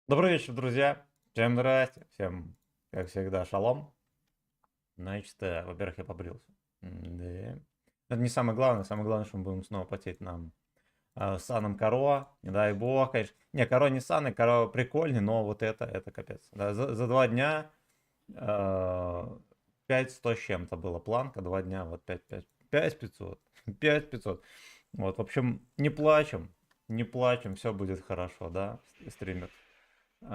Добрый вечер, друзья. Всем здрасте. Всем, как всегда, шалом. Значит, во-первых, я побрился. Да. Это не самое главное. Самое главное, что мы будем снова потеть нам с Саном Каро. Не дай бог, конечно. Не, Каро не Сан, и Каро прикольный, но вот это капец. Да, за 2 дня 5100 с чем-то была планка. 2 дня, вот 5500. 5500. Вот, в общем, не плачем. Не плачем, все будет хорошо, да, стример. Так,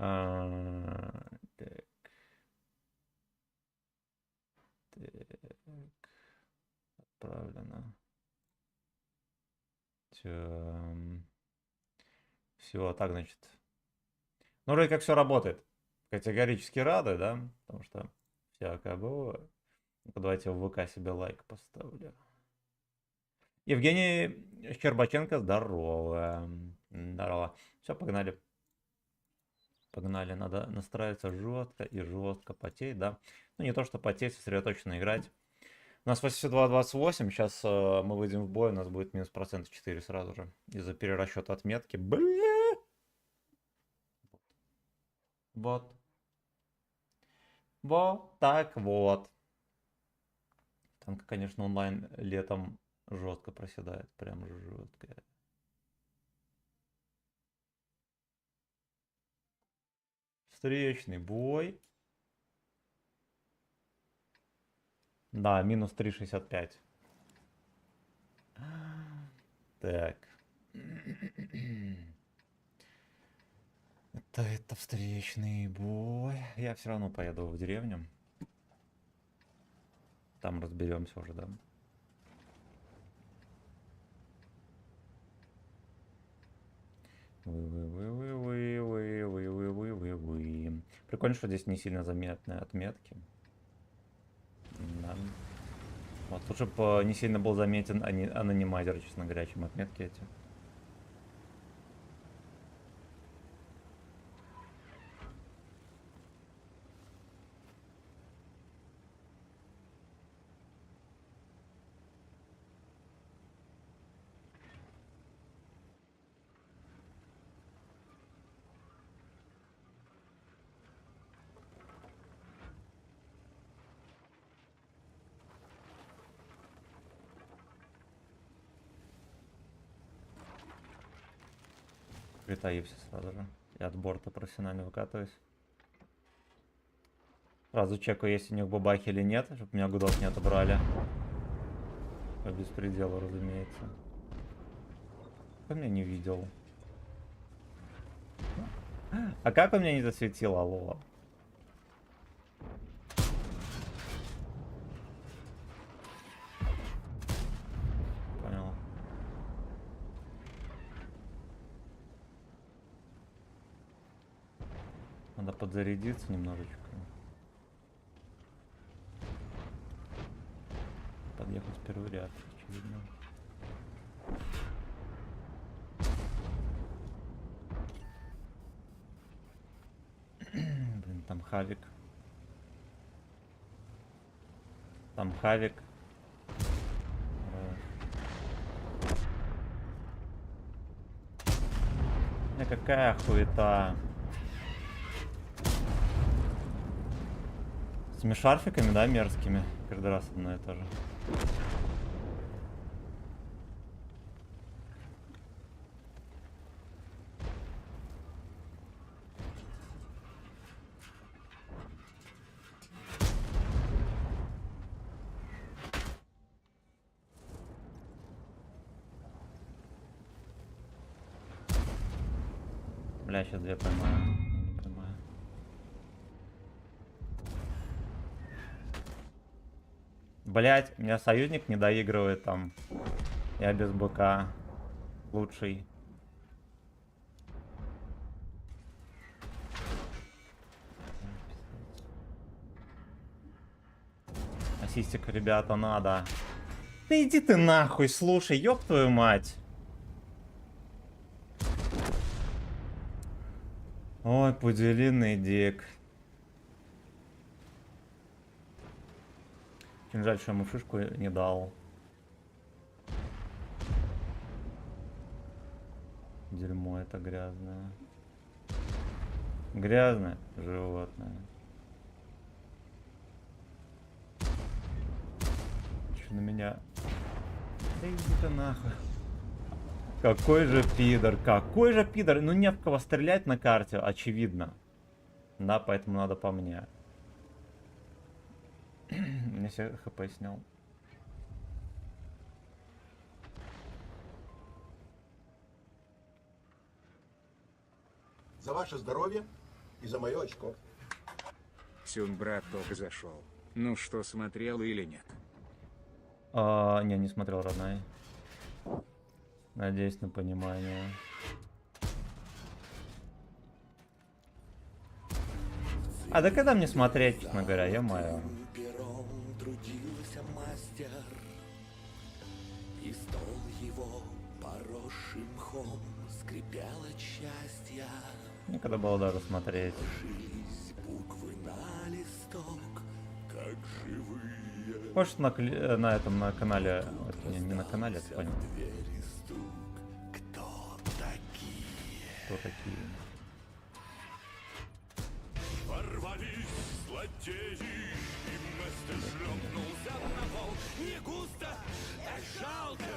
так, отправлено. Все, так, значит. Ну, вроде как все работает. Категорически рады, да? Потому что всякое бывает. Ну-ка, давайте в ВК себе лайк поставлю. Евгений Щербаченко, здорово. Здорово. Все, погнали. Погнали, надо настраиваться жестко и жестко потеть, да? Ну, не то, что потеть, сосредоточенно играть. У нас 82-28, сейчас мы выйдем в бой, у нас будет минус процент 4 сразу же. Из-за перерасчета отметки. Бля! Вот. Вот так вот. Танк, конечно, онлайн летом жестко проседает. Прям жестко. Встречный бой. Да, минус 3,65. Так. Это встречный бой. Я все равно поеду в деревню. Там разберемся уже, да. Прикольно, что здесь не сильно заметные отметки. Да. Вот, лучше бы не сильно был заметен анонимайзер, честно говоря, чем отметки эти. Притаився сразу же. Я от борта профессионально выкатываюсь. Сразу чекаю, есть у них бабахи или нет, чтобы меня гудок не отобрали. По беспределу, разумеется. Как меня не видел? А как он меня не засветил, алло? Понял. Надо подзарядиться немножечко. Подъехать в первый ряд, очевидно. Блин, там Хавик. Там Хавик. Какая хуета. С этими шарфиками, да, мерзкими. Каждый раз одно и то же. Бля, сейчас 2 поймаю. Не поймаю. Блять, меня союзник не доигрывает там. Я без БК. Лучший. Ассистик, ребята, надо. Да иди ты нахуй, слушай, ёб твою мать. Ой, пуделиный дик. Очень жаль, что ему шишку не дал. Дерьмо это грязное. Грязное животное. Что на меня? Да иди ты нахуй. Какой же пидор, какой же пидор. Ну не в кого стрелять на карте, очевидно. Да, поэтому надо по мне. Мне все хп снял. За ваше здоровье и за мое очко. Сюн, брат, только зашел. Ну что, смотрел или нет? Не смотрел, родной. Надеюсь на понимание. А да когда мне смотреть, честно говоря, ё-моё. Пером трудился мастер, и стол его, поросший мхом, скрипел от счастья. Никогда было даже смотреть. Жились буквы на листок, как живые. Может на этом, на канале, не на канале, это понял. Двери стук. Кто такие? Кто такие? Ворвались злодеи, и Местер шлепнулся на пол. Не густо, жалко,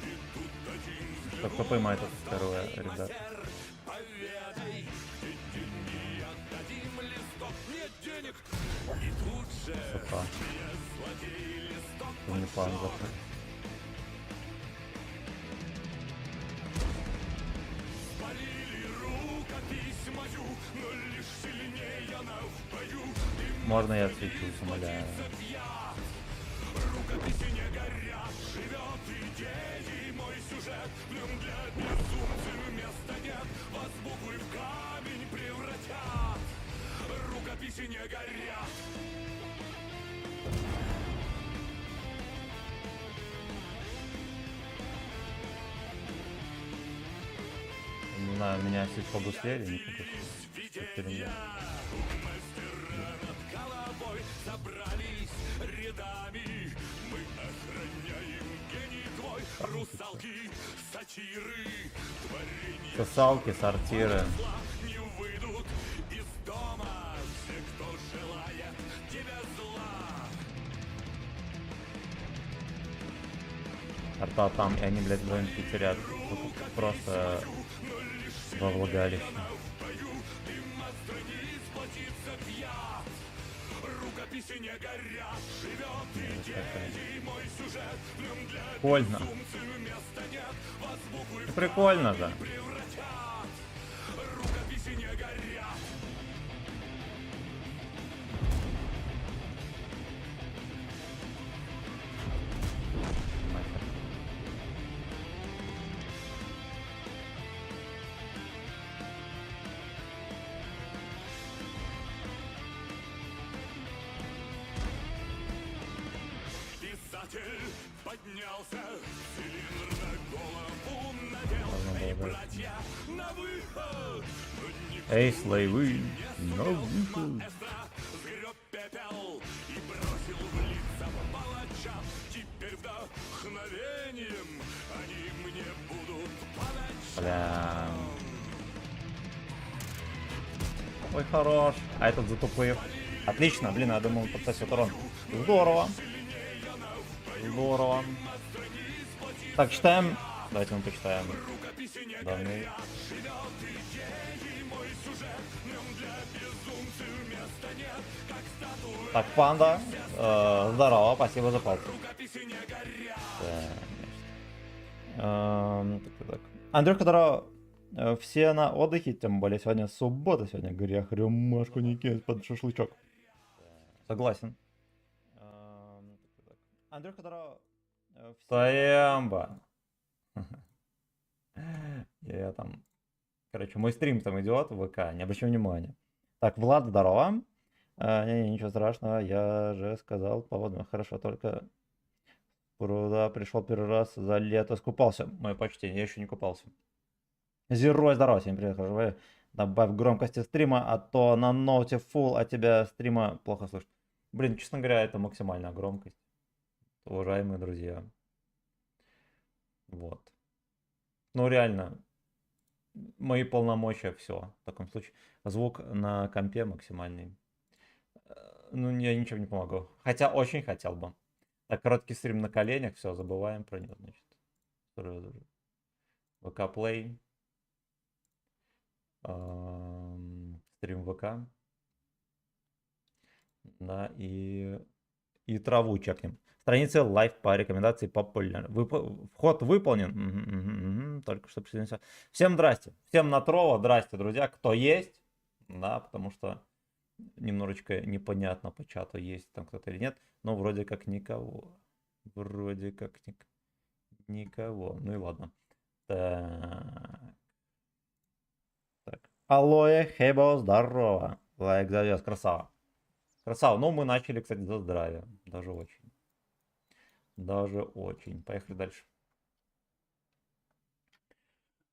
и тут один Кто поймает это второе, ребят. поведай, где деньги отдадим листок, нет денег, и тут же Сопа. злодей листок Не панза. спалили рукопись мою, но лишь сильнее она в бою. Можно я отсвечусь, умоляю. Рукописи не горят, живет идеей мой сюжет. В нем для безумцев места нет, вас буквы в камень превратят. Рукописи не горят. Не знаю, меня чуть побыстрее или не побыстрее. Видения мастера над головой собрались рядами. Мы охраняем гений твой, русалки, сатиры, творения Сосалки, сортиры. зла не выйдут из дома. Все, кто желает тебя зла. Арта там, и они, блядь, вдвоем пятерят. Просто во влагалище. Рукописи не горят, живет идеей мой сюжет. В нем для Прикольно. безумцев места нет, вас буквы в Прикольно же. превратят. Рукописи не горят. Нахер. Писатель поднялся, цилиндр на голову надел. Можно Эй, было братья, на выход! Но никто Эй, слейвы, не на слышал, выход. маэстро сгреб пепел и бросил в лица палача. Теперь вдохновением они мне будут по ночам. Бля. Ой, хорош. А этот затупив. Отлично, блин, я думал, он подсосет урон. Здорово. Здорово. Так, читаем. Давайте мы почитаем. Данные. Так, панда. Здорово, спасибо за палку. Так. Андрюха, здорово. Все на отдыхе, тем более сегодня суббота, сегодня грех рюмашку не кинуть под шашлычок. Согласен. Андрюха, здорово. Саямба. Я там... Короче, мой стрим там идет в ВК, не обращай внимания. Так, Влад, здорово. Не, ничего страшного, я же сказал, поводно. Хорошо, только пруда пришел первый раз за лето, скупался. Мое почтение, я еще не купался. Зерой, здорово, всем привет, хорошо. Добавь громкости стрима, а то на ноуте full, а тебя стрима плохо слышно. Блин, честно говоря, это максимальная громкость. Уважаемые друзья. Вот. Ну реально, мои полномочия, все, в таком случае. Звук на компе максимальный. Ну, я ничем не помогу. Хотя очень хотел бы. Так, короткий стрим на коленях. Все, забываем про него, значит. ВК Play. Стрим ВК. Да, и траву чекнем. Страница лайв по рекомендации популярны. Вход выполнен. Только что присоединился. Всем здрасте. Всем на Трова. Здрасте, друзья. Кто есть? Да, потому что немножечко непонятно по чату, есть там кто-то или нет. Но вроде как никого. Вроде как никого. Ну и ладно. Так. Алоэ, Хебо, здорово. Лайк завез, красава. Красава. Ну, мы начали, кстати, за здравие. Даже очень. Даже очень. Поехали дальше.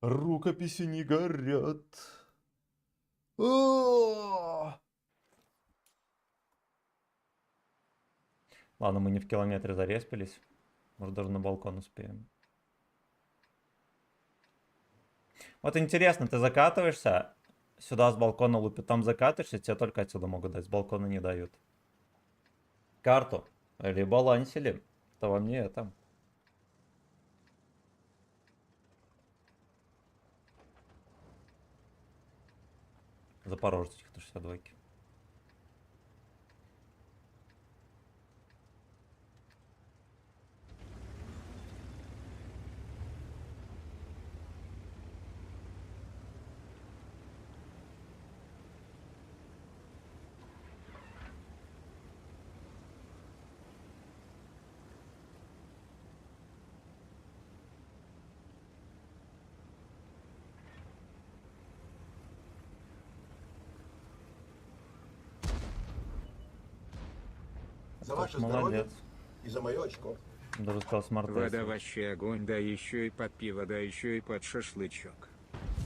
Рукописи не горят. Ладно, мы не в километре зареспились. Может, даже на балкон успеем. Вот интересно, ты закатываешься, сюда с балкона лупит, там закатываешься, тебе только отсюда могут дать, с балкона не дают. Карту. Либо лансили. Это вам не это. Запорожцев 162-ки. За ваше Молодец. здоровье и за мое очко. Даже сказал смарт. Вода вообще огонь, да еще и под пиво, да еще и под шашлычок.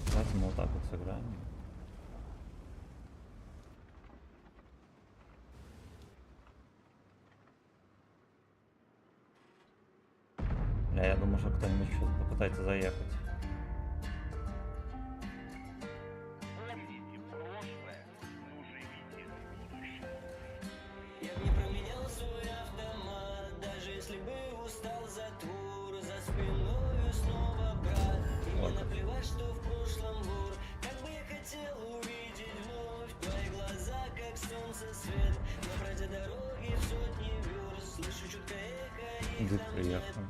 Давайте мы вот так вот сыграем. Я думаю, что кто-нибудь сейчас попытается заехать. Я б не променял свой автомат, даже если бы устал за тур, за спиною снова брат. И мне наплевать, что в прошлом вор. Как бы я хотел увидеть вновь твои глаза, как солнце свет. Но пройдя дороги в сотни верст, слышу чуткое эхо. Дед приехал.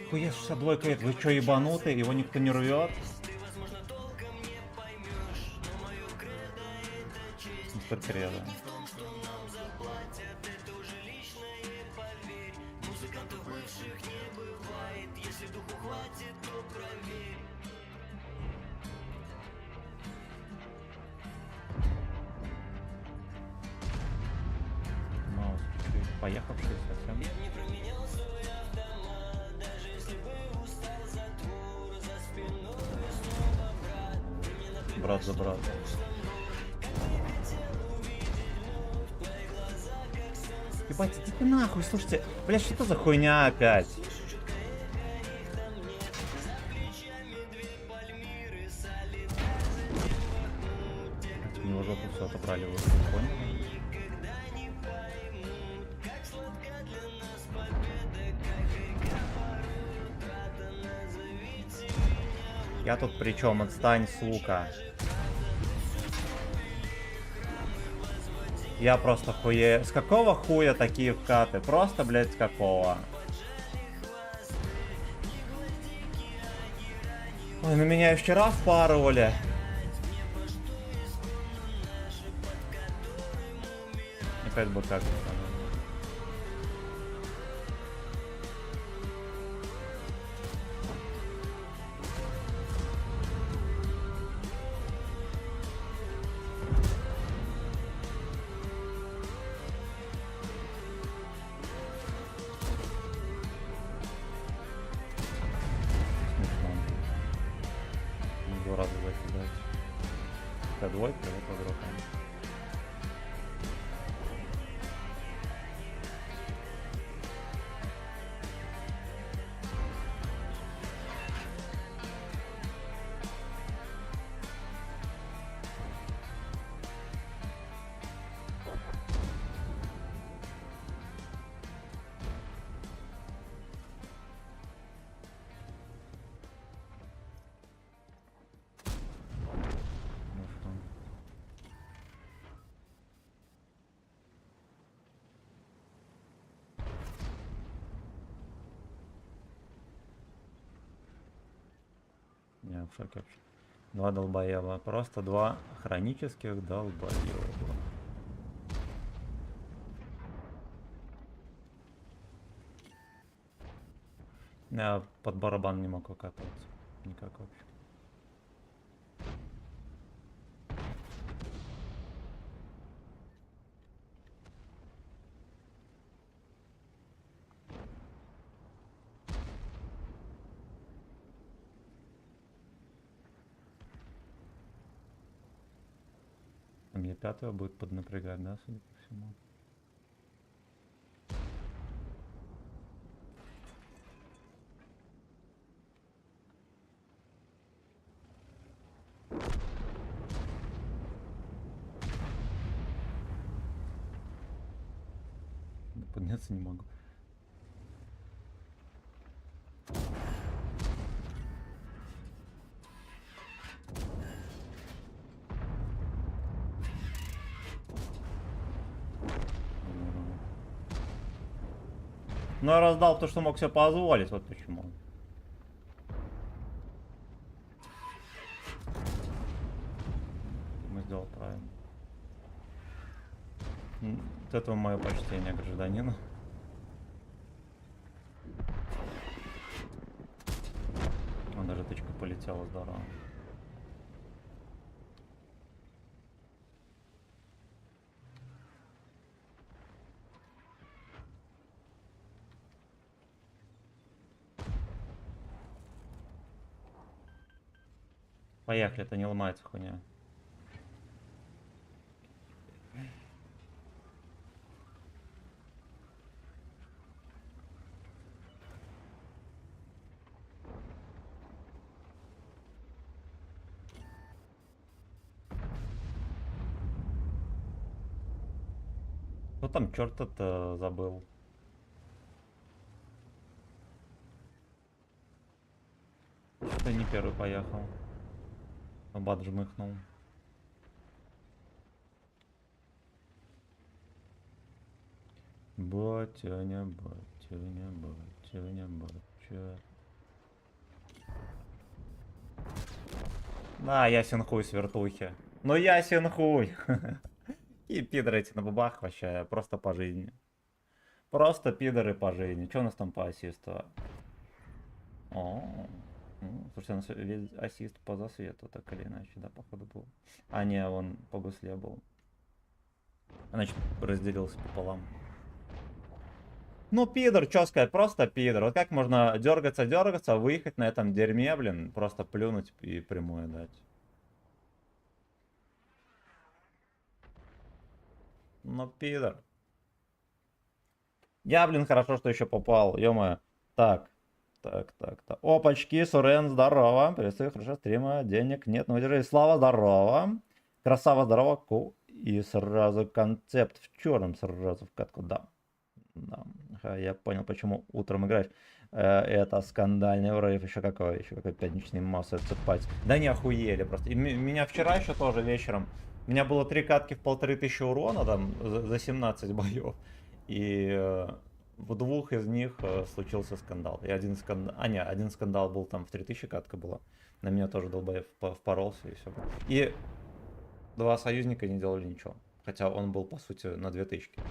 Хуя 62 квет, вы чё ебанутые? Его никто не рвет? Ты, возможно, толком не поймешь, но мое кредо это честь. Мистер Кредо. В том, что нам заплатят, это уже личное, поверь. Музыкантов бывших не бывает, если духу хватит, то проверь. Маус чуть-чуть поехавший совсем. Я б не променял свой автомат, даже если бы устал за двор, за спиной снова брат. Ты мне наплевать, Брат за брат. Ебать, иди ты нахуй, слушайте. Блядь, что за хуйня опять? У него жопу все отобрали, вы поняли? Я тут при чем? Отстань, сука. Я просто хуе... С какого хуя такие вкаты? Просто, блядь, с какого? Ой, на меня и вчера впарывали. Опять бы как. Два раза закидать. Т2, это дропаем. Я в шоке вообще. Два долбоеба. Просто два хронических долбоеба. Я под барабан не могу кататься. Никак вообще. А мне пятого будет поднапрягать, да, судя по всему. Да подняться не могу. Ну, я раздал то, что мог себе позволить, вот почему. Мы сделал правильно. Вот этого мое почтение гражданину. Он даже тычка полетела, здорово. Поехали, это не ломается хуйня. Ну там черт-то забыл. Что-то не первый поехал. Бат жмыхнул. Батяня, батяня, батяня, батя. Да, ясен хуй с вертухи. Ну ясен хуй. И пидоры эти на бабах вообще, просто по жизни. Просто пидоры по жизни. Что у нас там по ассисту? О, слушайте, у нас весь ассист по засвету, так или иначе, да, походу был. А не, он по гусле был. Значит, разделился пополам. Ну, пидор, что сказать, просто пидор. Вот как можно дергаться, выехать на этом дерьме, блин, просто плюнуть и прямую дать. Ну, пидор. Я, блин, хорошо, что еще попал, ё-моё. Так. Опачки, Сурен, здорово. Приветствую, хорошо, стрима, денег нет, но выдержи. Слава, здорово. Красава, здорово. И сразу концепт в черном, сразу в катку, да. Да. Я понял, почему утром играешь. Это скандальный рейв. Еще какой пятничный масса отсыпать. Да не охуели просто. И меня вчера еще тоже вечером. У меня было 3 катки в 1500 урона там за 17 боев. И в 2 из них случился скандал. И один скандал был там в 3000 катка была. На меня тоже долбоев впоролся и все. И 2 союзника не делали ничего. Хотя он был по сути на 2000.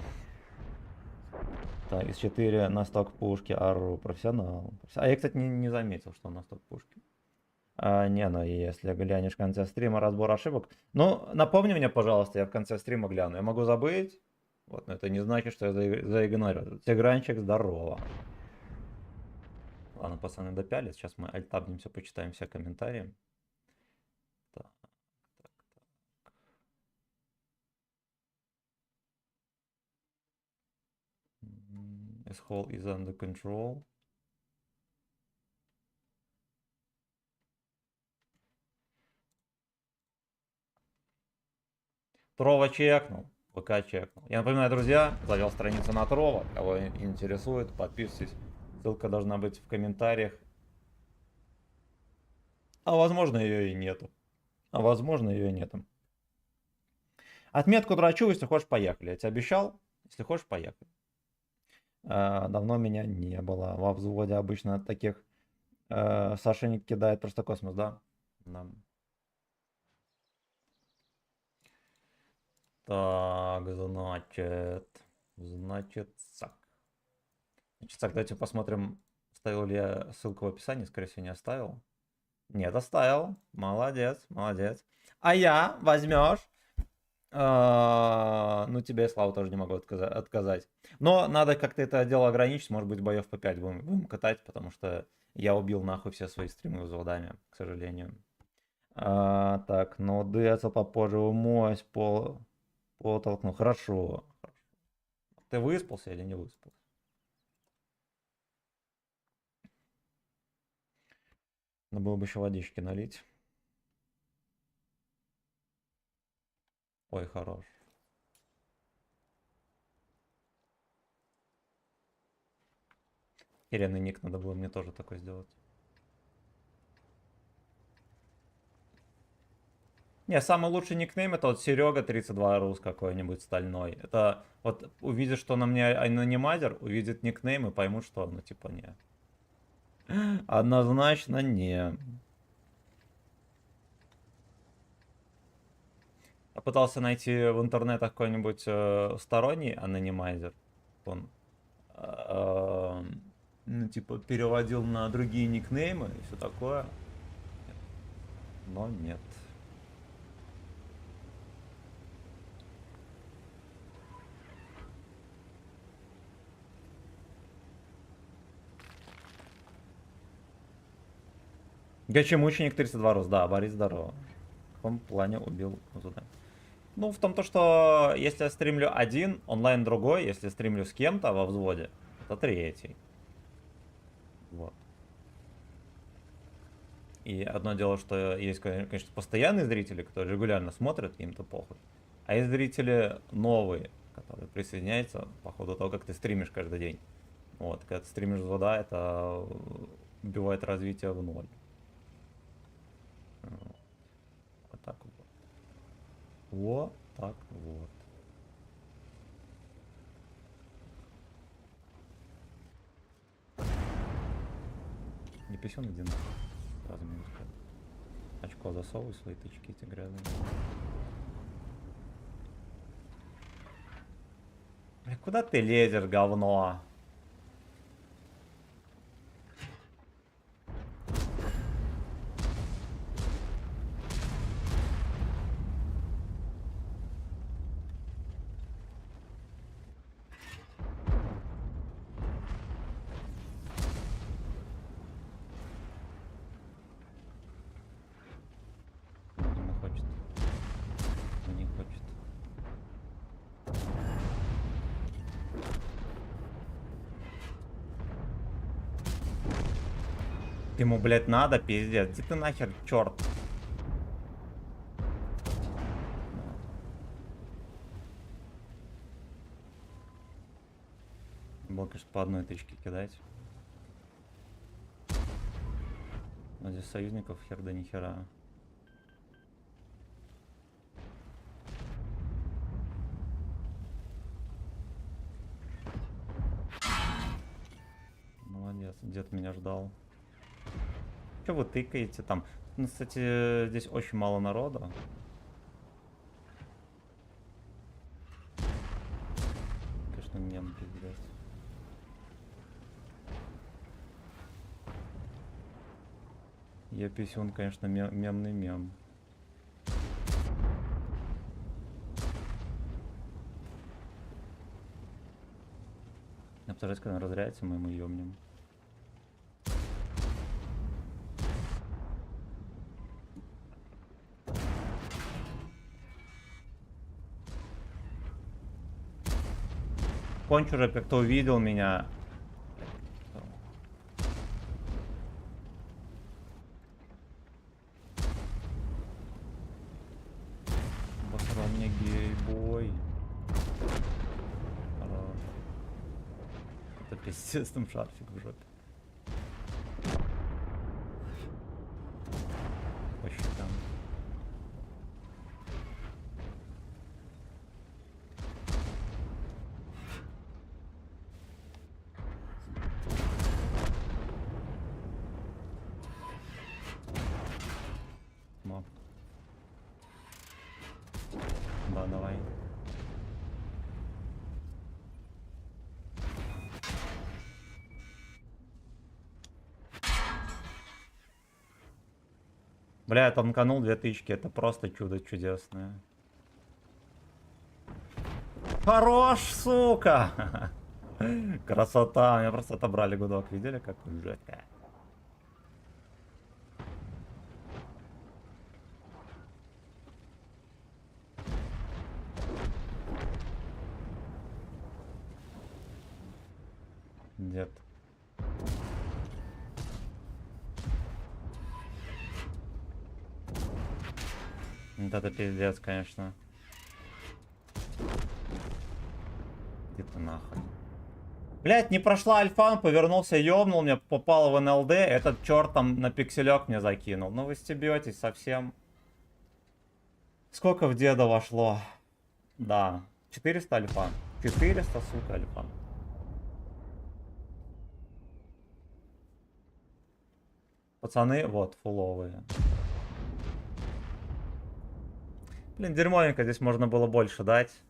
Так, из 4 на сток пушки, ару, профессионал. А я, кстати, не заметил, что он на сток пушки. Не, ну если глянешь в конце стрима разбор ошибок. Ну, напомни мне, пожалуйста, я в конце стрима гляну. Я могу забыть. Вот, но это не значит, что я заигнорирую. Тигранчик, здорово. Ладно, пацаны, допяли. Сейчас мы альтабнемся, почитаем все комментарии. Так. This hole is under control. Трова чекнул. ВК чекнул. Я напоминаю, друзья, завел страницу на Трова. Кого интересует, подписывайтесь. Ссылка должна быть в комментариях. А возможно, ее и нету. Отметку драчу, если хочешь, поехали. Я тебе обещал. Если хочешь, поехали. Давно меня не было. Во взводе обычно таких Сашенек кидает просто космос, да? Да. Так, значит, так. Значит, так, давайте посмотрим, оставил ли я ссылку в описании. Скорее всего, не оставил. Нет, оставил. Молодец, молодец. А я возьмешь. Ну, тебе, Слава, тоже не могу отказать. Но надо как-то это дело ограничить. Может быть, боев по 5 будем катать, потому что я убил нахуй все свои стримы взводами, к сожалению. Так, ну, Децл попозже умоюсь, пол толкну. Хорошо. Ты выспался или не выспался? Надо было бы еще водички налить. Ой, хорош. Иренный ник надо было мне тоже такой сделать. Не, самый лучший никнейм это вот Серега 32 Рус какой-нибудь стальной. Это вот увидит, что на мне анонимайзер, увидит никнейм и поймут, что ну типа не. Однозначно не. Я пытался найти в интернетах какой-нибудь сторонний анонимайзер. Он ну, типа переводил на другие никнеймы и все такое. Но нет. Гачемученик 32 Рус, да, Борис, здорово. В каком плане убил Зуда? Ну, в том то, что если я стримлю один, онлайн другой, если стримлю с кем-то во взводе, это третий. Вот. И одно дело, что есть, конечно, постоянные зрители, которые регулярно смотрят, им-то похуй. А есть зрители новые, которые присоединяются по ходу того, как ты стримишь каждый день. Вот, когда ты стримишь взвода, это убивает развитие в ноль. Вот так вот. Вот так вот. Не писюн один. Сразу минус 5. Очко засовывай свои тычки эти грязные. Бля, куда ты лезешь, говно? Не хочет. Не хочет. Ему, блядь, надо, пиздец. Иди ты нахер, черт. Было, конечно, по одной тычке кидать. Но здесь союзников хер да ни хера. Молодец, дед меня ждал. Че вы тыкаете там? Ну, кстати, здесь очень мало народа. Конечно, мем пиздец. Я писюн, конечно, мемный мем. Я постараюсь, когда он разряется, мы ему ёбнем. Конч уже как-то увидел меня. Бахром мне гей-бой. Хорош. Это пиздец, там шарфик в жопе. По щекам. Бля, я танканул 2000, это просто чудо чудесное. Хорош, сука! Красота, меня просто отобрали гудок, видели, как жестко? Дед. Вот это пиздец, конечно. Иди ты нахуй. Блять, не прошла альфа, он повернулся, ёбнул, мне попало в НЛД, этот черт там на пикселек мне закинул. Ну вы стебетесь совсем. Сколько в деда вошло? Да, 400 альфа. 400, сука, альфа. Пацаны, вот, фуловые. Блин, дерьмовенько, здесь можно было больше дать.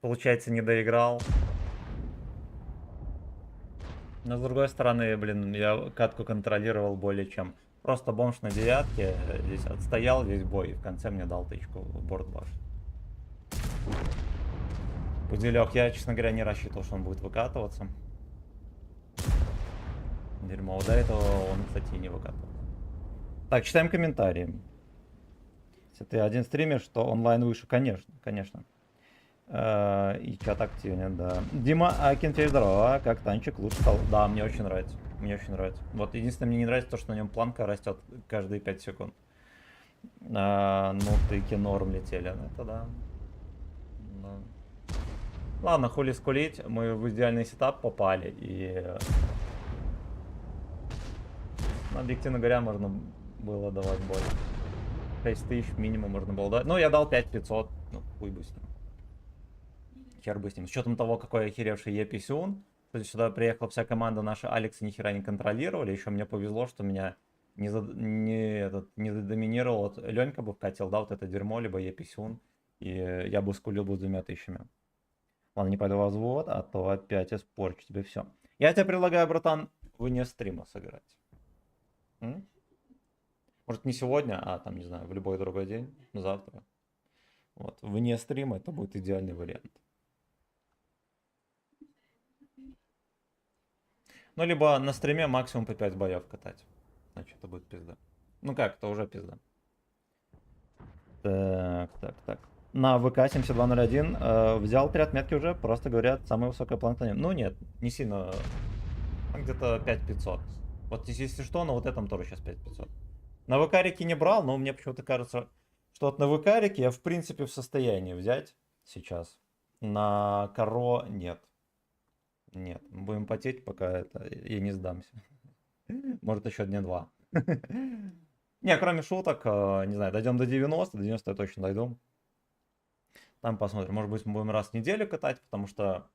Получается, не доиграл. Но с другой стороны, блин, я катку контролировал более чем. Просто бомж на девятке здесь отстоял весь бой и в конце мне дал тычку в борт баш. Пуделек, я, честно говоря, не рассчитывал, что он будет выкатываться. Дерьмо, до этого он, кстати, и не выкатывал. Так, читаем комментарии. Если ты один стримишь, то онлайн выше, конечно, конечно. И чат активнее, да. Дима Акинфеев, здорово, как танчик лучше стал. Да, мне очень нравится, мне очень нравится. Вот единственное, мне не нравится то, что на нем планка растет каждые 5 секунд. Ну, тыки норм летели, это да. Ладно, хули скулить, мы в идеальный сетап попали, и... Объективно говоря, можно было давать бой. 6000 минимум можно было дать. Ну, я дал 5500, ну, хуй бы с ним. Хер бы с ним. С учетом того, какой охеревший Еписюн. Кстати, сюда приехала вся команда наша, Алекса нихера не контролировали. Еще мне повезло, что меня не задоминировал. Вот Ленька бы вкатил, да, вот это дерьмо, либо Еписюн. И я бы скулил бы 2000. Ладно, не пойду в возвод, а то опять испорчу тебе все. Я тебе предлагаю, братан, вне стрима сыграть. Может, не сегодня, а там, не знаю, в любой другой день, завтра. Вот, вне стрима это будет идеальный вариант. Ну, либо на стриме максимум по 5 боев катать. Значит, это будет пизда. Ну как, это уже пизда. Так. На ВК 7201 взял 3 отметки уже, просто говорят, самая высокая планка на нем. Ну нет, не сильно, где-то 5500. Вот если что, на вот этом тоже сейчас 5500. На ВК-реке не брал, но мне почему-то кажется, что вот на ВК-реке я в принципе в состоянии взять сейчас. На Каро нет. Нет, будем потеть, пока это я не сдамся. Может еще дня 2. Не, кроме шуток, не знаю, дойдем до 90, до 90 я точно дойду. Там посмотрим, может быть мы будем раз в неделю катать, потому что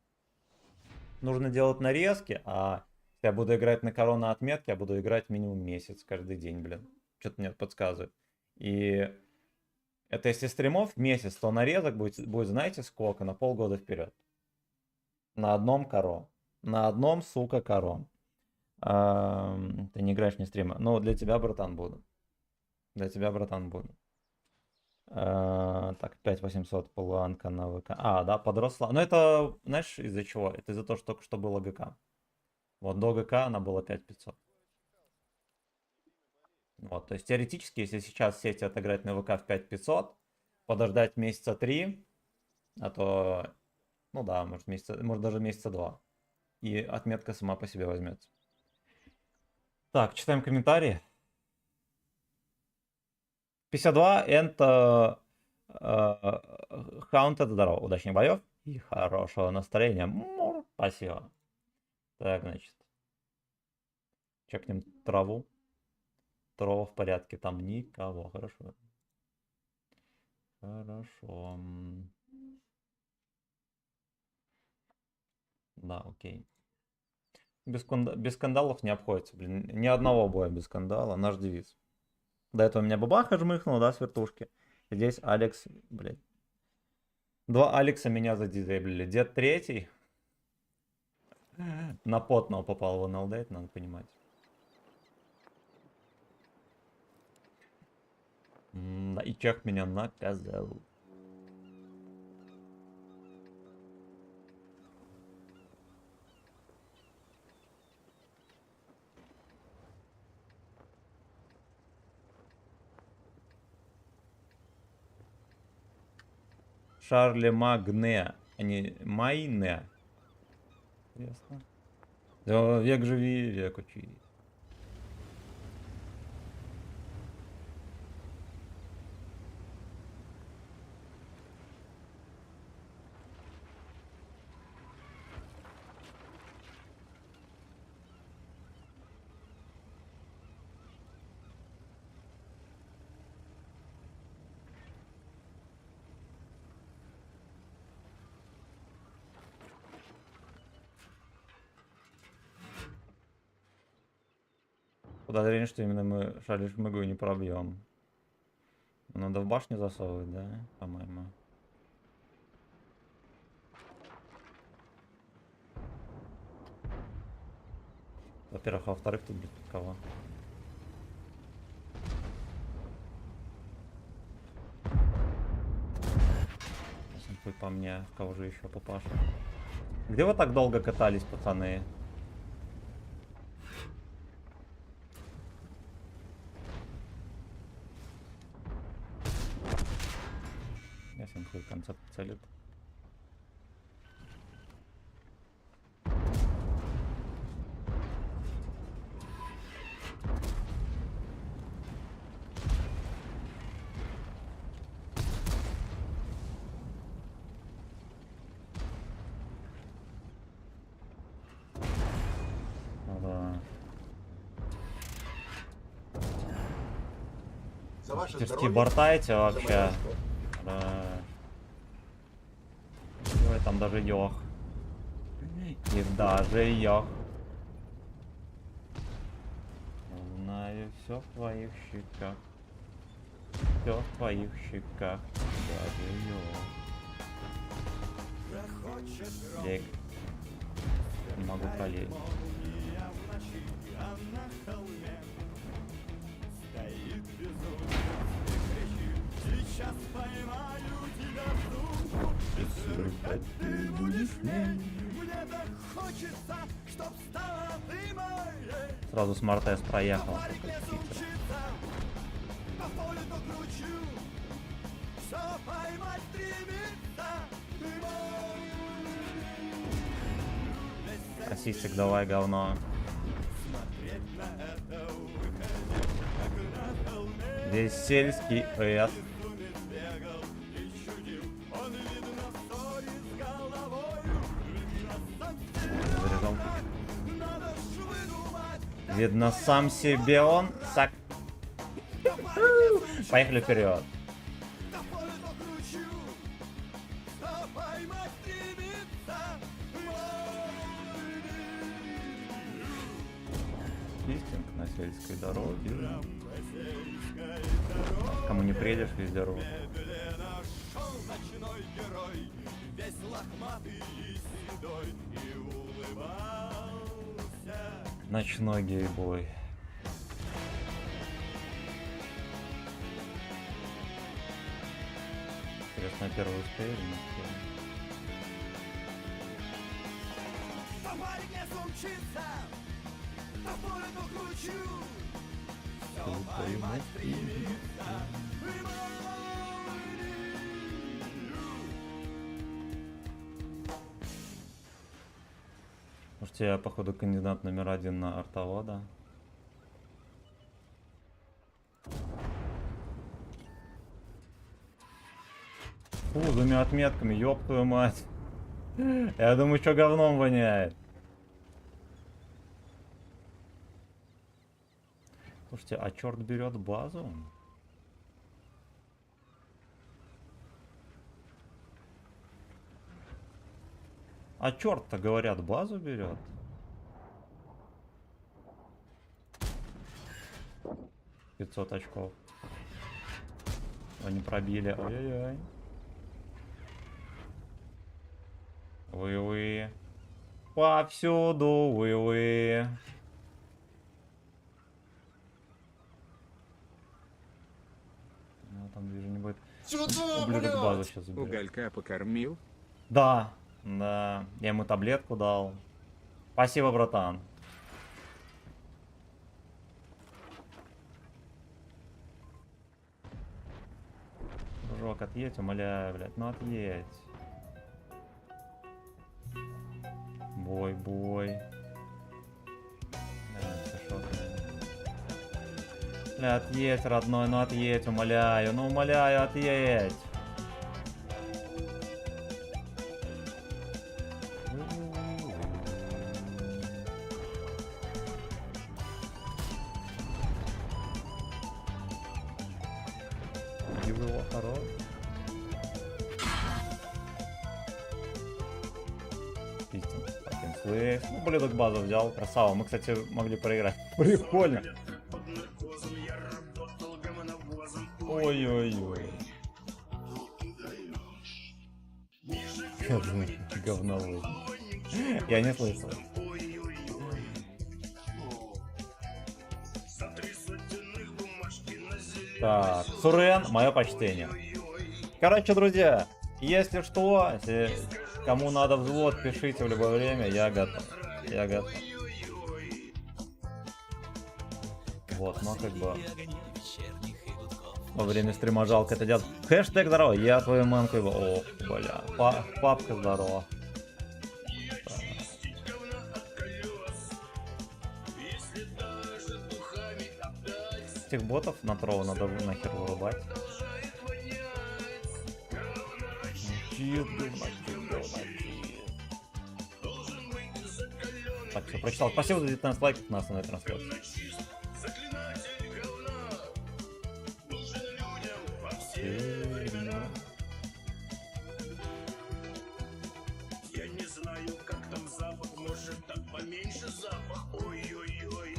нужно делать нарезки, а если я буду играть на корона отметки, я буду играть минимум месяц каждый день, блин. Что-то мне подсказывает. И это если стримов месяц, то нарезок будет, знаете, сколько? На полгода вперед. На одном коро. На одном, сука, коро. Ты не играешь, не стрима. Ну, для тебя, братан, буду. Для тебя, братан, буду. Так, 5800 планка на ВК. А, да, подросла. Но это, знаешь, из-за чего? Это из-за того, что только что было ГК. Вот до ГК она была 5500. Вот, то есть теоретически, если сейчас сесть отыграть на ВК в 5500, подождать месяца 3, а то, ну да, может даже месяца 2. И отметка сама по себе возьмется. Так, читаем комментарии. 52, это Haunted, здорово, удачных боев и хорошего настроения. Спасибо. Так, значит. Чекнем траву. Трава в порядке, там никого, хорошо. Хорошо. Да, окей. Без скандалов не обходится, блин. Ни одного боя без скандала, наш девиз. До этого меня бабаха жмыхнула, да, с вертушки. И здесь Алекс, блядь. 2 Алекса меня задизейблили. Дед 3 на потного попал в НЛД, это надо понимать. Да, и чех меня наказал. Шарлемагне, а не Майне. Ясно. Да, век живи, век учи. Подозрение, что именно мы Шали-Шмыгу не пробьем. Надо в башню засовывать, да, по-моему. Во-первых, а во-вторых, тут без кого. Хуй по мне, в кого же еще папаша. Где вы так долго катались, пацаны? Ясен хуй концепт целит. За ваше Питерские здоровье. борта эти За вообще. мое очко. Да. Ой, там даже ёх. И даже ёх. Знаю, все в твоих щеках. Все в твоих щеках. Даже ёх. Лег. Не могу пролезть. Сейчас поймаю тебя в руку, ты будешь мне так хочется, чтоб стала ты моей. Сразу с Мартес проехал. Парик не случится, по полю то кручу, все поймать стремится, ты мой. Косичек, давай, говно. Смотреть на это выходит, как на холме. Здесь сельский эс. Бегал и чудил, он видно стоит с головою, Заряжал. надо ж выдумать, Видно, сам себе он. Сак. Поехали вперед. до поля то кручу, что поймать стремится, Истинг на сельской дороге. Кому не приедешь, везде ровно. медленно шел ночной герой, весь лохматый и седой, и улыбался. Ночной гейбой. Интересно, первый успею или не успею? Товарик не случится, по полю то кручу, все поймать стремится, Может, я, походу, кандидат номер 1 на артовода. Фу, с двумя отметками, ёб твою мать. Я думаю, что говном воняет. Слушайте, а черт берет базу? А черт-то, говорят, базу берет. — 500 очков. Они пробили. Ой-ой-ой. Вы-вы. Повсюду вы-вы. Сюда, Ублюдок базу блядь! сейчас заберет. Уголька покормил? Да, да. Я ему таблетку дал. Спасибо, братан. Дружок, отъедь, умоляю, блядь. Ну отъедь. Бой, бой. Бля, отъедь, родной, ну отъедь, умоляю, ну умоляю, отъедь. Его хорош. Истин, fucking слышь. Ну, ублюдок базу взял, красава. Мы, кстати, могли проиграть. Прикольно. Ой-ой-ой. Говновоз. Я не слышал. Так, Сурен, мое почтение. Короче, друзья, если что, если кому надо взвод, пишите в любое время, я готов. Я готов. Вот, ну как бы во время стрима жалко это делать. Хэштег здорово, я твою манку его. О, бля, папка здорово. Этих ботов на троу надо нахер вырубать. Так, все, прочитал. Спасибо за 19 лайков на основной трансляции. Я не знаю, как там запах, может так поменьше запах. Ой-ой-ой.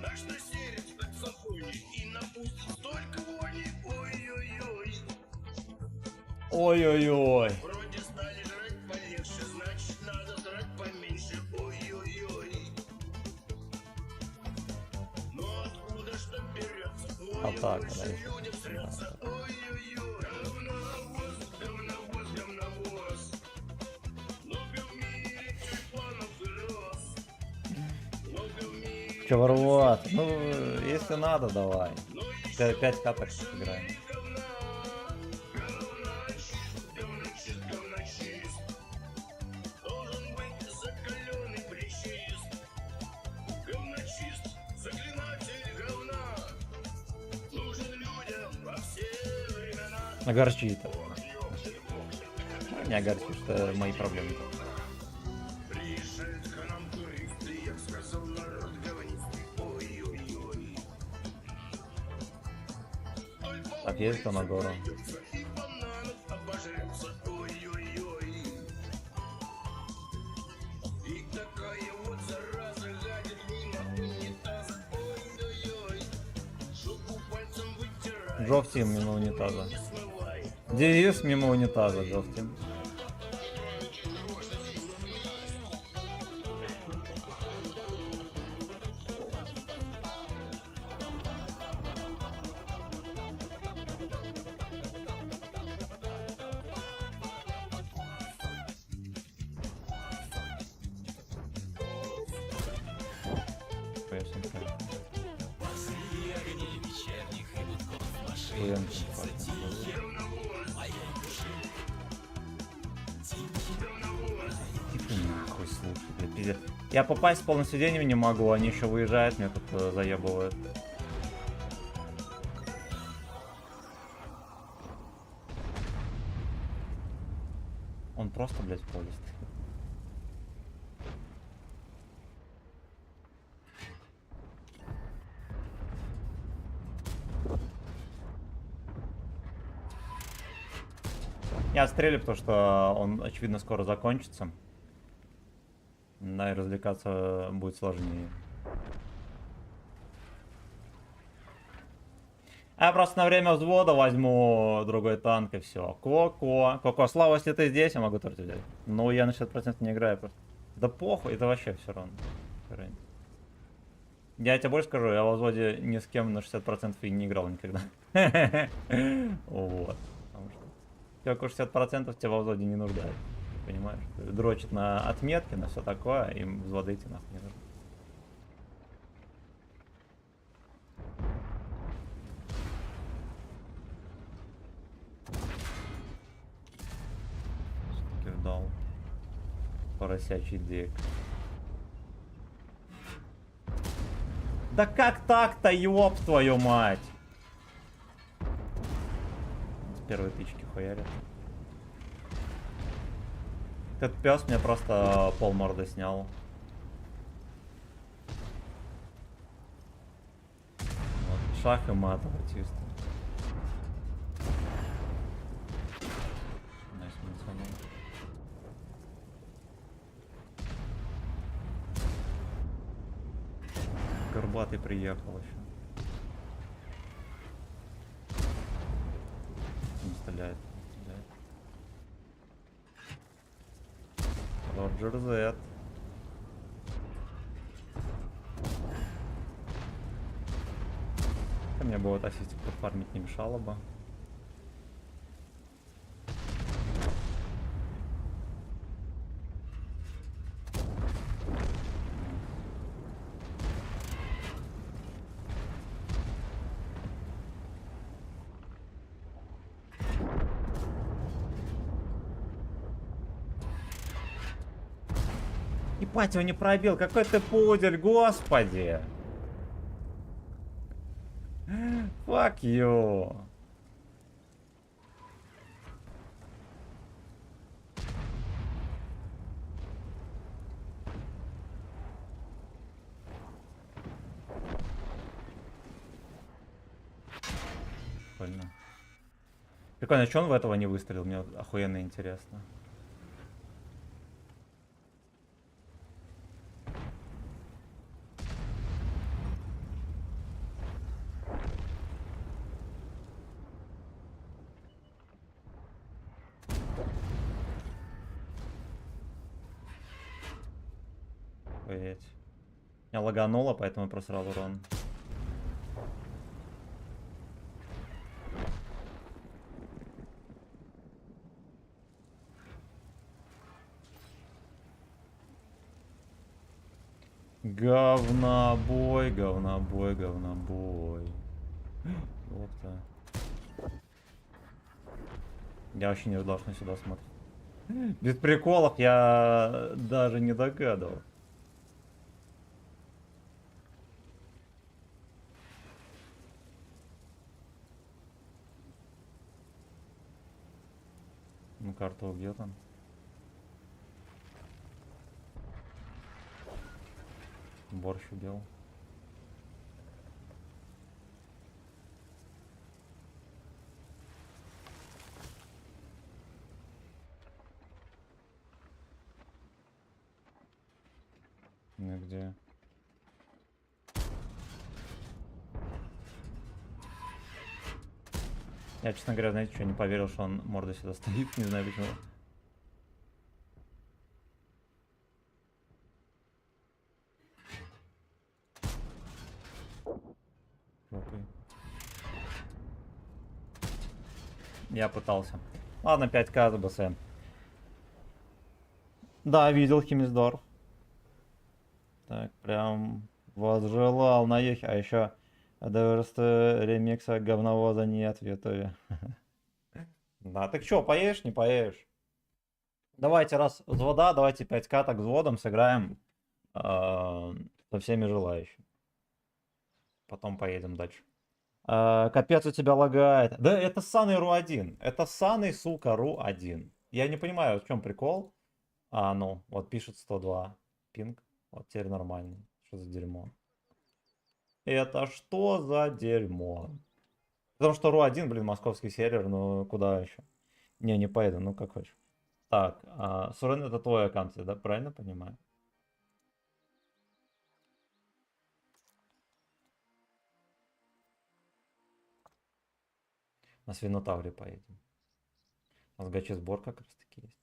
Наш насерец в таксофоне и напустит столько вони. Ой-ой-ой. Ой-ой-ой. Вроде стали жрать полегче, значит надо жрать поменьше. Ой-ой-ой. Но откуда ж там берется? А так, да. Людям срется. Ой-ой-ой. Говновоз, говновоз, говновоз. Много в мире тюльпанов и роз. Много в мире. Че, ворват? Ну, если надо, давай. 5 каток сыграем. Должен быть закаленный причист. Говночист, заклинатель говна. Нужен людям во все времена. Огорчит. Не огорчит, что мои проблемы. Приезжают к нам туристы, я б сказал, народ говнистый. Ой-ой-ой. Так, ездит он на гору. И бананов обожрется. Ой-ой-ой. И такая вот зараза гадит мимо унитаза. Ой-ой-ой. Жопу пальцем вытирает. Джофтим мимо унитаза. Смывай. Девиз мимо унитаза, Джофтим. Нахуй, слушай, блядь, пиздец. Я попасть с полным сиденьем не могу, они еще выезжают, меня тут заебывают. Он просто, блядь, в поле стоит. Я отстрелю, потому что он, очевидно, скоро закончится. Да, и развлекаться будет сложнее. Я просто на время взвода возьму другой танк и все. Коко, Слава, если ты здесь, я могу тоже взять. Но я на 60% не играю просто. Да похуй, это вообще все равно. Я тебе больше скажу, я в взводе ни с кем на 60% и не играл никогда. Вот. Потому что только 60% тебя во взводе не нуждает. Понимаешь? Дрочит на отметки, на все такое, им взводы идти нахуй не нужны. Всё-таки ждал. Поросячий дик. Да как так-то, ёб твою мать? С первой тычки хуярят. Этот пес мне просто пол морды снял. Вот, шах и мат чисто. Найс, мансанул. Горбатый приехал еще. Не стреляет, не стреляет. Роджер Зет. Мне бы вот ассистик подфармить не мешало бы. Ебать, его не пробил. Какой ты пудель, господи. Fuck you. Прикольно. Прикольно, что он в этого не выстрелил? Мне охуенно интересно. Охуеть. Меня лагануло, поэтому я просрал урон. Говнобой, говнобой, говнобой. Ёпта. Я вообще не ожидал, что он сюда смотрит. Без приколов я даже не догадывал. Ну, карту где там? Борщ убил. Ну где? Я, честно говоря, знаете, что, не поверил, что он мордой сюда стоит, не знаю почему. Жопой. Я пытался. Ладно, 5к за БС. Да, видел Химисдорф. Так, прям возжелал наехать. А еще доверство ремикса говновоза нет в ютубе. Да, так что, поешь, не поешь? Давайте раз взвода, давайте 5к так взводом сыграем со всеми желающими. Потом поедем дальше. Капец, у тебя лагает. Да, это ссаный РУ-1. Это ссаный, сука, РУ-1. Я не понимаю, в чем прикол. Ну, вот пишет 102. Пинг. Вот теперь нормально. Что за дерьмо? Это что за дерьмо? Потому что РУ-1, блин, московский сервер, ну куда еще? Не поеду, ну как хочешь. Так, Сурен, это твой аккаунт, да? Правильно понимаю? На Свинотавре поедем. У нас гачи-сбор как раз таки есть.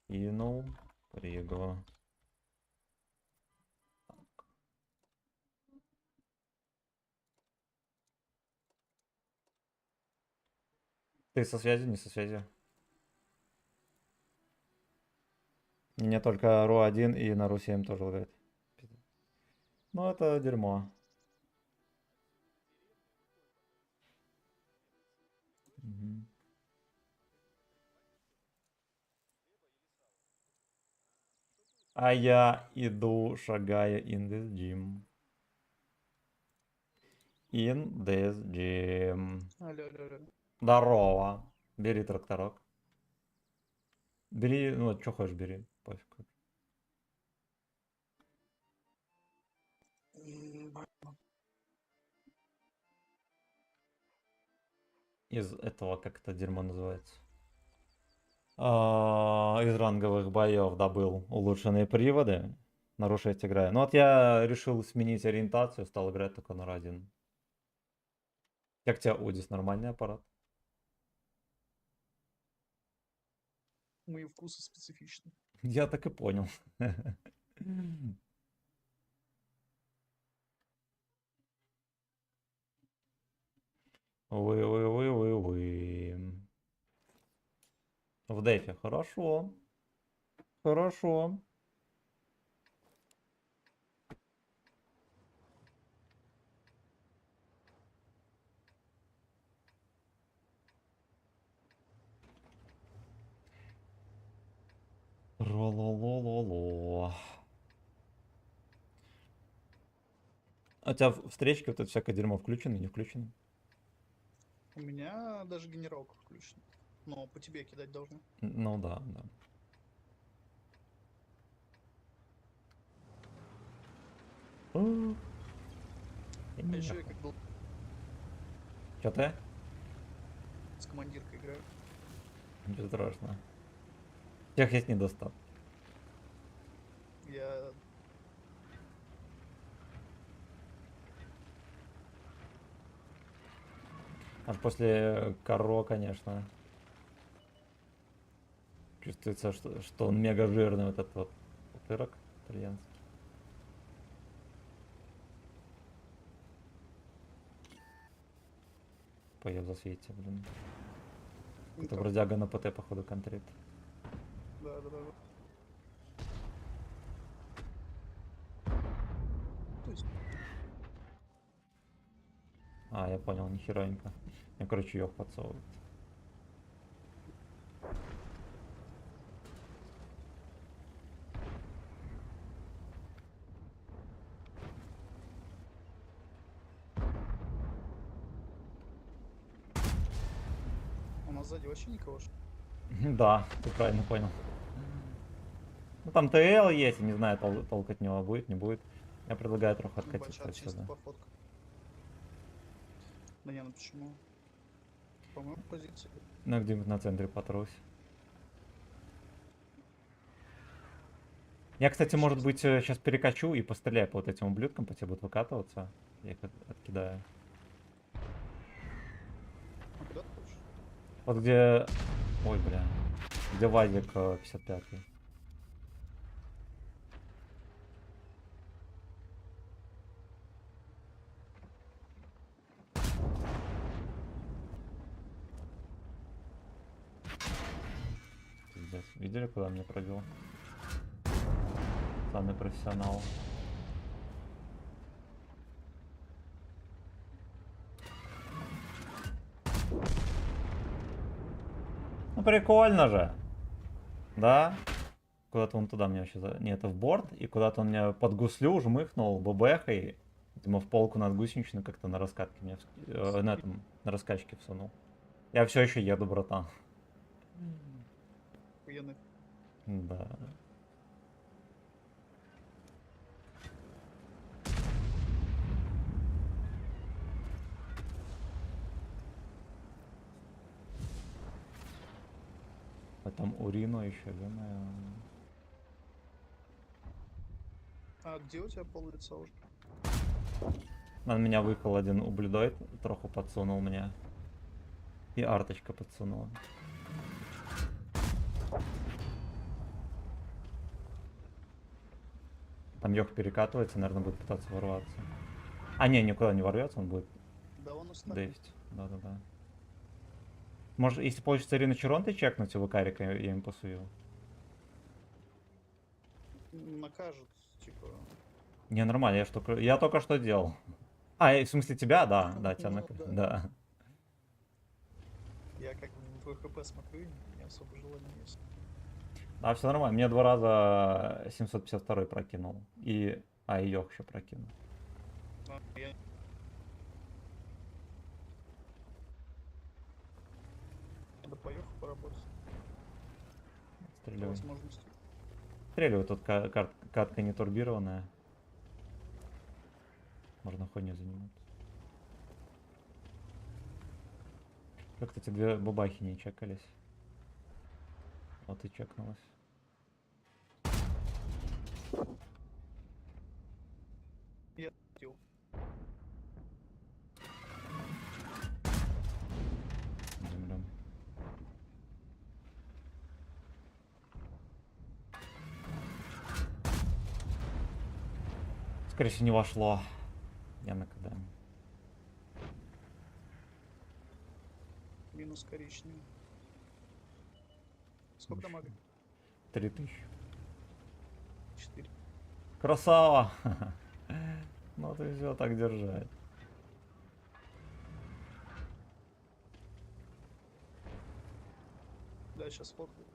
Кинул. Приго. Ты со связью, не со связью? Мне только РУ-1 и на РУ-7 тоже лагает. Ну, это дерьмо. Мгм. А я иду, шагая in this gym. In this gym. Алло, алло, алло. Здорово. Бери тракторок. Бери, ну, что хочешь, бери. Пофиг. Из этого, как это дерьмо называется? Из ранговых боев добыл улучшенные приводы. На RU6 играю. Ну вот я решил сменить ориентацию, стал играть только на RU1. Как тебя, Удис, нормальный аппарат? Мои вкусы специфичны. Я так и понял. Вы. В дефе. Хорошо. Хорошо. Ро-ло-ло-ло-ло. А у тебя встречки вот это всякое дерьмо включено, не включено? У меня даже генералка включена. Но по тебе кидать должны. Ну да, да. А еще я как был Чё ты? с командиркой играю. Ничего страшного. Всех есть недостаток. Я Аж после Каро, конечно. Чувствуется, что он мега жирный, вот этот вот утырок итальянский. Поел засветите, блин. не Это так. бродяга на ПТ, походу, контрит. Да, да, да. То есть, А, я понял, нихеровенько. Я, короче, ёх подсовывает. у нас сзади вообще никого. Да, ты правильно понял. Ну там ТЛ есть, не знаю, толк от него будет, не будет. Я предлагаю трохи откатиться Бачат чисто отсюда. по фотку. Да не, ну почему? По-моему, позиция. Ну, где-нибудь на центре потрусь. Я, кстати, может быть, сейчас перекачу и постреляю по вот этим ублюдкам, по тебе будут выкатываться. Я их откидаю. А куда ты хочешь? Вот где... Ой, бля. Где Вадик 55-й. Пиздец. Видели, куда мне пробил? Самый профессионал. Ну прикольно же. Да? Куда-то он туда мне вообще... Не, это в борт. И куда-то он меня под гуслю жмыхнул ббхой. Видимо, в полку над гусеничной как-то на раскатке меня... на этом, на раскачке всунул. Я все еще еду, братан. Охуенный. Да. А там Урино еще, ё-моё. А где у тебя пол лица уже? На меня выехал один ублюдоид, троху подсунул мне. И арточка подсунула. Там Йох перекатывается, наверное, будет пытаться ворваться. А, не, никуда не ворвется, он будет Да он оставил. дэвить. Да-да-да. Может, если получится Ирина Черонты чекнуть, его карика, я им пасую. Накажут, типа. Не, нормально, я только что делал. А, в смысле тебя? Да, да, тебя Ну, накажут. да. Да. Я как в ВХП смотрю, и не особо желания есть. А, все нормально. Мне 2 раза 752 прокинул. И Айох еще прокинул. А, я... Надо поехать поработать. По Стреливай. возможности. Стреливай, тут катка не турбированная. Можно хуйню заниматься. Как, кстати, 2 бабахи не чекались. Вот и чекнулась. Я хотел. Землем. Скорее всего, не вошло. Я накидаем. Минус коричневый. Сколько дамага? 3000. 4. Красава! Ну ты все так держать. Да, сейчас фоткаю.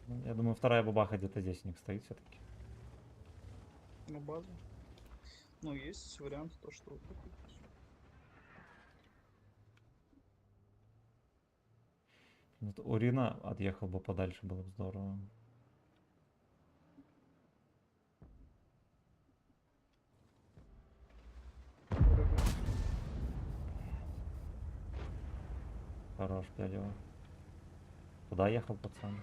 Ну, я думаю, вторая бабаха где-то здесь у них стоит все-таки. На базу. Ну, есть вариант, то, что вот такой. Вот Урина отъехал бы подальше, было бы здорово. Хорош, пялево. Куда ехал, пацан?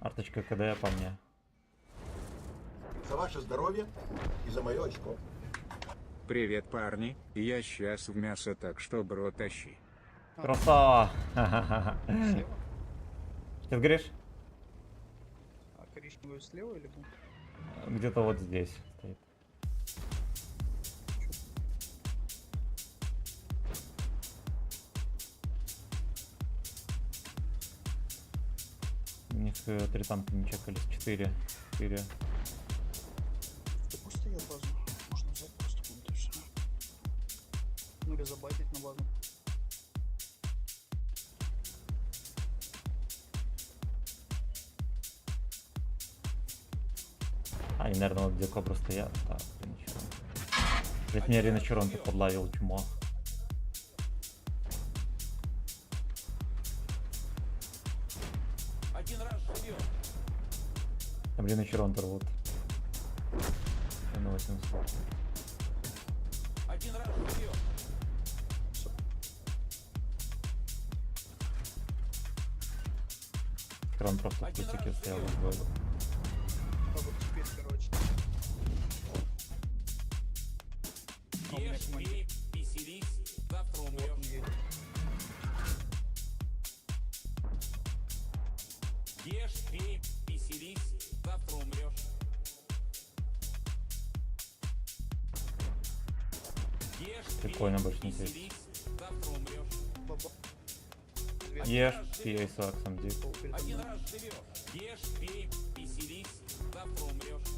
Арточка КД по мне. За ваше здоровье и за мое очко. Привет, парни. Я сейчас в мясо, так что, бро, тащи. Красава! Слева? Ты говоришь? А коричневый слева или был? Где-то вот здесь стоит. У них 3 танка не чекались. 4. Да пусть стоят базу. Можно взять просто какую-то и все. Ну или забайтить на базу. А, и, наверное, вот где кобры стоят. Так, ничего. Блять, мне Риночерон ты подловил, чмо. Один раз живет. Там Риночерон рвут. На 800. Один раз живет. Крон просто в кустике стоял. Вот. А вот теперь, короче. А у меня Ешь, командир. пей, веселись, завтра Вот он умрешь. едет. Ешь, пей, веселись, завтра умрешь. Ешь, пей, Прикольно, больше не здесь. веселись, завтра умрешь. Баба. Две Ешь, пей с аксом дип. пол передо Один мной. раз живешь. Ешь, пей, веселись, завтра умрешь.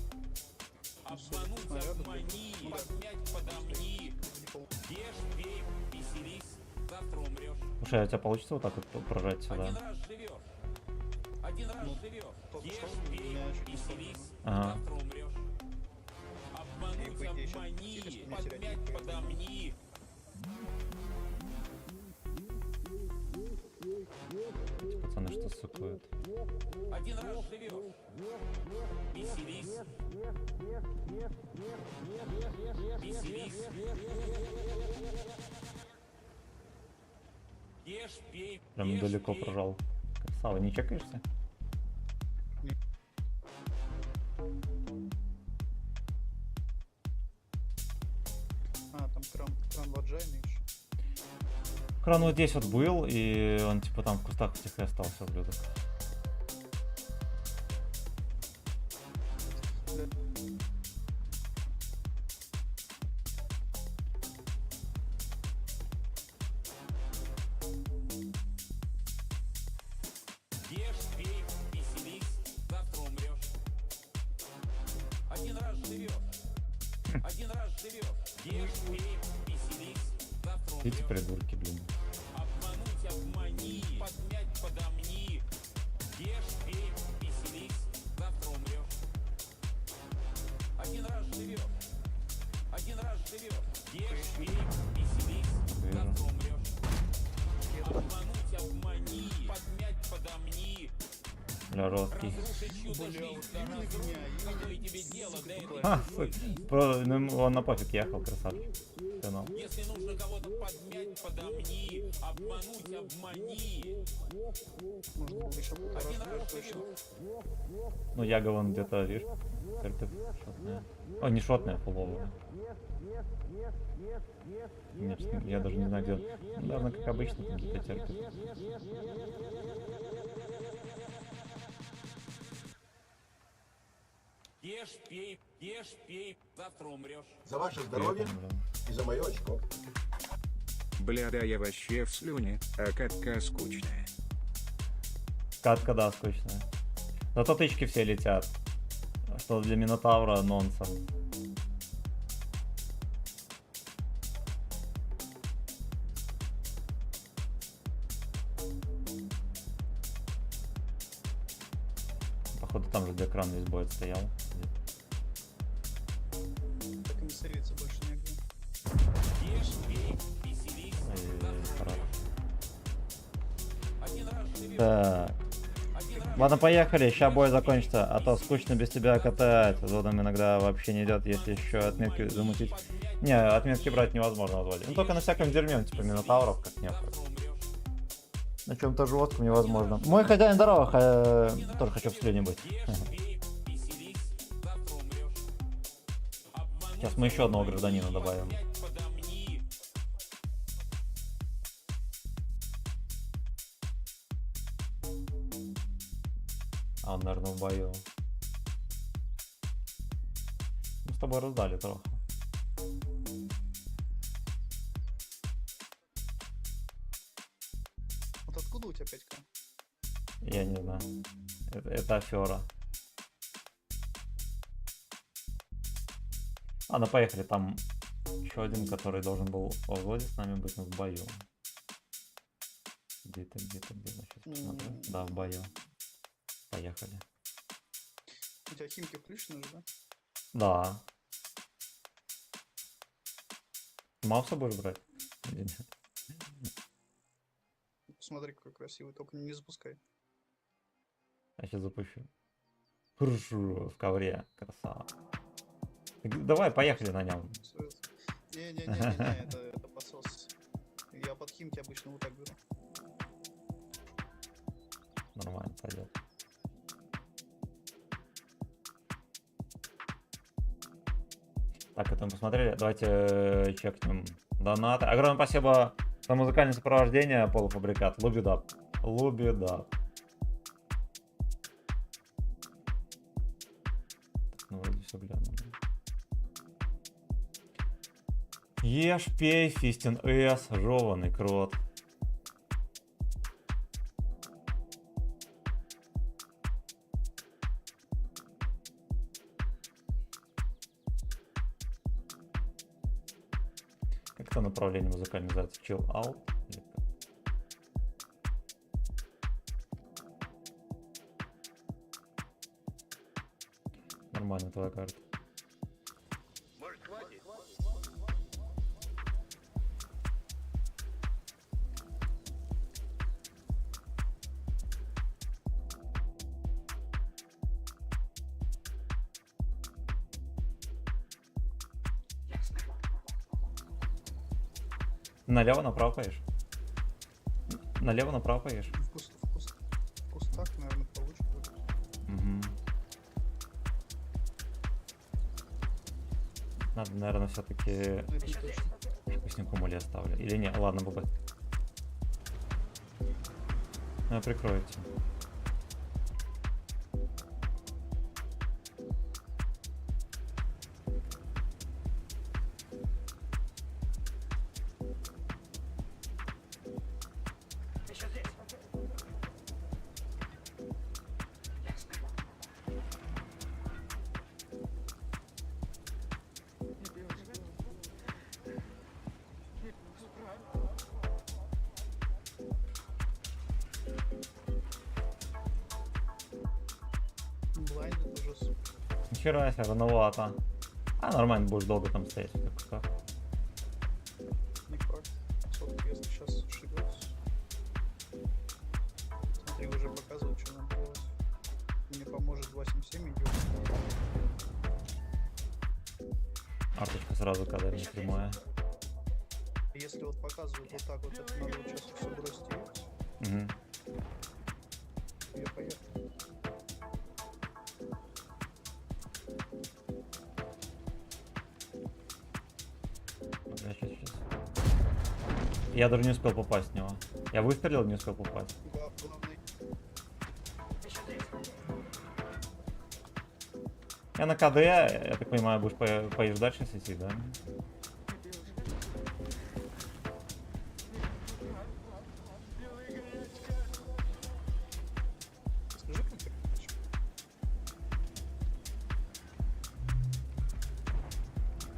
Обмануть, снаряды обмани, были. подмять, подомни. Не пол. Ешь, пей, веселись, завтра умрешь. Слушай, а у тебя получится вот так вот прожать сюда? Один раз живешь. Один раз Ну, живешь. только Ешь, что пей, меня чуть не веселись, Ага. завтра умрешь. И, Обмануть, по идее, щас обмани, через меня подмять, терять не подомни. Пацаны что сыкуют? Один раз живешь. Веселись. Веселись. Ешь, пей, Прям ешь, далеко пей. прожал. Красава, не чекаешься? А, там кран ваджайный еще. Кран вот здесь вот был, и он типа там в кустах этих и остался, ублюдок. Эти придурки, блин. Бля, жесткий. А, сука. Ну, он на пофиг ехал, красавчик. Все, ну. Можно было еще полтора точно. Ну, Яга вон где-то, видишь, терпит. Шотная. О, не шотная, фуловая. Нет, я даже не знаю, где он. Ну, наверное, как обычно, там где-то терпит. Ешь, пей, завтра умрешь. За ваше здоровье и за мое очко. Бля, да я вообще в слюне, а катка скучная. Катка, да, скучная. Зато тычки все летят. Что для Минотавра нонсенс. Походу там же экран весь будет стоял. Так и не садится больше негде. Так. Ладно, поехали, сейчас бой закончится, а то скучно без тебя катать. Зодом иногда вообще не идет, если еще отметки замутить. Не, отметки брать невозможно отводить. Ну только на всяком дерьме, типа Минотавров, как нехуй. На чем-то жестком невозможно. Мой хозяин, здорово, тоже хочу в слюне быть. Сейчас мы еще одного гражданина добавим. А он, наверное, в бою. Мы с тобой раздали трохи. Вот откуда у тебя 5К? Я не знаю. Это афера. Ладно, поехали. Там еще один, который должен был во взводе с нами быть, но в бою. Где-то. Сейчас посмотрю. Да, в бою. Поехали. У тебя химки включены же, да? Да. Мауса будешь брать? Или нет? Посмотри, какой красивый, только не запускай. Я сейчас запущу. Хорошо, в ковре. Красава. Давай, поехали на нем. Не-не-не, это посос. Я под химки обычно вот так беру. Нормально пойдет. Так, это мы посмотрели. Давайте чекнем донаты. Огромное спасибо за музыкальное сопровождение, полуфабрикат. Лубидап. Лубидап. Ну, вроде все глянули. Ешь, пей, Фистин С, жеванный крот. Как это направление музыкальное называется? Chill out? Или как? Нормально твоя карта. Налево направо поешь? Налево направо поешь? В кустах, наверное, получше будет. Угу. Надо, наверное, все-таки Ну, это не точно. вкуснику мули оставлю. Или не? Ладно, бабы. Ну, прикроете. Нихера себе, рановато. А нормально, будешь долго там стоять. в кустах. Не факт. Сотка, если сейчас шибется. Смотри, уже показывают, что надо делать. Мне поможет 277 идет. Арточка сразу кадрь не прямая. Если вот показывают вот так вот, это надо вот сейчас все бросить и ехать. Угу. Я поехал. Сейчас. Я даже не успел попасть в него. Я выстрелил, не успел попасть. Главный. Я на КД, я так понимаю, будешь поедешь дальше сети, да? Скажи, как ты хочешь.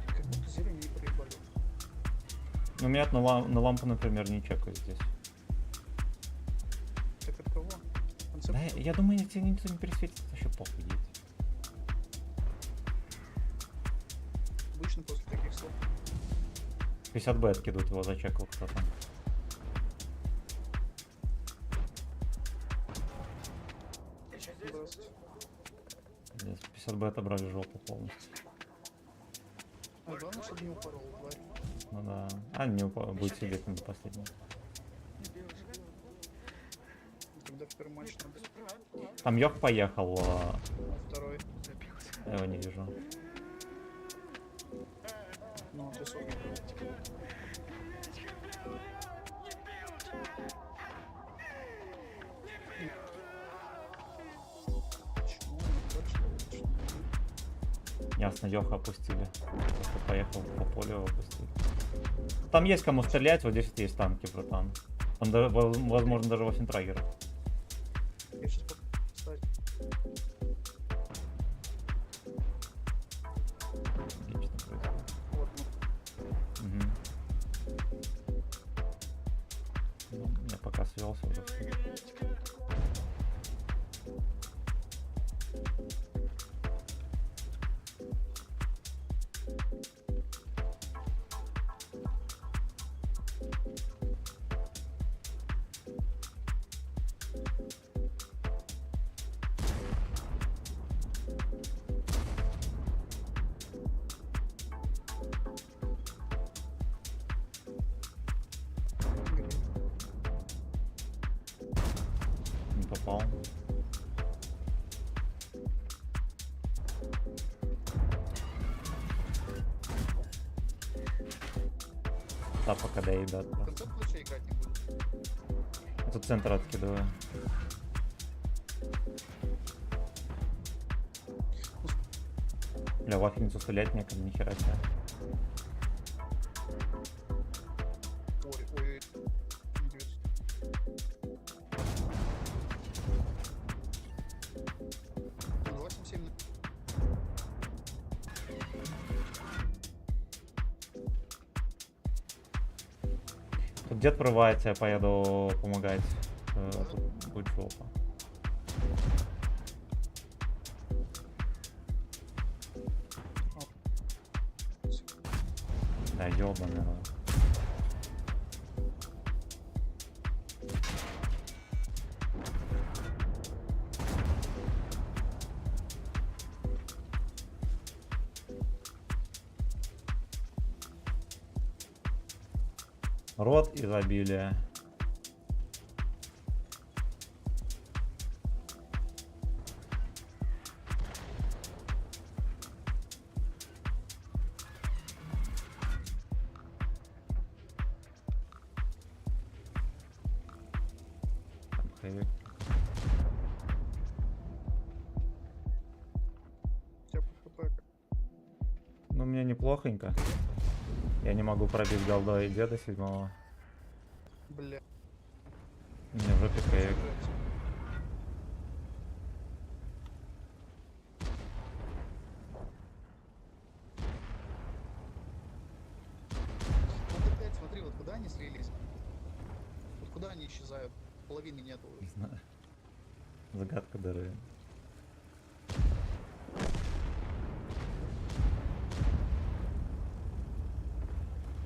Как будто зелень не проебали. У меня на лампу, например, не чекаю здесь. Так от кого? Да, я думаю, тебе никто не пересветит, вообще похуй едет. Обычно после таких слов. 50Б откидывают его, зачекал кто-то. Здравствуйте. 50Б отобрали жопу полностью. А главное, чтобы не упорол, тварь. Ну да. А не будет сидеть на последнем. Когда в первый матч надо. Там Йох поехал, А второй. я его не вижу. Ну, ты сотка. Почему? Точно. Ясно, Йоха опустили. Просто поехал по полю, его опустили. Там есть кому стрелять, вот здесь вот есть танки, братан. Там возможно даже 8 траггеров. Я сейчас поставить. Отлично происходит. Вот, ну. Мгм. Ну, я пока свелся уже все. Не попал. Да, пока доедат. В конце вообще играть не буду. Я тут центр откидываю. Бля, вафельницу стрелять некогда, нихера себе. Ой, ой, индивид. Ну, 277. Тут дед прорывается, я поеду помогать. Тут будет жопа. Да, ёбаный рот. Рот изобилия. Там хэвик. У тебя ПП. Ну, мне неплохонько. Я не могу пробить голдой деда 7-го. Бля. У меня в жопе хэвик. Вот опять смотри, вот куда они слились? Вот куда они исчезают? Половины нету. Не знаю. Загадка дыры.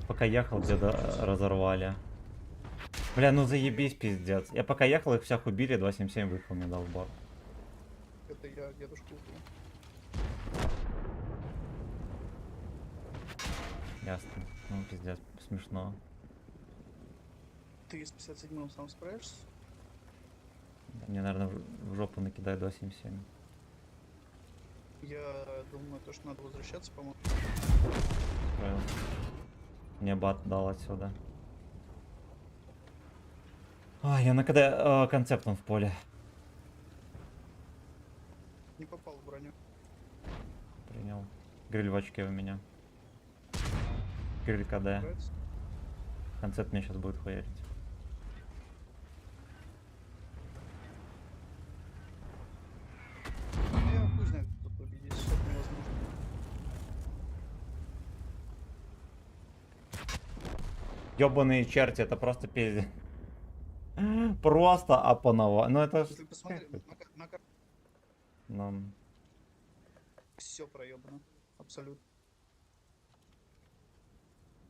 пока ехал, где-то разорвали. Бля, ну заебись, пиздец. Я пока ехал, их всех убили, 277 выехал, мне дал бар. Это я дедушку убил. Ясно. Ну, пиздец, смешно. Ты с 57-м сам справишься? Мне, наверное, в жопу накидает 277. Я думаю, то, что надо возвращаться, по-моему. Правильно. Мне бат дал отсюда. А, я на КД концептом в поле. Не попал в броню. Принял. Гриль в очке у меня. Гриль КД. Нравится? Концепт мне сейчас будет хуярить. Я хуй знает, кто тут победит, это невозможно. Ёбаные черти, это просто пиздец. Просто опаново. Ну это ж... Ты посмотри, на карту Ну, все проебано. Абсолютно.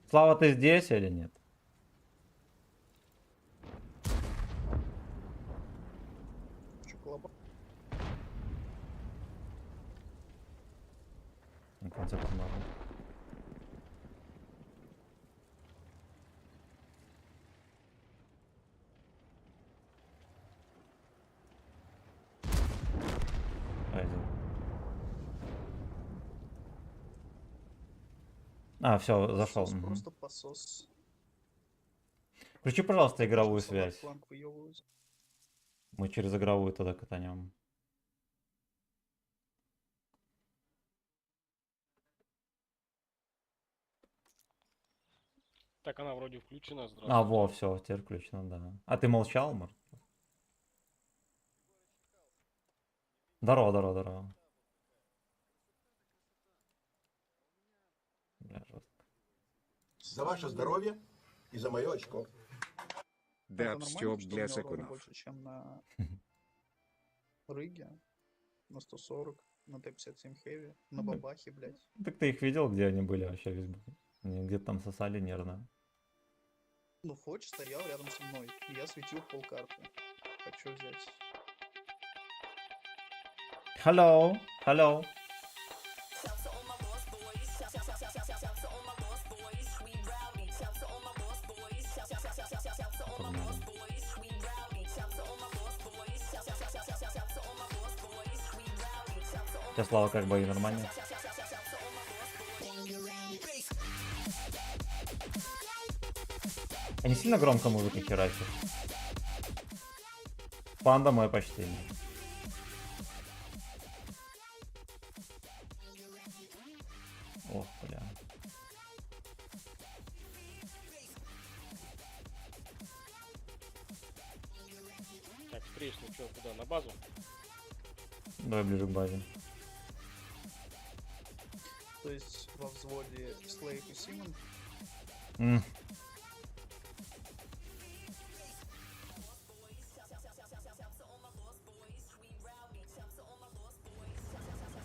Слава, ты здесь или нет? Че, колобок? Концепт надо. Пойдем. А, все, зашел. Посос, просто посос. Включи, пожалуйста, игровую Солдат связь. фланг выебывают. Мы через игровую тогда катанем. Так, она вроде включена, А, здравствуйте. во, все, теперь включено, да. А ты молчал, может? Здорово, здорово, здорово. Бля, жестко. За ваше здоровье и за мое очко. Это Даб нормально, Стёб что у для меня урона секунов. больше, чем на Рыге, на 140, на Т-57 Heavy, на Ну, Бабахе, блядь. Так ты их видел, где они были вообще весь был? Они где-то там сосали нервно. Ну, Фоч стоял рядом со мной, и я светил полкарты. Хочу взять. Hello, hello. Погнали. Сейчас Слава как бои нормально. А не сильно громко музыка херачит? Панда, мое почтение. Ох, бля. Так, встречный, что, куда, на базу? Давай ближе к базе. То есть во взводе Слейк и Симон. М.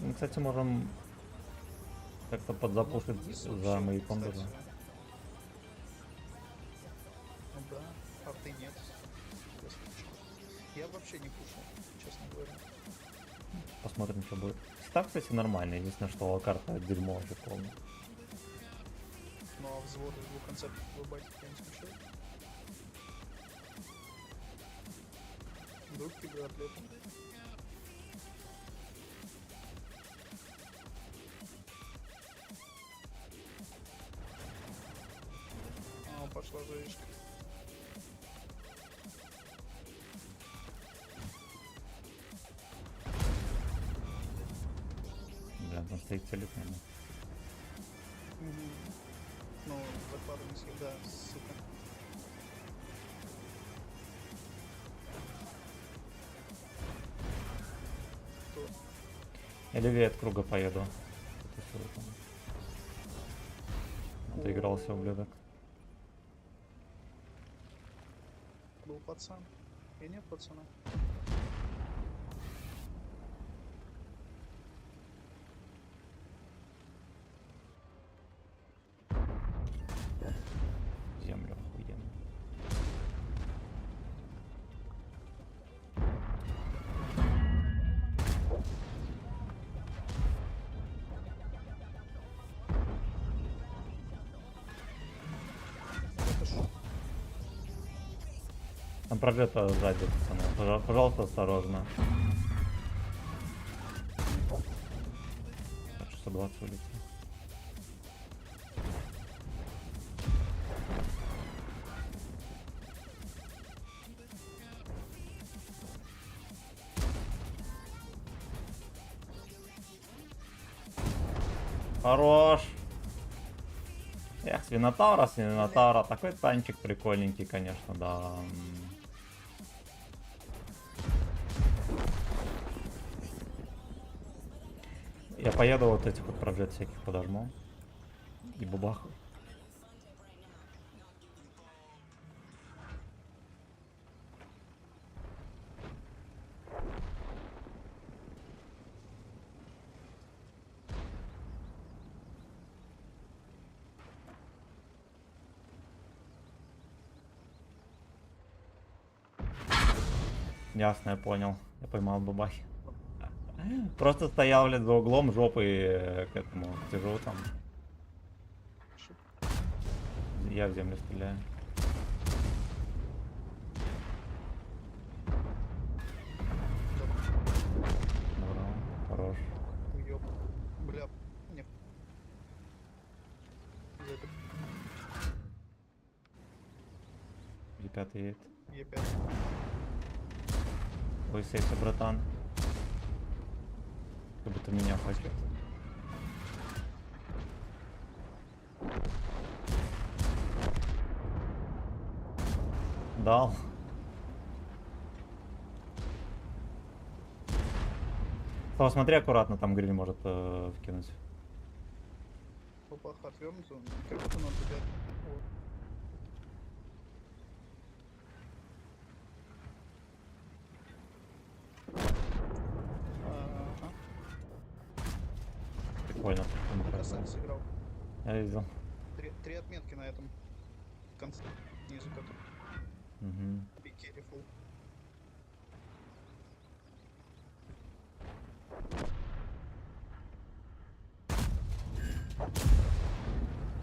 Ну, кстати, можем как-то подзапушить за маяком даже. Ну да, а ты нет. Если что. Я вообще не кушал, честно говоря. Посмотрим, что будет. Так, кстати, нормально. Единственное, что карта дерьмо вообще полное. Ну а взводы двух концептов выбать я не смешаю. Дубки, брат, летом. А, пошла заишка. Бля, там стоит целиком. Ну, захваты не всегда, сука. Кто? Я левее от круга поеду. Тут всё там. Доигрался, ублюдок. Был пацан. И нет пацана. Там проджета сзади, пацаны. Пожалуйста, осторожно. 620 улицы. Хорош. Эх, Свинотавра. Такой танчик прикольненький, конечно, да. Я поеду вот этих вот проджет всяких подожму. И бабах. Ясно, я понял. Я поймал бабахи. Просто стоял, блядь, за углом жопой к этому сижу там. Я в землю стреляю. Добро, хорош. Ёб. Бля. Не. За это Е5 едет. Е5. Ой, сейф, братан. Как будто меня хочет. Дал. Слава, смотри аккуратно, там гриль может вкинуть. Попах отвернуться. Как будто надо тебя. Вот. Ага. Прикольно. Красавец сыграл. Я видел. Три отметки на этом конце снизу, который Угу. be careful.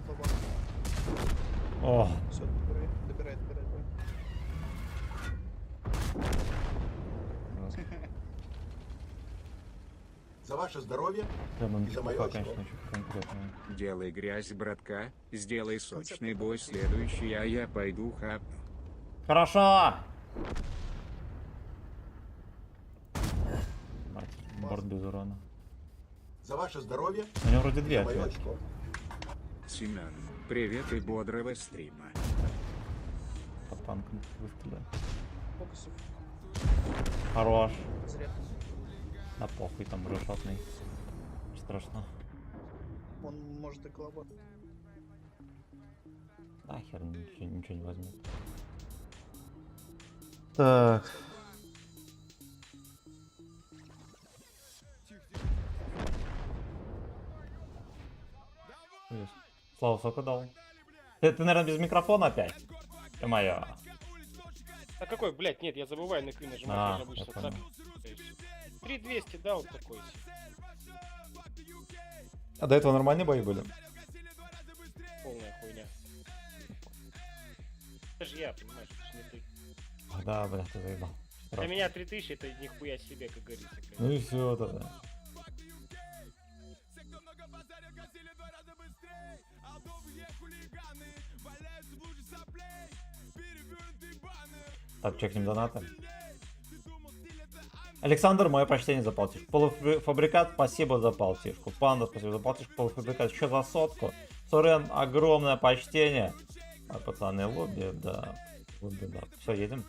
Бабах. О, Все, добирай. За ваше здоровье прям и за мое неплохо, очко. конечно, очень конкретно. Делай грязь, братка, сделай сочный бой следующий, а я пойду хапну. Хорошо! Мать, борт без урона. За ваше здоровье У него вроде и две за мое ответки. очко. Семен, привет и бодрого стрима. По танкам выстрелил. Фокусов. Хорош. Зря. Да похуй, там решетный. Страшно. Он может и колобок. Да хер, ничего не возьмет. Так. Есть. Слава, сколько дал? Ты, наверное, без микрофона опять? Ты моя. А какой, блядь, нет, я забываю на Q нажимать, А, я обычно я понял. 3200, да, вот такой. А до этого нормальные бои были? Полная хуйня. Это же я, понимаешь, это ж не ты. Да, бля, ты заебал. Для меня 3000 это нихуя себе, как говорится, блядь. Ну и все тогда. Так, чекнем донаты. Александр, мое почтение за полтишку. Полуфабрикат, спасибо за полтишку. Панда, спасибо за полтишку. Полуфабрикат, еще за сотку. Сурен, огромное почтение. А, пацаны, лобби, да. Лобби, да. Все, едем.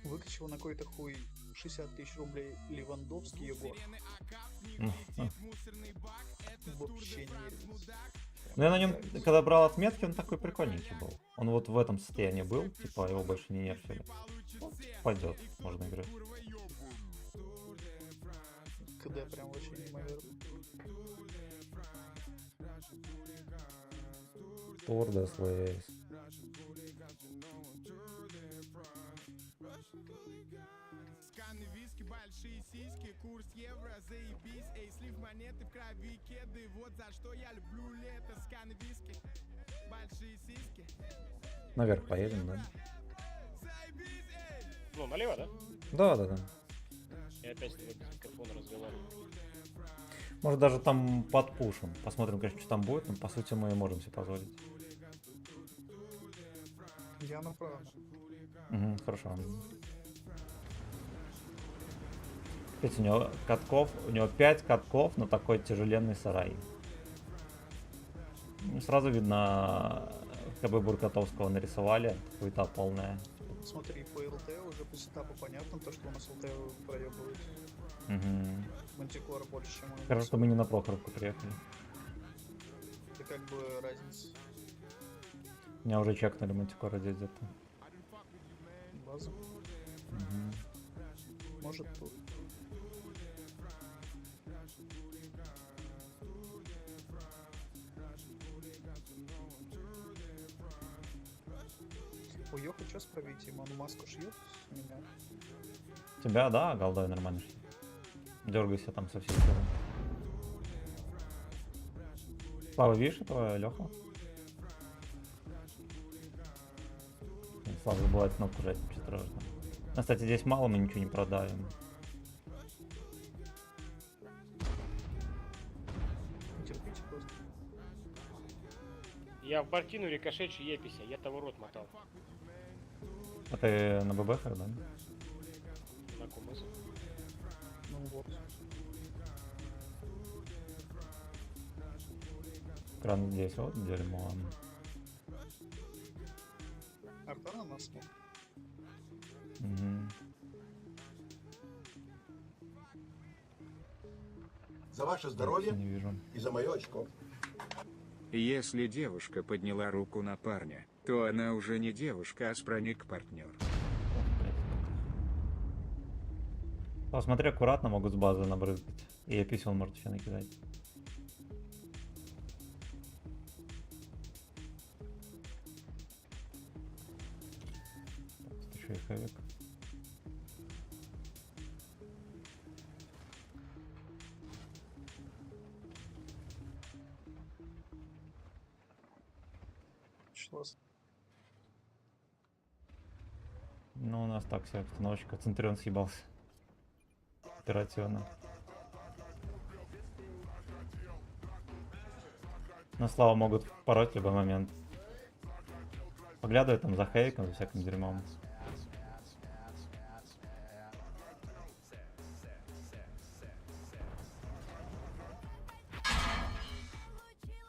Выкачал на какой-то хуй 60 тысяч рублей Левандовский Егор. Вообще не верю. Ну я на нем, когда брал отметки, он такой прикольненький был. Он вот в этом состоянии был, типа его больше не нерфили. Пойдет, можно играть. КД прям вообще неимоверно. Турдес лейс. Сканы виски, большие сиськи, курс евро, заебись. Эй, слив монеты в крови, кеды, вот за что я люблю лето. Сканы виски, Наверх поедем, да? Ну, налево, да? Да, да, да. Я опять с тобой без микрофона разговариваю. Может даже там подпушим. Посмотрим, конечно, что там будет, но по сути мы можем себе позволить. Я направо. Угу, хорошо. Видите, у него катков, у него 5 катков на такой тяжеленный сарай. Ну, сразу видно, КБ Буркотовского нарисовали, хуета полная. Смотри, по ЛТ уже по сетапу понятно, то, что у нас ЛТ проебывает. Угу. Мантикора больше, чем у нас. Хорошо, что мы не на Прохоровку приехали. Это как бы разница. Меня уже чекнули Мантикора здесь где-то. База. Угу. Может тут. У Йоха что с пробитием? Он маску шьет с меня? Тебя, да, голдой нормально. Дергайся там со всех сторон. Слава, видишь этого Леха? Слава, забывает кнопку жать, осторожно. Ну, кстати, здесь мало, мы ничего не продаем. Не терпите просто. Я в Бартину рикошечу епися, я того рот мотал. А ты на ББХ, да? На кумысу. Ну вот. Кран здесь, вот, дерьмо. Арта на нас смог. Угу. За ваше здоровье Не вижу. и за мое очко. Если девушка подняла руку на парня, то она уже не девушка, а спраник-партнер. Посмотри, аккуратно могут с базы набрызгать. И писел может еще накидать. Тут еще и хэвик. Шлос. Ну, у нас так вся обстановочка. Центурион съебался. Оперативно. Но Слава могут пороть в любой момент. Поглядывай там за хейком, за всяким дерьмом.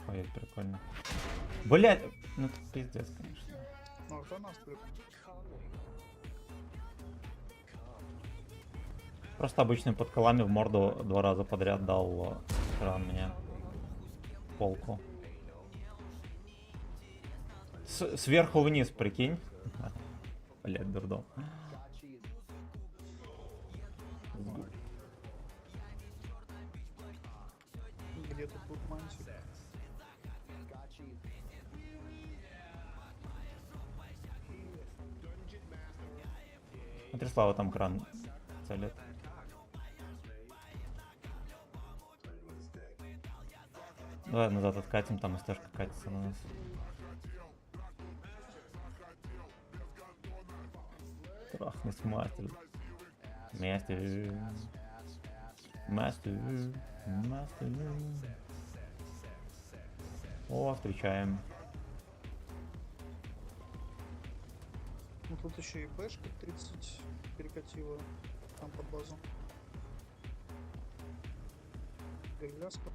Ой, это прикольно. Блять, ну это пиздец, конечно. Ну, Арта нас плюс. Просто обычными подколами в морду 2 раза подряд дал кран мне. Полку. Сверху вниз, прикинь. Блять, дурдом. Где-то тут мантик. Смотри, Слава, там кран целит. Давай назад откатим, там СТшка катится на нас. Трахнись, мастер. Мастер. Мастер. Мастер. О, встречаем. Ну тут еще и бэшка 30 перекатила там под базу. Переляска.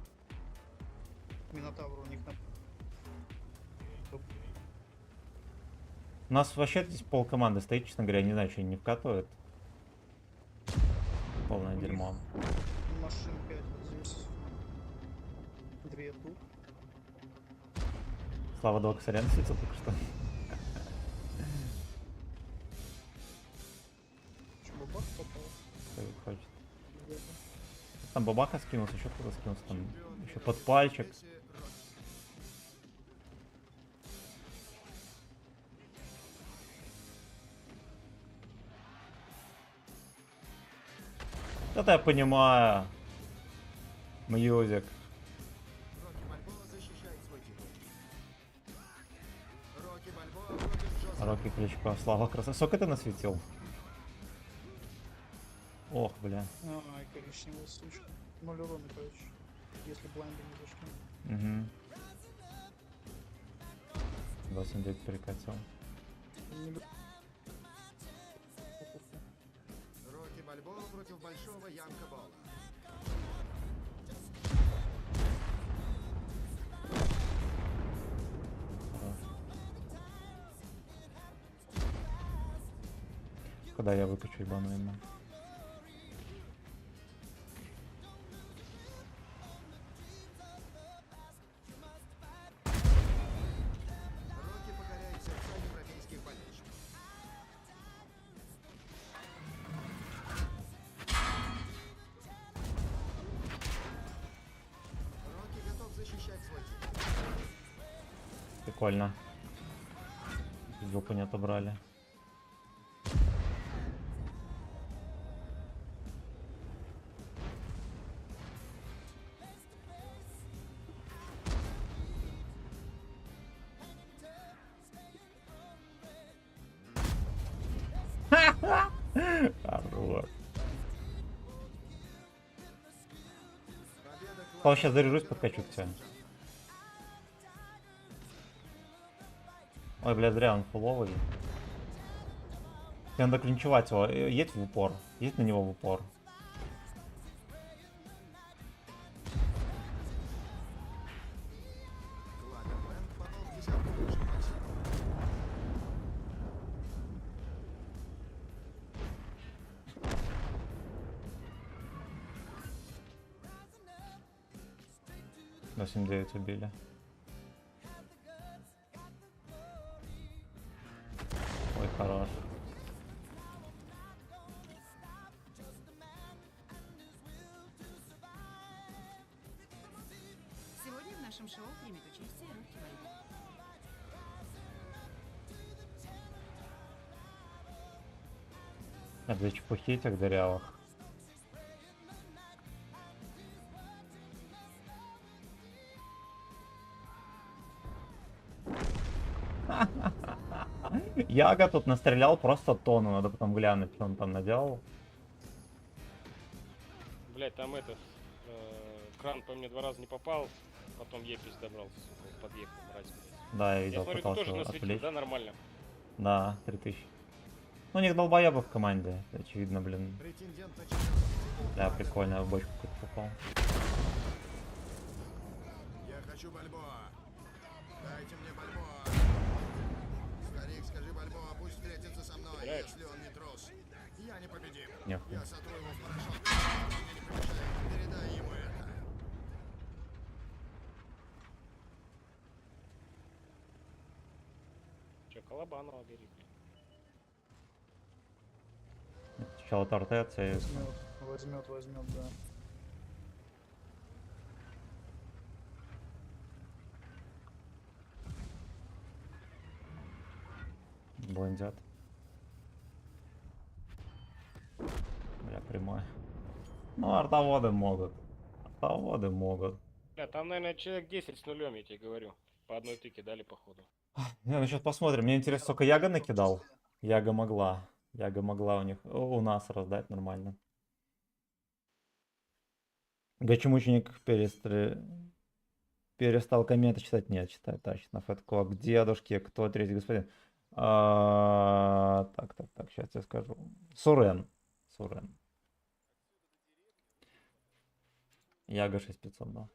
Минотавр у них на... У нас вообще здесь пол команды стоит, честно говоря, не знаю, что они не вкатывают. Полное дерьмо. Машин 5 вот здесь. 2 тут. Слава 2 косаря носится только что. Че, бабах попал? Кто хочет. Где-то. Там бабаха скинулся, еще кто-то скинулся, там еще под пальчик. Это я понимаю. Мьюзик. Рокки Кличко, Слава красавчик. Сколько ты насветил? Ох, бля. Ай, коричневая сучка. 0 урона, короче. Если блайнды не зашли. Угу. 29 перекатил. Не б- Рокки Бальбоа против большого Янка Бола. Когда я выкачу ебану ему. Рокки покоряет сердца европейских болельщиков. Рокки готов защищать свой титул. Прикольно. Жопу не отобрали. Хорош. Победа Сейчас заряжусь, подкачу к тебе. Ой, бля, зря он фуловый. Тебе надо клинчевать его. Едь в упор. Едь на него в упор. Кладерленд попал в десятку лучших боксеров. До 7-9 убили. Ой, хорош. Сегодня в нашем шоу примет участие Рокки Бальбоа. Это чепухи этих дырявых. Яга тут настрелял просто тонну, надо потом глянуть, что он там наделал. Блять, там этот кран по мне 2 раза не попал, потом епись добрался, сука, подъехал, мразь, блядь. Да, я Я видел, смотрю, ты пытался тоже его насветил, отвлечь. да, нормально? Да, 3000. Ну, у них долбоебы в команде, очевидно, блин. Претендент на чемпионство. Да, прикольно, в бочку какую-то попал. Я хочу Бальбоа. Дайте мне Бальбоа. Старик, скажи Бальбоа, пусть встретится со мной, Играешь? если он не трус. Я непобедим. Нехуй. Я сотру его в порошок. Мне не помешает. Передай ему это. Че, Колобанова бери, блядь. Сначала торте, CS. Возьмет, да. Блиндят. Бля, прямой. Ну, артоводы могут. Артоводы могут. Бля, там, наверное, человек 10 с нулем, я тебе говорю. По одной тыке дали, походу. Не, ну сейчас посмотрим. Мне интересно, сколько Яга накидал. Яга могла. Яга могла у них, у нас раздать нормально. Гачемученик перестал комменты читать. Нет, читает точно. Фэтко, к дедушке, кто третий господин? Так, сейчас я скажу. Сурен. Яга 6500, да.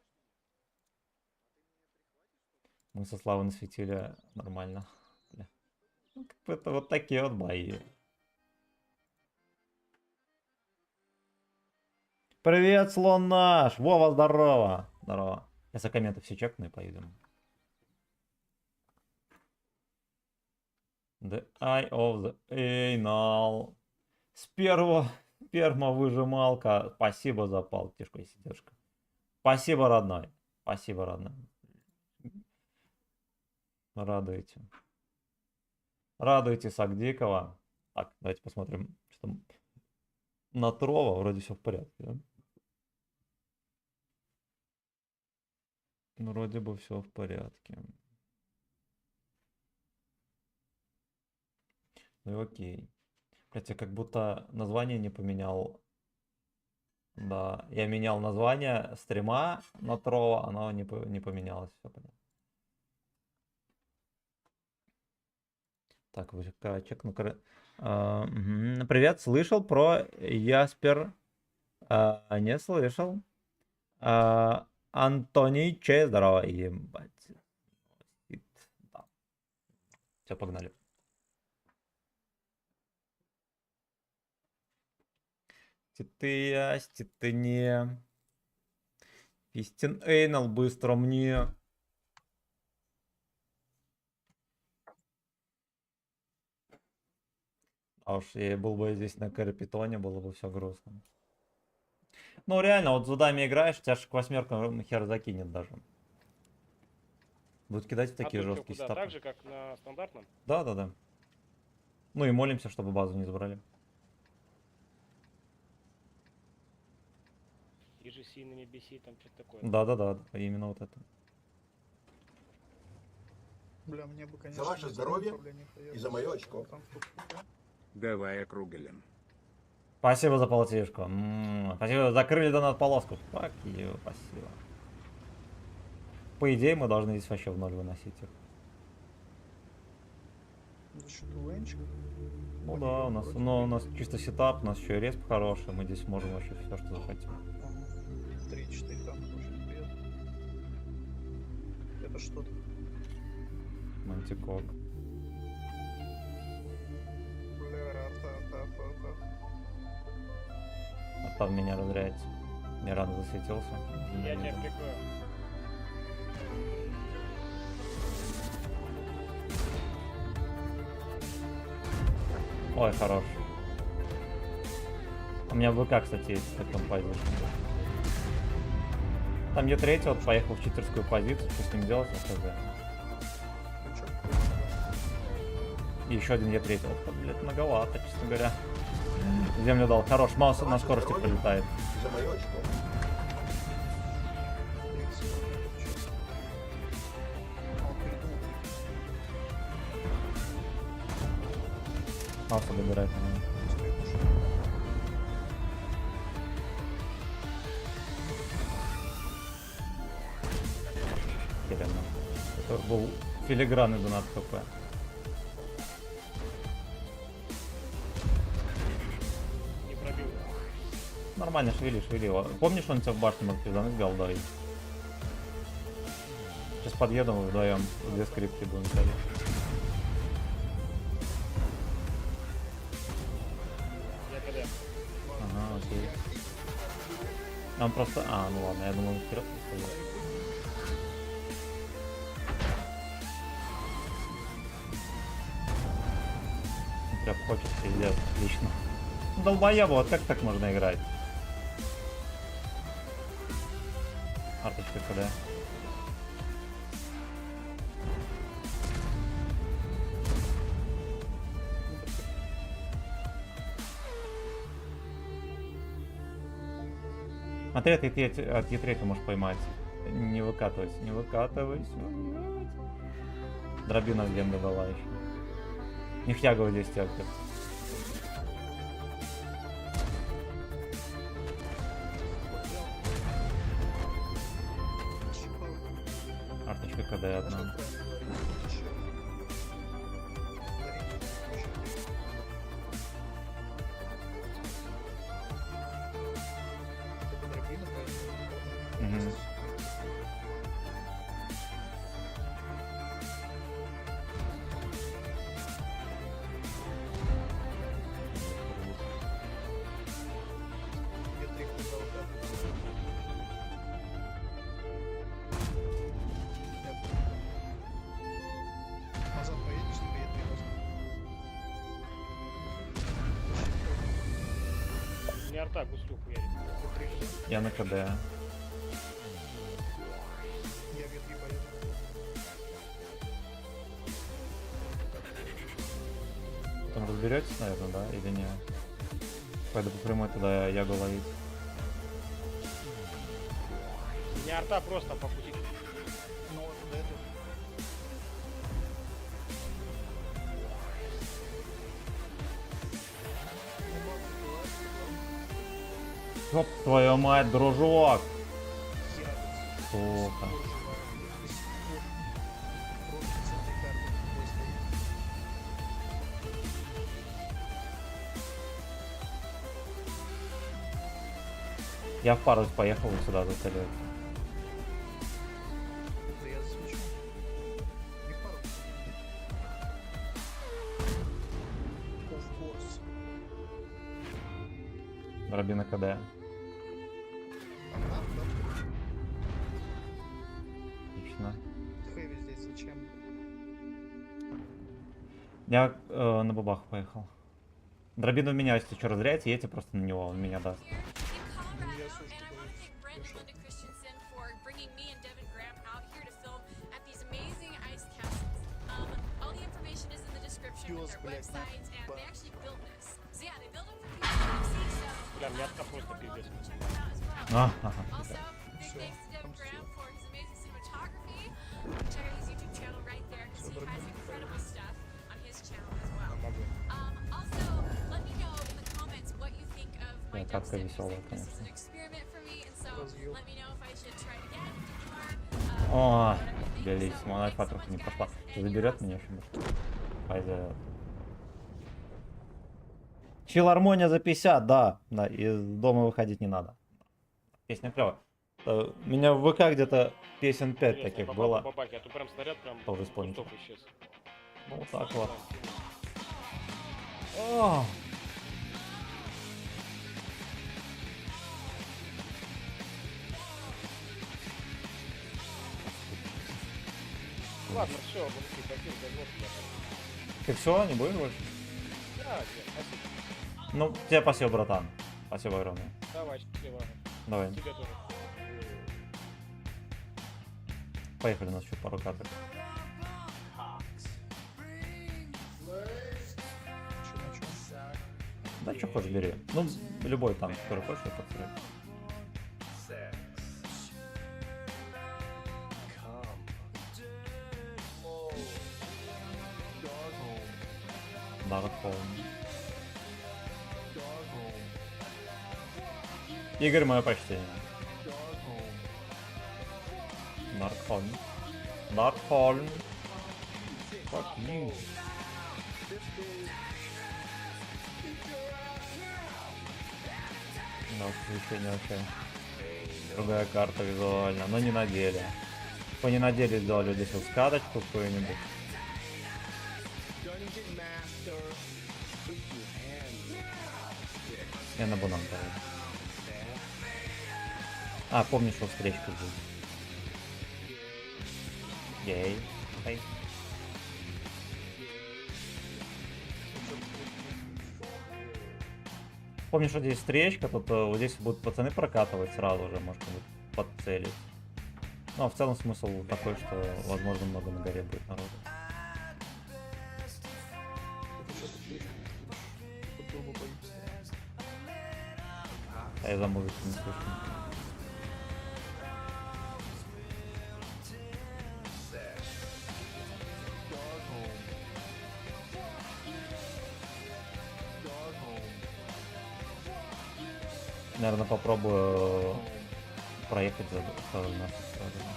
Мы со Славой насветили нормально. Бля. Ну, как бы это вот такие вот бои. Привет, слон наш! Вова, здорово! Здорово. Сейчас я комменты все чекну и поедем. The Eye of the Anal. Спермовыжималка. Спасибо за палтишку и сидержка. Спасибо, родной. Спасибо, родной. Радуете. Радуете Сагдикова. Так, давайте посмотрим, что там на Трова. Вроде все в порядке, да? Вроде бы все в порядке. Ну и окей. Блять, я как будто название не поменял. Да, я менял название стрима на Трова, оно не поменялось. Все понятно. Так, выкачек. Привет, слышал про Яспер? Не слышал. Антоний Че, здорово. Ебать. Да. Все, погнали. Ститыя, ститыне. Фистин Эйнал, быстро мне. А уж я был бы здесь на Карпитоне, было бы все грустно. Ну реально, вот зудами играешь, тебя ж к восьмеркам хер закинет даже. Будут кидать в такие а тут жесткие куда? стапы. Так же, как на стандартном? Да, да, да. Ну и молимся, чтобы базу не забрали. И же сильными BC, там что-то такое. Да, да, да, именно вот это. Бля, мне бы, конечно, За ваше на здоровье управление поехать. и за мое очко. Там тут, Давай округлим. Спасибо за полтишку. Спасибо, закрыли донат полоску. Fuck you, спасибо. По идее, мы должны здесь вообще в ноль выносить их. За счет УНчика. Ну да, у нас, но у нас чисто сетап, у нас еще и респ хороший, мы здесь можем вообще все, что захотим. 3-4 там очень приятно. Это что-то. Мантикок. Бля, А там меня разряется. Миран засветился. Я тебя прикрою. Ой, хорош. У меня ВК, кстати, есть в таком позиции. Там где третий вот поехал в читерскую позицию, что с ним делать, я хз. И еще один Е3. Вот, блядь, многовато, честно говоря. Землю дал. Хорош, маус на скорости прилетает. За мое очко. Мауса добирает. Херенно. Это был филигранный донат КП. Не пробил. Нормально, шевели, шевели его. Помнишь, он тебя в башню мог пиздануть, Галдай? Сейчас подъеду, мы вдвоем две скрипки будем ставить. Я КД. Ага, окей. Он просто... А, ну ладно, я думал, он вперед поставил. Прям хочет пиздец, отлично. Долбоеба, вот как так можно играть? Арточка КД. Смотри, от Е3 ты можешь поймать. Не выкатывайся, не выкатывайся. Дробина в генду дала еще. Нихтягово здесь тягнет. Арточка КД одна. Мгм. Назад поедешь, тебе Е3 возьму. Не арта, гуслю хуярит. Я на КД. Я в Е3 поеду. Там разберетесь, наверное, да? Или не? Пойду по прямой туда Ягу ловить. Не арта, просто по пути. Ну, вот до этого. Ёб твою мать, дружок! Я Сука. до сих пор просто с этой карты такой стоит. Я в парус поехал и сюда зацелил. Да я засвечу. Не в пару. Of course. Дробина КД. Ага, да. Отлично. Хэви здесь зачем? Я на бабах поехал. Дробину в меня, если что, разряете, едьте просто на него, он меня даст. Я слушаю, что говоришь. Brent and Linda Christensen for bringing me and Devin Graham out here to film at these amazing ice castles. All the information is in the description of their Блядь, website, and нахуй. they actually built this. So yeah, they built it for people to see, so Бля, мятка просто пиздец. check it out as well. Ага. Also, big Всё, thanks to Devin там Graham всё. for his amazing cinematography. Check out his YouTube channel right there, because he has incredible stuff on his channel as well. Могу. Also, let me know in the comments what you think of my Yeah, катка dubstep весёлая, music. This is конечно. an experiment for me, and so Разъёб. let me know if I should try it again, more, О, whatever you think. белиссимо, она Thanks so альфа не much, пошла. guys, Что, and заберет you're меня awesome. еще? Пойдет. Филармония за 50, да. Да, из дома выходить не надо. Песня клевая. У меня в ВК где-то песен 5 Интересно, таких попал было. по бабахе, а то прям снаряд прям Тоже исполнитель. кустов исчез. Ну, вот так вот. Прям О! Ладно, все, мужики, пойдем говно туда. Ты все, не будешь больше? Да, нет, спасибо. Ну, тебе спасибо, братан. Спасибо огромное. Давай, счастливо. Давай, Тебе тоже. поехали, у нас еще пару кадров. Чё на чём? Да, что хочешь, бери. Ну, любой там, который хочешь, я подстрою. Darkholm. Игорь, мое почтение. Darkholm. Darkholm. Fuck you. Да, освещение вообще. Другая карта визуально, но не на деле. По не на деле сделали здесь вот скаточку какую-нибудь. Я на банан пойду. А, помню, что встречка будет. Гей. Эй. Помню, что здесь встречка, тут вот здесь будут пацаны прокатывать сразу же, может быть, подцелить. Ну, а в целом смысл такой, что, возможно, много на горе будет народу. Под турбо боится. А я за музыку не слышу. Наверное, попробую проехать за второй нашу сторону.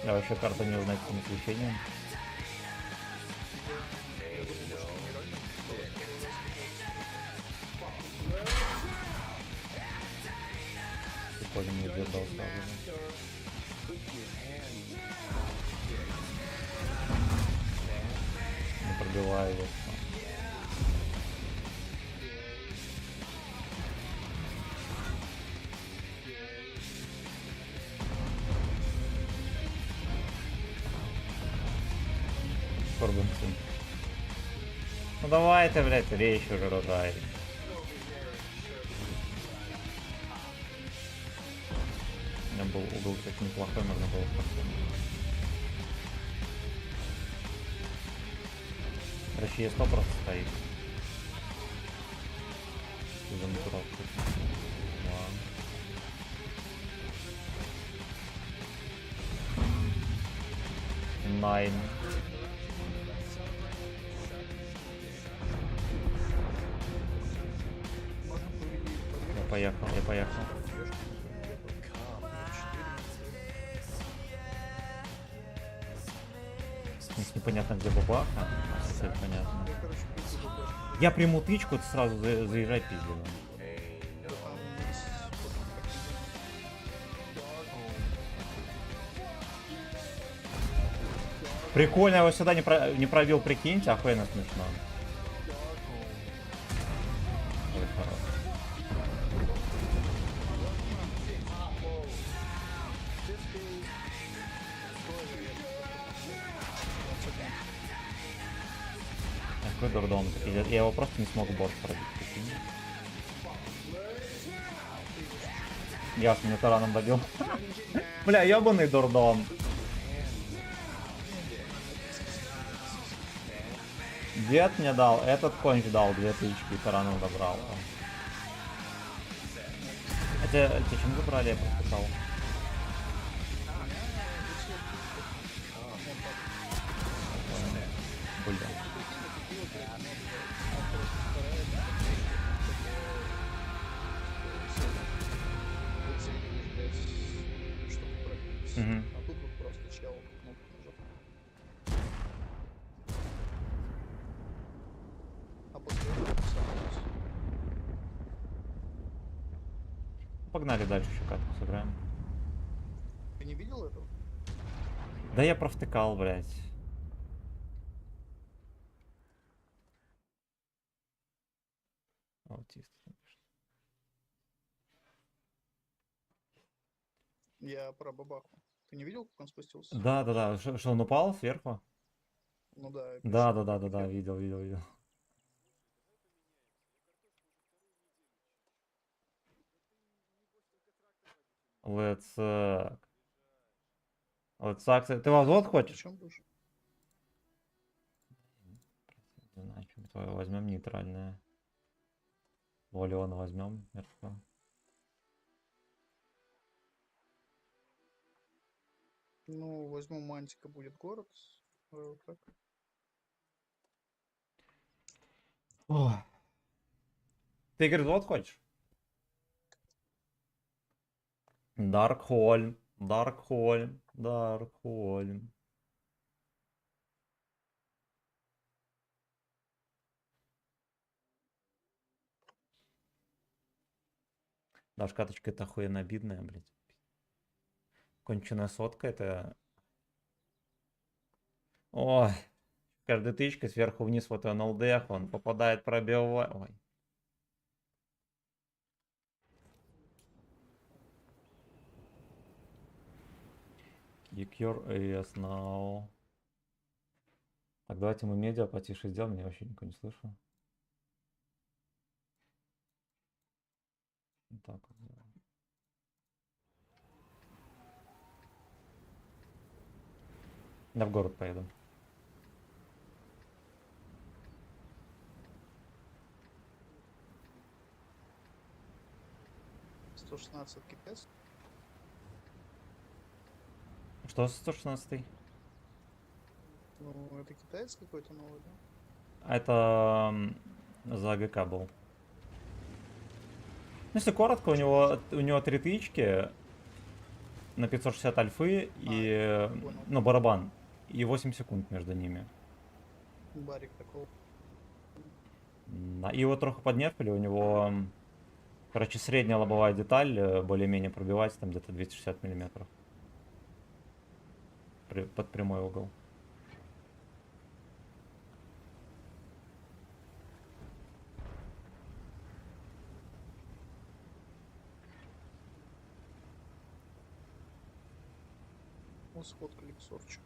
Я вообще карту не узнать с освещением. Сегодня мне дверь дал сразу. Не пробиваю его. Корбинсон. Ну давай ты, блядь, речь уже рожай. У меня был угол, кстати, неплохой, можно было поставить. Короче, Е100 просто стоит. Из-за натуралки. Ладно. Найн. непонятно где бабаха. Все понятно. Я, короче, приду до башни. Я приму тычку, ты сразу заезжай пиздила. Да там есть вот такие. Прикольно, я его сюда не пробил, прикиньте, охуенно смешно. Ой, хорош. Какой дурдом. Я его просто не смог борт пробить, прикинь. Ясно, мне тараном добил. Бля, ебаный дурдом. Дед мне дал, этот конч дал 2 тычки, тараном добрал. Это чем забрали, я проспитал. Бля. Мгм. А тут вот просто чел кнопку нажал. А после этого сам. Погнали дальше, еще катку сыграем. Ты не видел этого? Да я провтыкал, блядь. Аутист. Я про бабаху. Ты не видел, как он спустился? Да. Что, он упал сверху? Ну да. Да, видел. Let's suck. Let's suck. Ты возвод хочешь? Причем будешь? Не знаю, что твое возьмем нейтральное. Валиона возьмем, мертвого. Ну, возьму мантика, будет город. Так. Ой. Ты, говорит, вот хочешь? Даркхольм. Даже каточка это охуенно обидная, блядь. Конченая сотка это... Ой. Каждая тычка сверху вниз вот он ЛДХ, он попадает, пробивает. Ой. Kick your ass now. Так, давайте мы медиа потише сделаем, я вообще никого не слышу. Вот так вот сделаем. Я в город поеду. $116 китайцев. Что 116? Ну, это китаец какой-то новый, да? А это за ГК был. Ну, если коротко, у него 3 тычки на 560 альфы и, понял. ну, барабан. И 8 секунд между ними. Барик такого. И его трохи поднерфили, у него, короче, средняя лобовая деталь более-менее пробивается, там где-то 260 миллиметров. Под прямой угол. Ну, сфоткали ксорчик.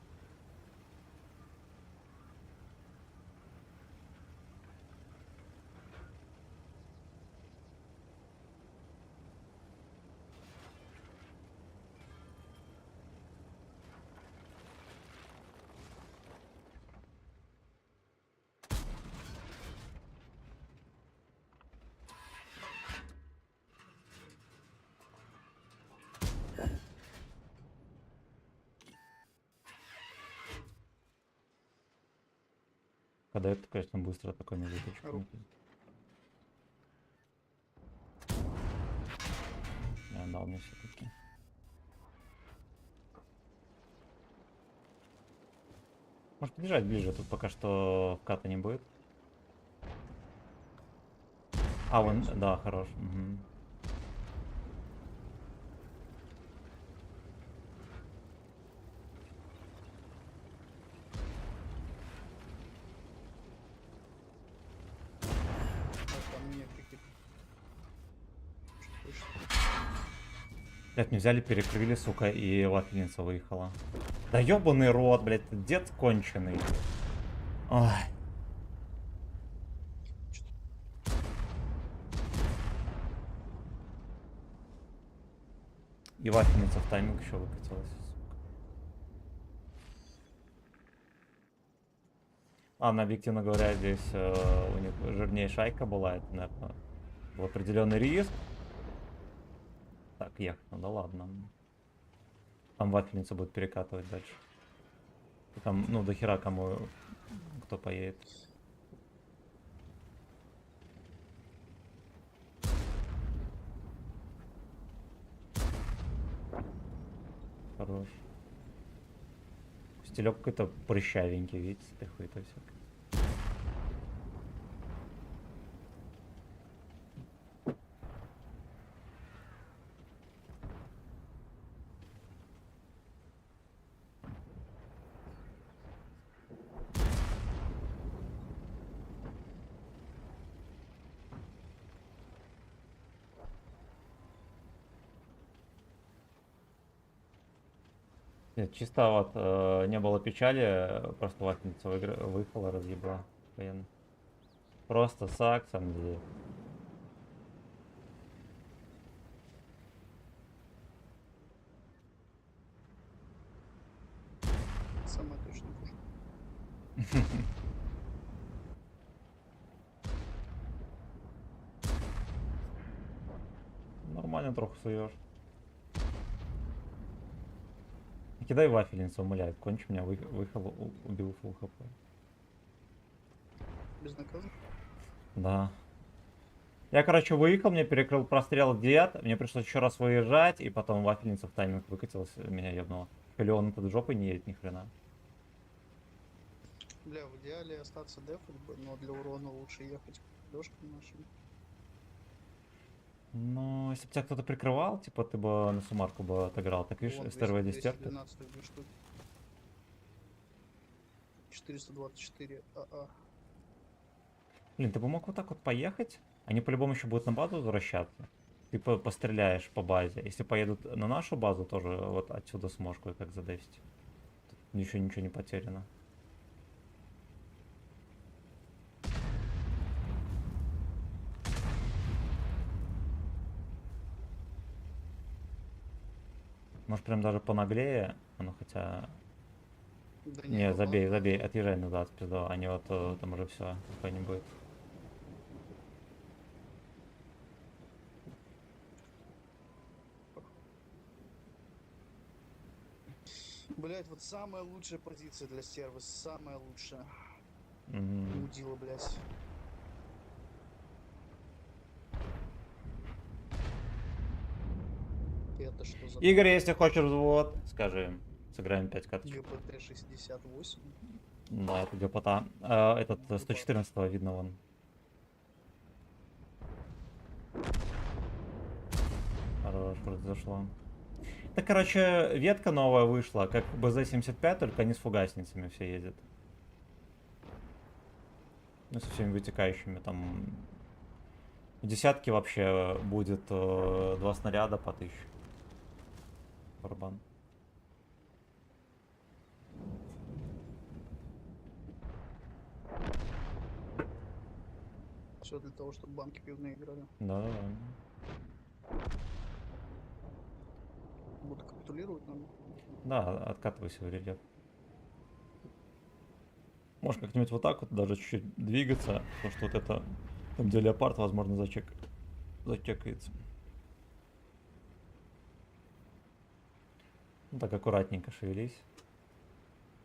Когда это, конечно, быстро такой не выточку. Я дал мне все-таки. Может подъезжать ближе, тут пока что вката не будет. А, вон, да, хорош. Мгм. А там мне какие-то... Что хочешь? Блядь, не взяли, перекрыли, сука, и вафельница выехала. Да ёбаный рот, блядь, ты дед конченый. Ой. И вафельница в тайминг еще выкатилась. Ладно, объективно говоря, здесь у них жирнее шайка была, это, наверное, был определенный риск. Так, ехать, ну да ладно. Там вафельница будет перекатывать дальше. И там, ну, до хера кому, кто поедет. Хорош. Стилек какой-то прыщавенький, видите, ты хуй-то всякое. Нет, чисто вот не было печали, просто вафельница выехала, разъебла. Охуенно. Просто саксом здесь. Самое точно хуже. Нормально троху суешь. Кидай вафельницу, умоляет. Конч меня выехал, убил фул хп. Безнаказанно. Да. Я, короче, выехал, мне перекрыл прострел дед, мне пришлось еще раз выезжать, и потом вафельница в тайминг выкатилась, меня ебнула. Или он под жопой не едет ни хрена. Бля, в идеале остаться дефать бы, но для урона лучше ехать лёжкой нашим. Ну, если бы тебя кто-то прикрывал, типа ты бы на сумарку бы отыграл, так видишь, Вон СТРВ 10 терпит. 212 две штуки. 424 АА. Блин, ты бы мог вот так вот поехать? Они по-любому еще будут на базу возвращаться. Ты постреляешь по базе. Если поедут на нашу базу, тоже вот отсюда сможешь кое-как задефить. Тут еще ничего не потеряно. Может прям даже понаглее, ну хотя... Да Не, по забей, базу. забей, отъезжай назад, пизда. Они вот там уже все, не будет. Блять, вот самая лучшая позиция для сервиса, самая лучшая. Мгм. Мудила, блять. Это что за Игорь, если хочешь взвод, скажи им. Сыграем 5 каточек. ГПТ 68? Да, это гопота. Этот 114 видно вон. Хорош, вроде зашло. Да, короче, ветка новая вышла, как БЗ-75, только они с фугасницами все ездят. Ну, со всеми вытекающими там. В десятке вообще будет 2 снаряда по 1000. Барабан. Все для того, чтобы банки пивные играли. Да-да-да. Будут капитулировать нам. Да, откатывайся в рельеф. Можешь как-нибудь вот так вот даже чуть-чуть двигаться, потому что вот это, там где леопард, возможно, зачекается. Ну так аккуратненько шевелись.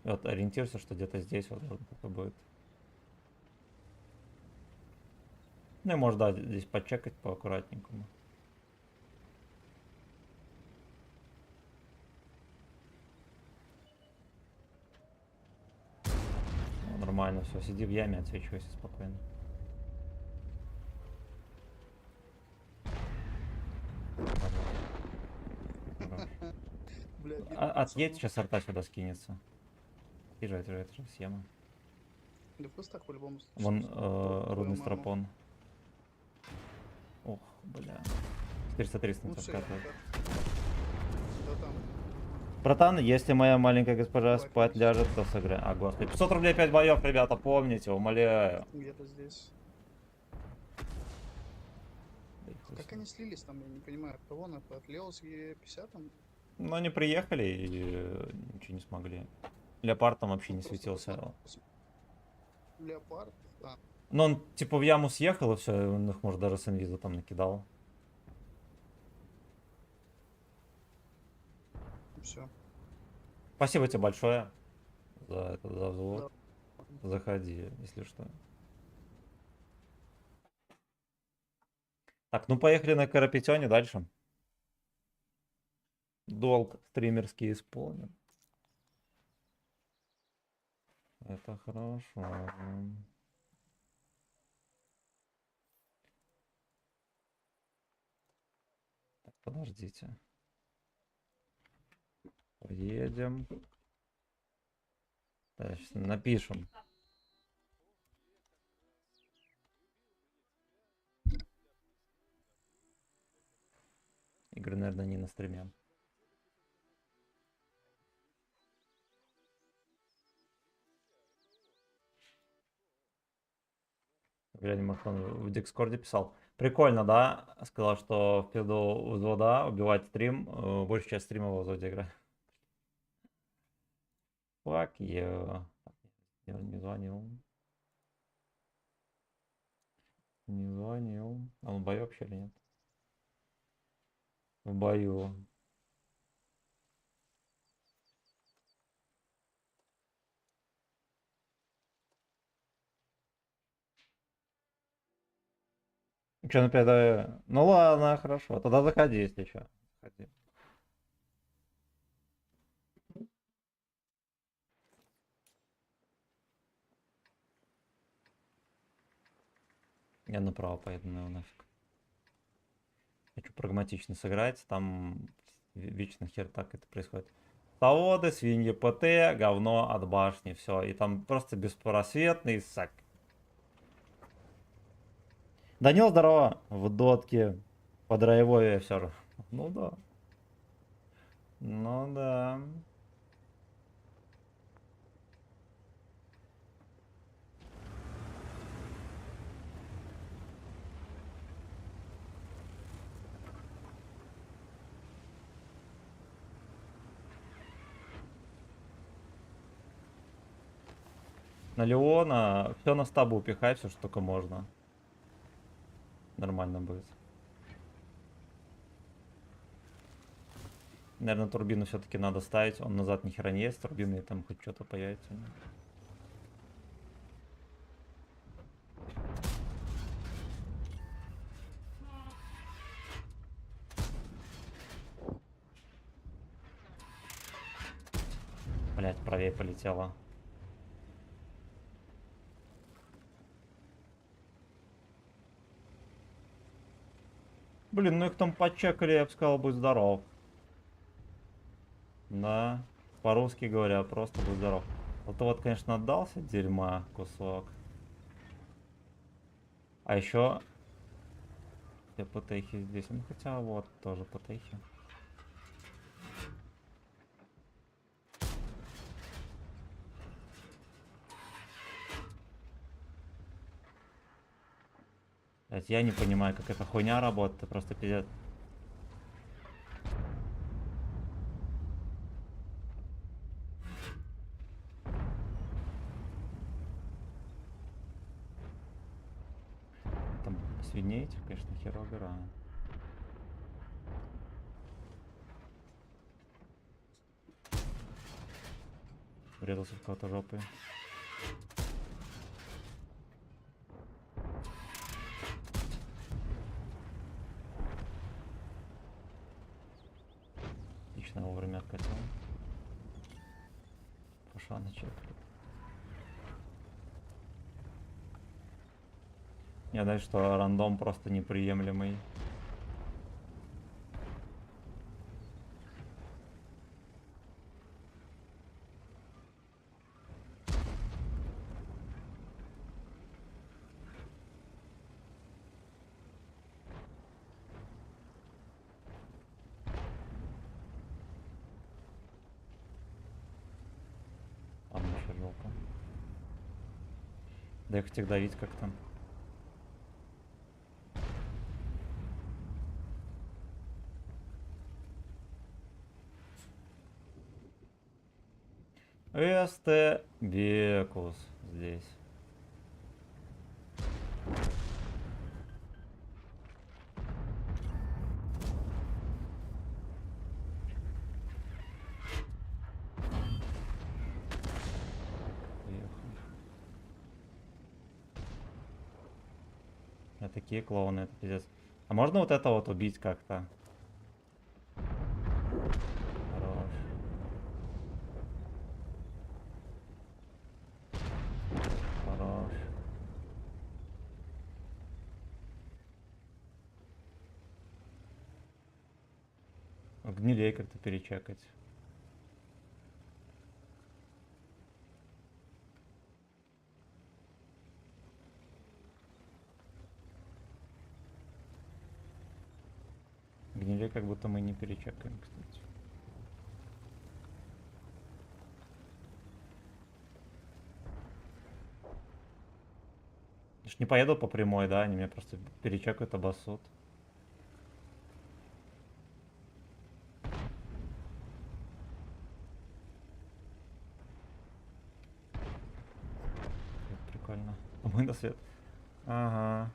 И вот ориентируйся, что где-то здесь вот это будет. Ну и может, да, здесь подчекать по аккуратненькому. нормально, все, сиди в яме, отсвечивайся спокойно. Хорош. Бля, обидно, Отъедь, пацану. сейчас арта сюда скинется. Езжай, съема. Да просто так по-любому. Вон Твою рудный маму. стропон. Ох, бля. 430 Ну на все, вкатывает. да там. Братан, если моя маленькая госпожа Давай, спать конечно. ляжет, то сыграем. А, господи. 500 рублей 5 боев, ребята, помните, умоляю. Где-то здесь. Да и хуй с Как ним. они слились там, я не понимаю, от кого на от Лео с Е50 там? Но они приехали и ничего не смогли. Леопард там вообще не Просто светился. Леопард, да. Но он типа в яму съехал и все, он их, может, даже с инвиза там накидал. Все. Спасибо тебе большое за взвод. Заходи, если что. Так, ну поехали на Карапетёне дальше. Долг стримерский исполнен. Это хорошо. Так, подождите. Поедем. Так, сейчас напишем. Игры, наверное, не на стриме. Глянь, Махон в Дискорде писал. Прикольно, да? Сказал, что в пизду взвода убивать стрим. Большая часть стрима в взводе играет. Fuck you. Я не звонил. Не звонил. А он в бою вообще или нет? В бою. Че, опять, ну ладно, хорошо. Тогда заходи, если что. Заходи. Я направо поеду, ну нафиг. Хочу прагматично сыграть, там вечно хер так это происходит. Заводы, свиньи, ПТ, говно от башни, все. И там просто беспросветный сак. Данил, здорово, в дотке, по драйвове все же. Ну да. Ну да. На Леона все на стабу упихай, все, что только можно. Нормально будет. Наверное, турбину все-таки надо ставить. Он назад ни хера не есть. Турбины и там хоть что-то появится. Блять, правее полетела. Блин, ну их там почекали, я бы сказал, будь здоров. Да, по-русски говоря, просто будь здоров. Вот, конечно, отдался дерьма кусок. А еще... Где ПТХи здесь? Ну хотя вот, тоже ПТХи. Я не понимаю, как эта хуйня работает, просто пиздец. Там свинеете, конечно, херово гора. Врезался в кого-то жопы. Отлично, вовремя откатил. Пошла на чек. Я знаю, что рандом просто неприемлемый. Там еще жопа. Да их всех давить как-то. Эсте Бекус здесь. Такие клоуны, это пиздец. А можно вот это вот убить как-то? Хорош. Хорош. Гнилей как-то перечекать. Гнилей как будто мы не перечекаем, кстати. Я ж не поеду по прямой, да? Они меня просто перечекают, обоссут. Это прикольно. А мы на свет. Ага.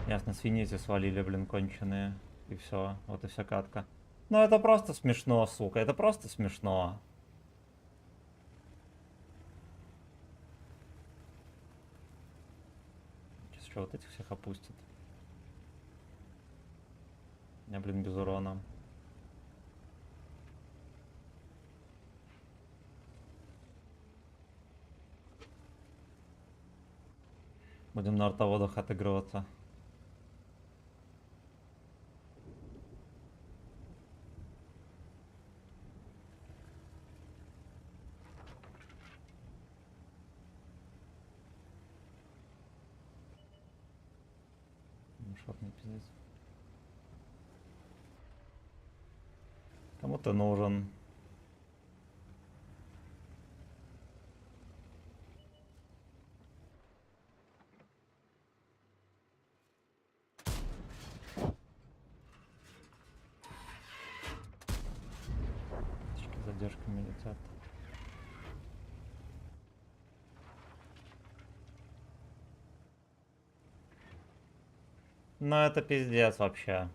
Ясно, свиньи свалили, блин, конченые. И все. Вот и вся катка. Ну это просто смешно, сука. Это просто смешно. Сейчас что, вот этих всех опустят. Я, блин, без урона. Будем на артоводах отыгрываться. Шотный пиздец. Кому ты нужен? Задержками летят. Ну это пиздец вообще.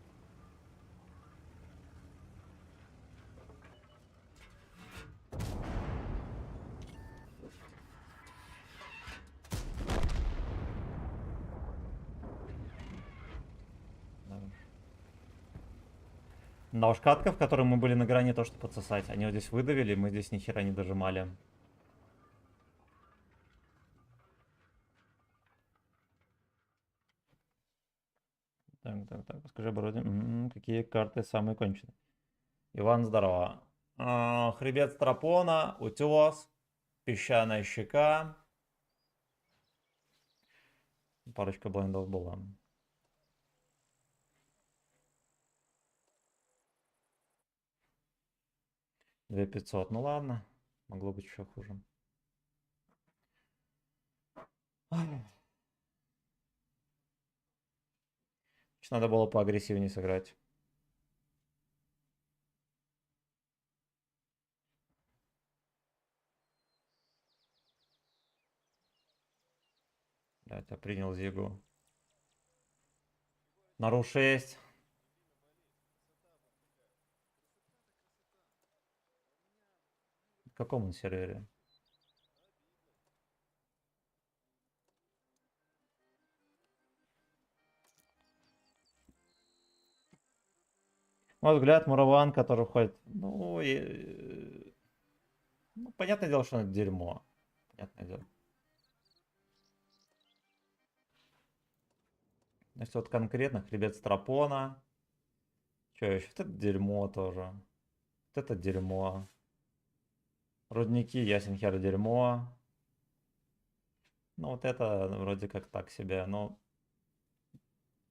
Да уж катка, в которой мы были на грани то, что подсосать. Они вот здесь выдавили, мы здесь ни хера не дожимали. Так. Скажи, Бороди, какие карты самые конченые? Иван, здорово. Хребет Страпона, Утес, Песчаная щека. Парочка блендов была. 2500, ну ладно. Могло быть еще хуже. Надо было поагрессивнее сыграть. Да, я принял Зигу. Нару 6. В каком он сервере? Вот взгляд Мураван, который ходит. Ну, понятное дело, что это дерьмо. Понятное дело. Значит, вот конкретно хребет Страпона. Что еще? Вот это дерьмо тоже. Вот это дерьмо. Рудники, ясен хер, дерьмо. Ну, вот это вроде как так себе, но...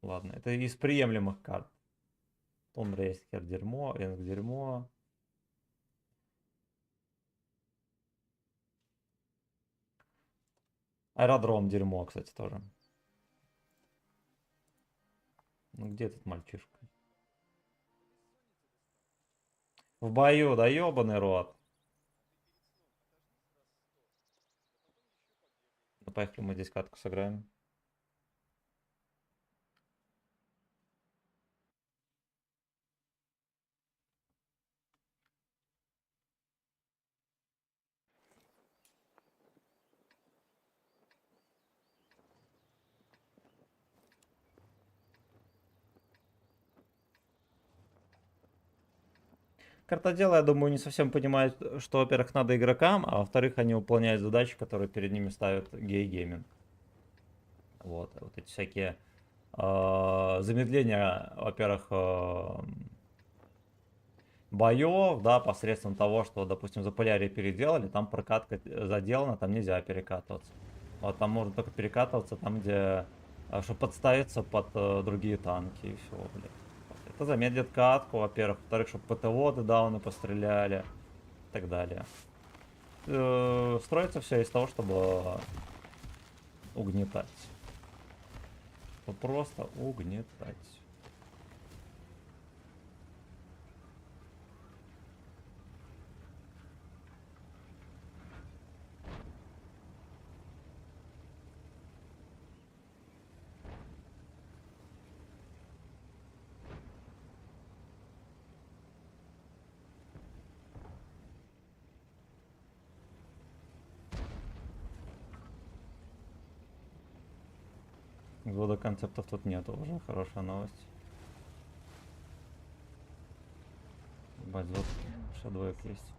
Ладно, это из приемлемых карт. Тундра есть хер, дерьмо, Энг, дерьмо. Аэродром, дерьмо, кстати, тоже. Ну, где этот мальчишка? В бою, да ёбаный рот. Ну, поехали, мы здесь катку сыграем. Картоделы, я думаю, не совсем понимают, что, во-первых, надо игрокам, а во-вторых, они выполняют задачи, которые перед ними ставят гей-гейминг. Вот эти всякие замедления, во-первых, боев, да, посредством того, что, допустим, за полярия переделали, там прокатка заделана, там нельзя перекатываться. Вот там можно только перекатываться там, где, чтобы подставиться под другие танки и все, блядь. Это замедлит катку, во-первых. Во-вторых, чтобы ПТО дауны постреляли и так далее. Строится все из того, чтобы угнетать. Просто угнетать. Года концептов тут нету уже, хорошая новость. Ебать, вот шадвек есть.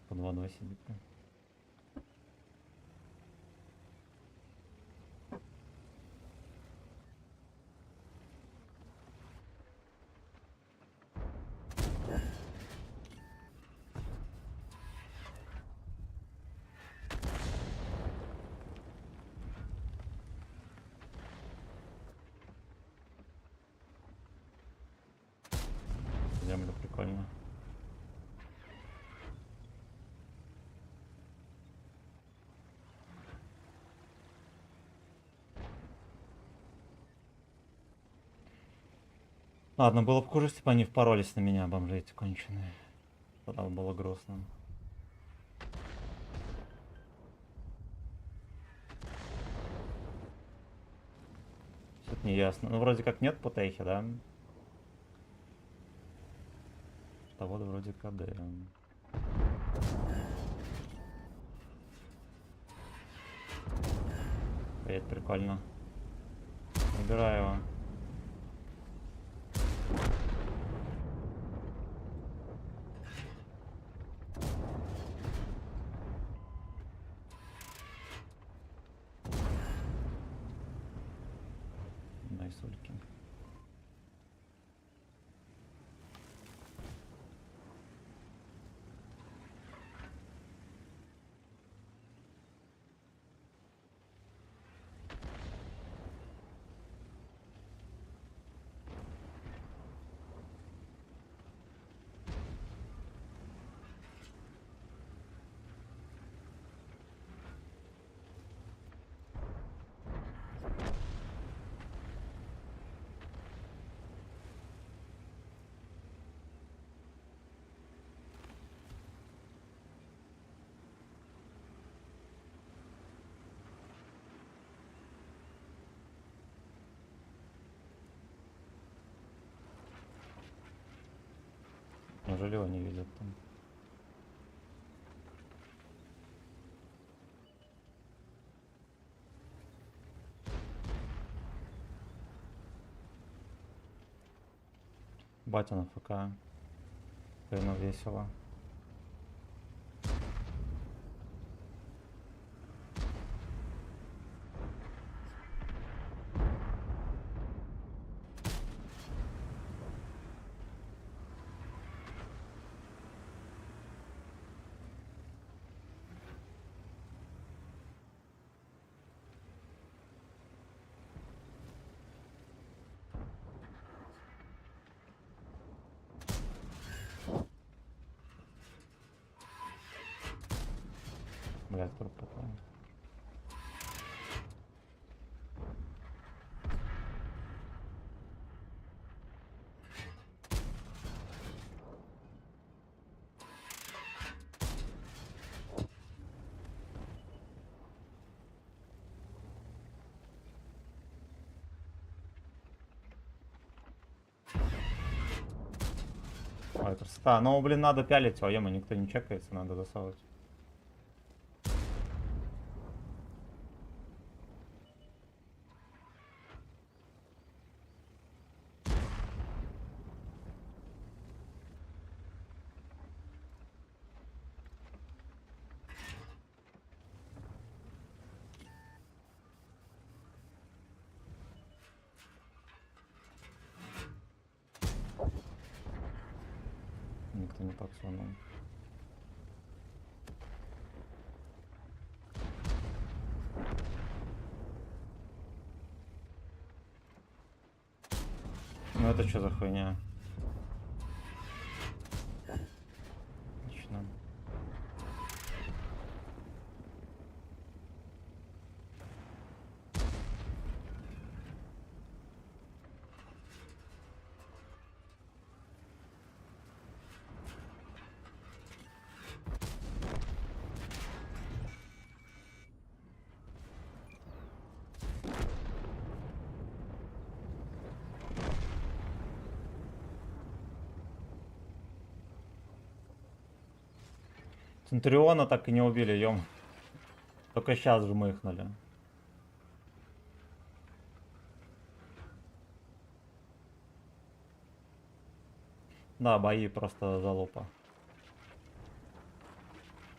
Под водой сидит. Землю прикольно. Ладно, было бы хуже, если бы они впоролись на меня, бомжи эти конченые. Тогда было грустно. Что-то не ясно. Ну, вроде как нет путейхи, да? Того-то вроде КД. Привет, прикольно. Убираю его. Найсульки. Неужели его не видят там? Батя на ФК. Прямо весело. Блядь, труп попал. Ой, красота. Ну, блин, надо пялить, а ема никто не чекается, надо засовывать. Никто не подсунул. Ну это что за хуйня? Отлично. Центуриона так и не убили, ем. Только сейчас жмыхнули. Да, бои просто залупа.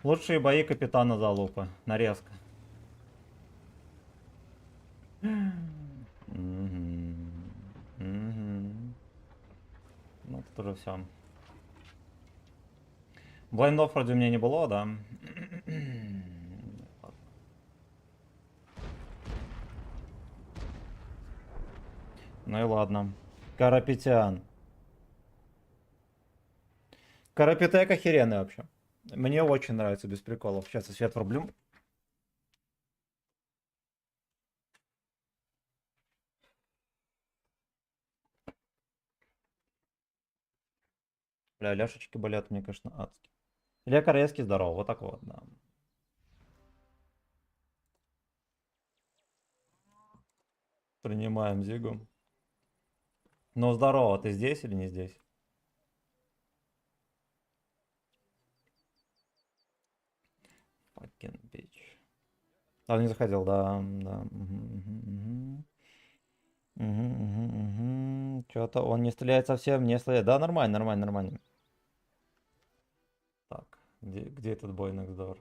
Лучшие бои капитана залупа. Нарезка. Ну, тут уже все. Блайндов вроде у меня не было, да? Ну и ладно. Карапетян. Карапетек охеренный вообще. Мне очень нравится, без приколов. Сейчас я свет врублю. Бля, ляшечки болят, мне, конечно, адски. Илья Корейский здорово, вот так вот, да. Принимаем Зигу. Ну здорово, ты здесь или не здесь? Fucking bitch. А, не заходил, да, да. Что-то он не стреляет совсем, не стреляет. Да, нормально, нормально, нормально. Так, где этот бой next door?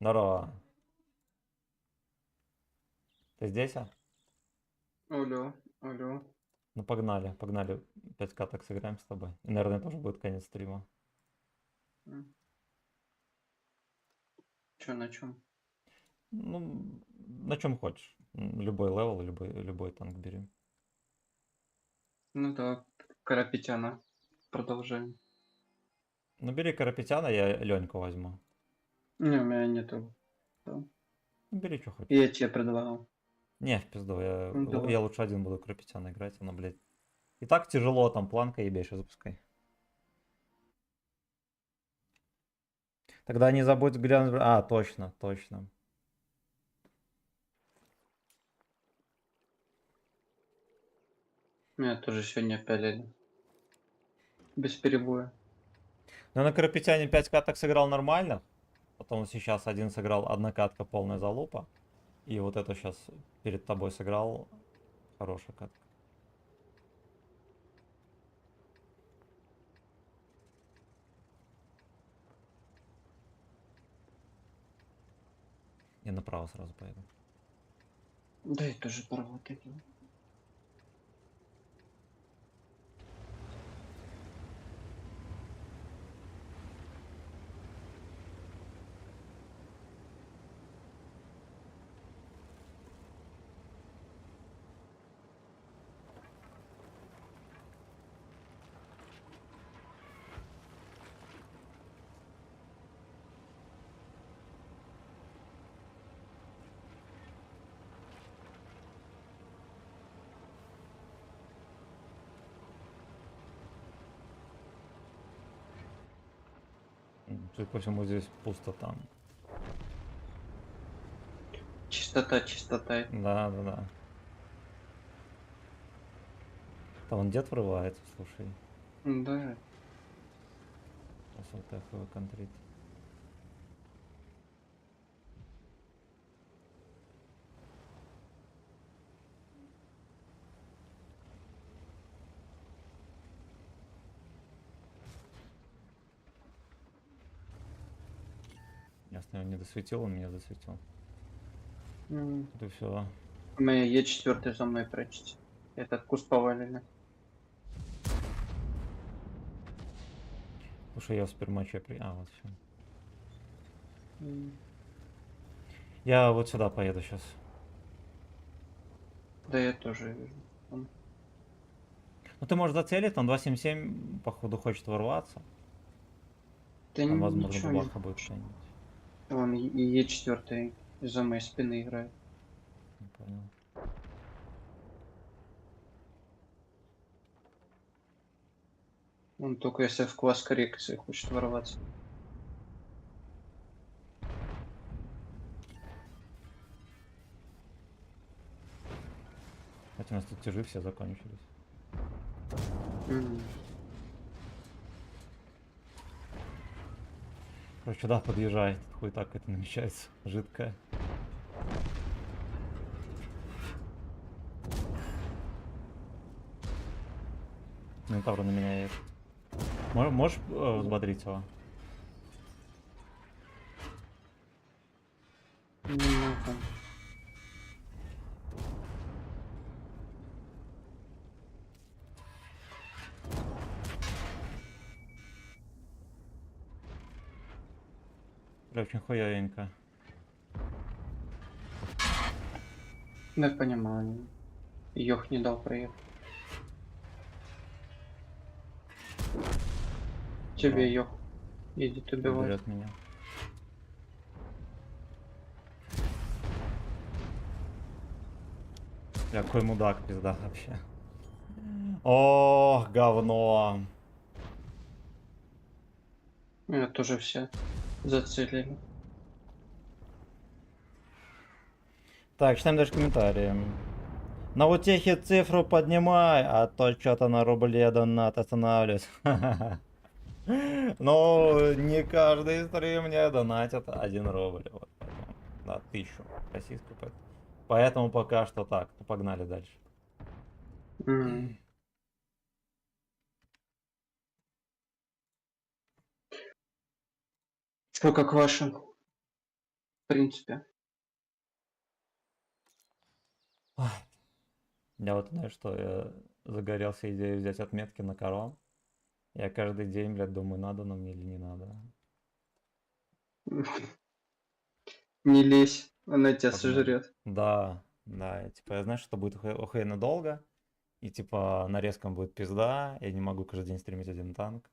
Здорово. Ты здесь, а? Алло, алло. Ну погнали, погнали. 5 каток сыграем с тобой. И, наверное, тоже будет конец стрима. Чё, на чем? Ну, на чем хочешь. Любой левел, любой танк бери. Ну да, Карапетяна. Продолжаем. Ну бери Карапетяна, я Леньку возьму. Не, у меня нету. Да. Ну, бери, что хочешь. Я тебе предлагал. Не, в пизду, Ну, давай. я лучше один буду Карапетяна играть, она, блядь. И так тяжело, там планка ебейшая, запускай. Тогда не забудь глянуть. А, точно, точно. Меня тоже сегодня пялили. Без перебоя. Ну, на Карапетяне 5 каток сыграл нормально. Потом сейчас один сыграл, одна катка полная залупа. И вот это сейчас перед тобой сыграл. Хорошая катка. Я направо сразу поеду. Да, я тоже право такие. Судя по всему, здесь пустота. Чистота, чистота. Да, да, да. Там он дед врывается, слушай. Да. Сейчас вот такой контрит. Ясно, я не досветил, он меня засветил. Это все. У меня Е4 за мной прячется. Этот куст повалили. Слушай, я в спермаче А, вот все. Я вот сюда поеду сейчас. Да, я тоже вижу. Ну ты можешь зацелить, он 277, походу, хочет ворваться. Да Там, возможно, ничего не... бабаха будет что-нибудь. Он и Е4 из-за моей спины играет. Не понял. Он только если в класс коррекции хочет ворваться. Хотя у нас тут тяжи все закончились. Короче, да, подъезжай. Тут хуй так это намечается. Жидкая. Минотавр на меня едет. Можешь взбодрить его? Не могу. Бля, очень хуевенько. Да, понимаю. Йох не дал проехать. Тебе Йох. Едет убивать. Берет меня. Бля, какой мудак, пизда вообще. Ох, говно. Меня тоже все зацелили. Так, читаем дальше комментарии. На утехе цифру поднимай, а то что-то на рубле донат останавливается. Ну, не каждый стрим мне донатит 1 рубль. Вот, да, 1000 российскую. Поэтому пока что так. Ну, погнали дальше. Что как ваше? В принципе. Я вот знаю, что я загорелся идеей взять отметки на корон. Я каждый день, блядь, думаю, надо нам мне или не надо. Не лезь, она тебя Погнали. сожрет. Да, да. Я знаю, что будет охуенно долго. И типа нарезком будет пизда. Я не могу каждый день стримить один танк.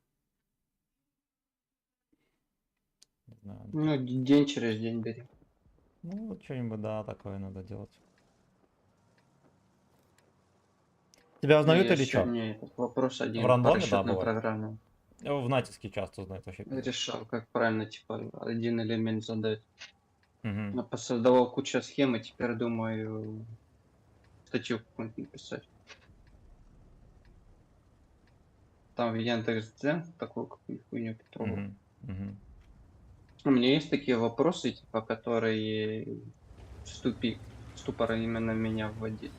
Не знаю. Ну, день через день бери. Ну, вот что-нибудь, да, такое надо делать. Тебя узнают Я или что? сегодня этот вопрос один В рандоме, по да, расчетной бывает? программе В натиске часто узнают вообще. решал, как правильно, типа, один элемент задать. Угу. Я посоздавал кучу схем, и теперь думаю статью какую-нибудь написать. Там в Яндекс.Дзен такую какую-нибудь хуйню попробовал. Угу. Угу. У меня есть такие вопросы, типа, которые в ступор именно меня вводить.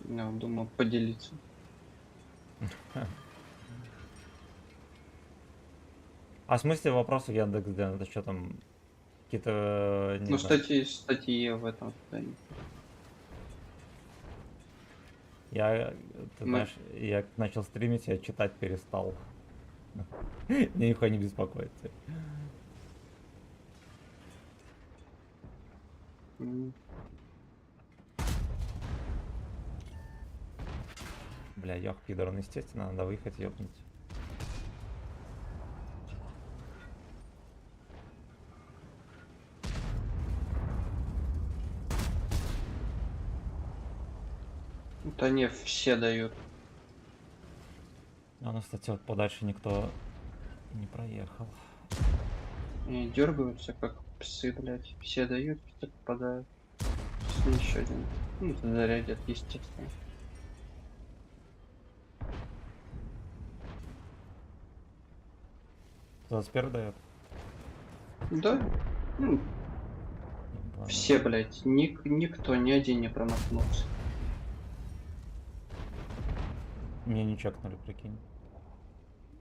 Я вот думал поделиться. А в смысле вопросы Яндекс.Дзен? Это что там? Какие-то, не Ну, знаю. статьи в этом состоянии. Я, ты Мы- знаешь, я как начал стримить, я читать перестал. Меня нихуя не беспокоит. М, Бля, ёх, пидор, ну, естественно, надо выехать, ёбнуть. Да не, все дают. А у нас, кстати, вот подальше никто не проехал. И дергаются, как псы, блядь. Все дают, все попадают. Сейчас еще один. Ну, зарядят, естественно. Кто сперва дает? Да. Ну, все, блядь. Никто, ни один не промахнулся. Мне не чекнули, прикинь.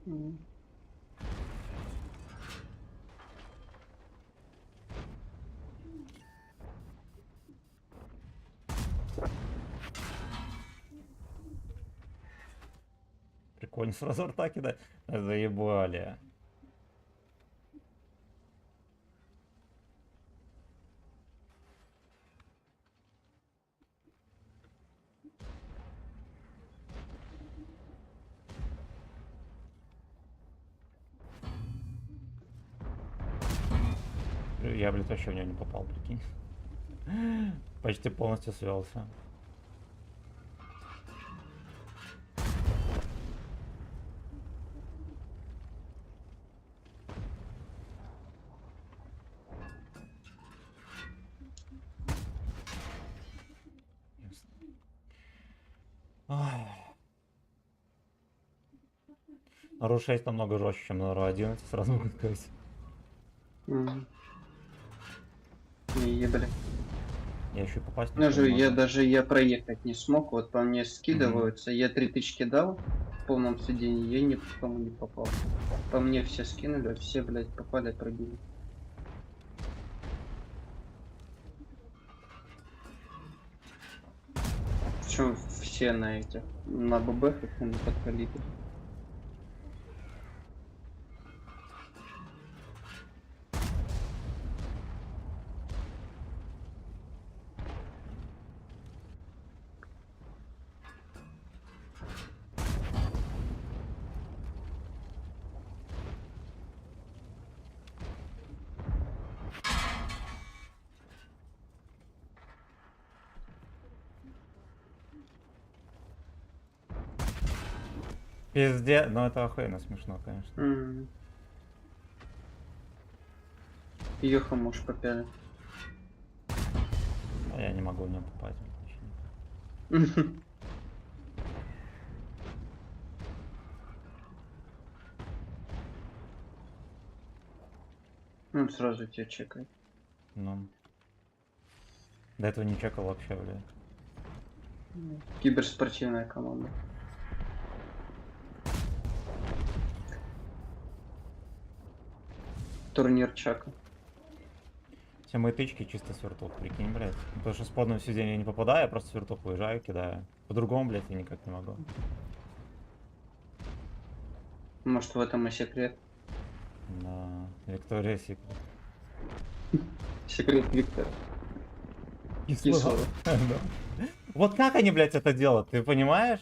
М. Прикольно, сразу рта кидать. Заебали. Я, блядь, вообще в него не попал, прикинь. Почти полностью свелся. Ай. На Ру 6 намного жестче, чем на Ру 11, сразу могу сказать. М. Не ебали. Я еще и попасть Ну не же, я могу. даже я проехать не смог, вот по мне скидываются, я 3000 дал в полном сидении, я ни по кому не попал. По мне все скинули, все, блядь, попали, пробили. Причем все на этих, на ББ и на подкалибре. Пизде, ну это охуенно смешно, конечно. Ёха муж попяли. А я не могу в него попасть. вообще никак. Ну, сразу тебя чекает. Ну. До этого не чекал вообще, блядь. Киберспортивная команда. Турнир Чака. Все мои тычки чисто свертух, прикинь, блядь. Потому что с подным сиденья я не попадаю, я просто свертух уезжаю, кидаю. По-другому, блядь, я никак не могу. Может, в этом и секрет. Да, Виктория Секрет. Секрет Виктора. Кислород. Да. Вот как они, блядь, это делают, ты понимаешь?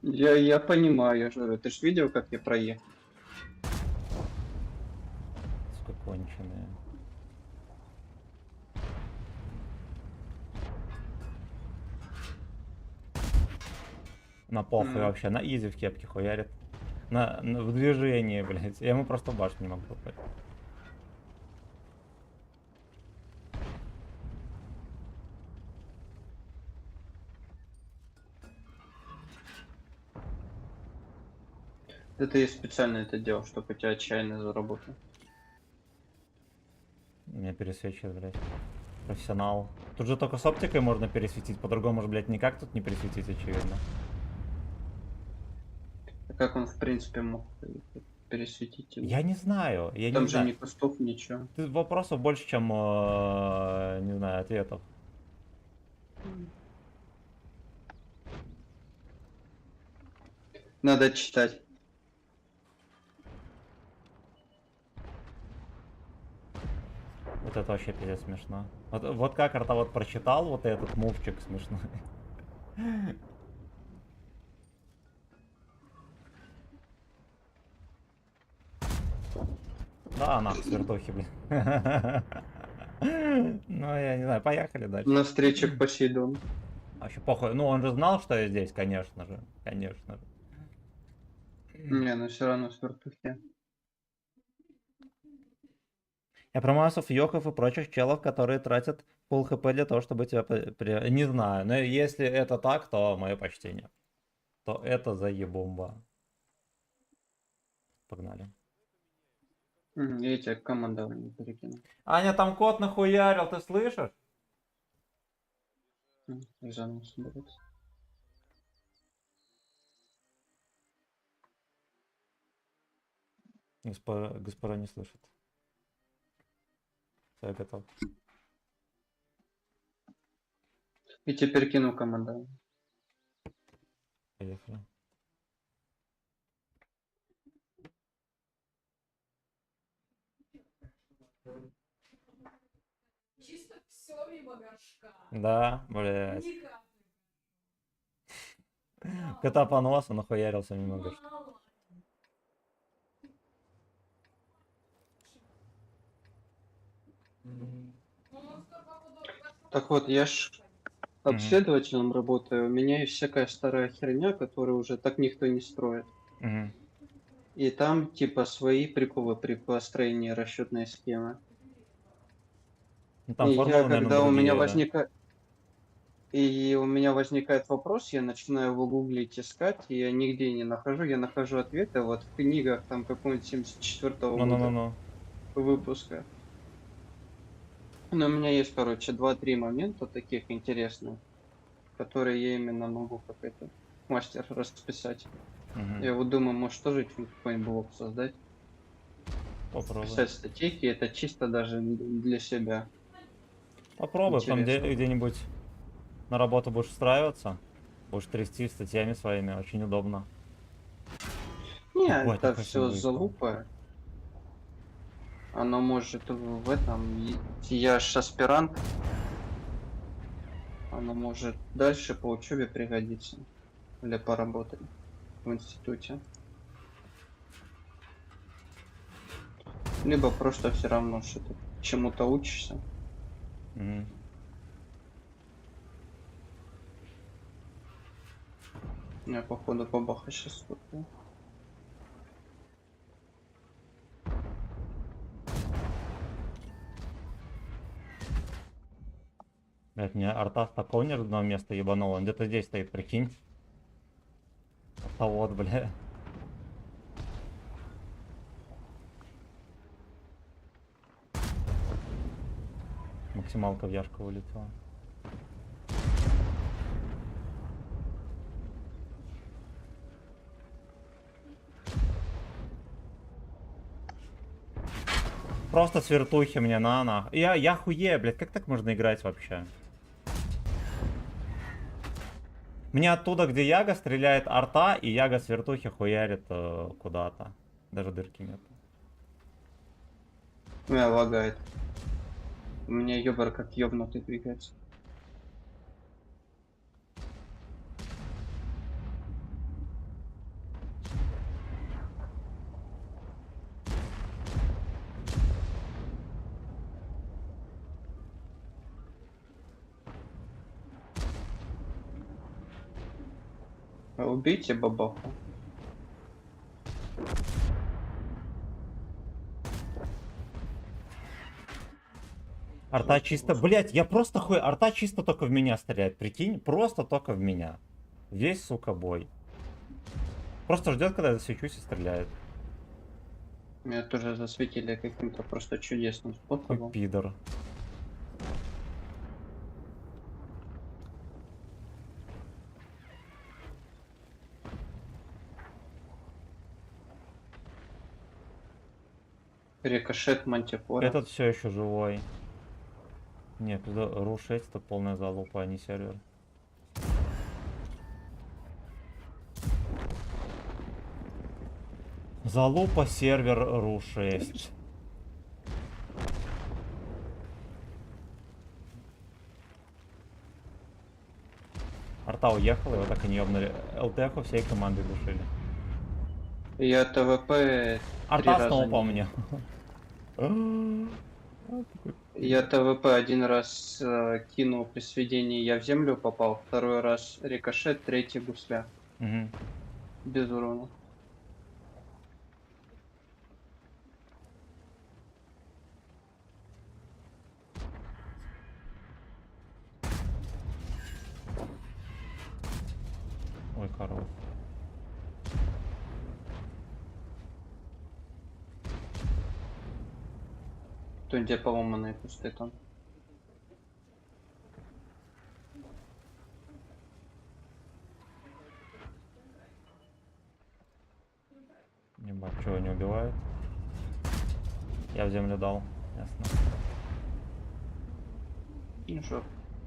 Я понимаю, я же говорю, ты ж видел, как я проехал? Сука, конченые. На похуй вообще, на изи в кепке хуярит. В движении, блядь. Я ему просто в башню не могу попасть. Это я специально это делал, чтобы у тебя отчаянно заработал. меня пересвечивает, блядь. Профессионал. Тут же только с оптикой можно пересветить, по-другому же, блядь, никак тут не пересветить, очевидно. А как он, в принципе, мог пересветить его? Я не знаю, я Там не же знаю. ни кустов, ничего. Тут вопросов больше, чем, не знаю, ответов. Надо читать. Вот это вообще пиздец смешно. Вот как Арта вот прочитал вот этот мувчик смешной. Да, нахуй, свертухи, блин. Ну, я не знаю, поехали дальше. На встрече к Посейдону. Вообще похуй. Ну, он же знал, что я здесь, конечно же. Конечно же. Не, но все равно свертухи. Я про массов, йоков и прочих челов, которые тратят пол хп для того, чтобы тебя... Не знаю, но если это так, то мое почтение. То это заебомба. Погнали. Я тебе командование перекину. Аня, там кот нахуярил, ты слышишь? И заново соберется. Госпора не слышит. Я готов. И теперь кину командование. Поехали. Чисто все мимо горшка. Да, блядь. Кота по носу нахуярился немного. Так вот, я ж обследователем работаю. У меня есть всякая старая херня, которую уже так никто не строит. И там типа свои приколы при построении расчетной схемы. Ну, там И формулы, я, наверное, когда у меня другие, возникает вопрос, я начинаю его гуглить, искать, и я нигде не нахожу. Я нахожу ответы вот в книгах там какого-нибудь 74-го года Ну. выпуска. Но у меня есть, короче, 2-3 момента таких интересных, которые я именно могу как это мастер расписать. Я вот думаю, может тоже какой-нибудь блог создать. Попробуй. Писать статейки, это чисто даже для себя. Попробуй, потом Интересно. где-нибудь на работу будешь устраиваться, будешь трясти статьями своими, очень удобно. Не, Ой, это такой все себе залупа. Оно может в этом... Я ж аспирант. Оно может дальше по учебе пригодиться. Или поработать в институте. Либо просто все равно что-то чему-то учишься. Я походу бабаха сейчас куплю. Блять, мне арта с такого неожиданного места ебанул, он где-то здесь стоит, прикинь. А вот, бля. Максималка в яшку вылетела. Просто свертухи мне на нах. Я хуею, блядь, как так можно играть вообще? Мне оттуда, где Яга, стреляет арта, и Яга свертухи хуярит куда-то. Даже дырки нет. Меня лагает. У меня ёбар как ёбнутый двигается. Убейте бабаху. Арта чисто... Блять, я просто хуй... Арта чисто только в меня стреляет, прикинь? Просто только в меня. Весь, сука, бой. Просто ждет, когда я засвечусь и стреляет. Меня тоже засветили каким-то просто чудесным Ой, способом. пидор. Рикошет Мантикора. Этот все еще живой. Не, Ру 6 это полная залупа, а не сервер. Залупа сервер Ру 6. Арта уехала, его так и не ёбнули. ЛТХу всей командой душили. Я ТВП Арта раза снова не- по мне. Я ТВП один раз кинул при сведении, я в землю попал, второй раз рикошет, третий гусля. Мгм. Без урона. Ой, коров. То где поломанные кусты там. Ебать, чего не убивает? Я в землю дал. Ясно. Ну что,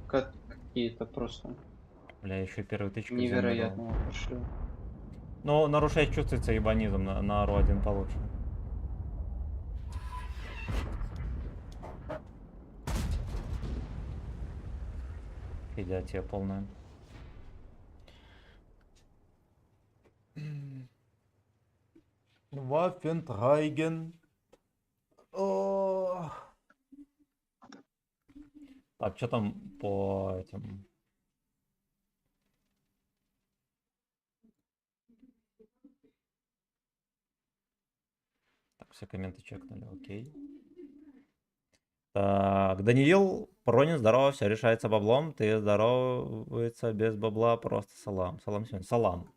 какие-то просто Бля, еще и первый тычка в землю дал. невероятного пошли. Ну, на Ру 6 чувствуется ебанизм, на Ру 1 получше. Идиотия полная. Ваффентрайген. Так, что там по этим? Так, все комменты чекнули, окей. Так, Даниил Пронин, здорово, все решается баблом. Ты здоровается без бабла, просто салам. Салам сегодня. Салам.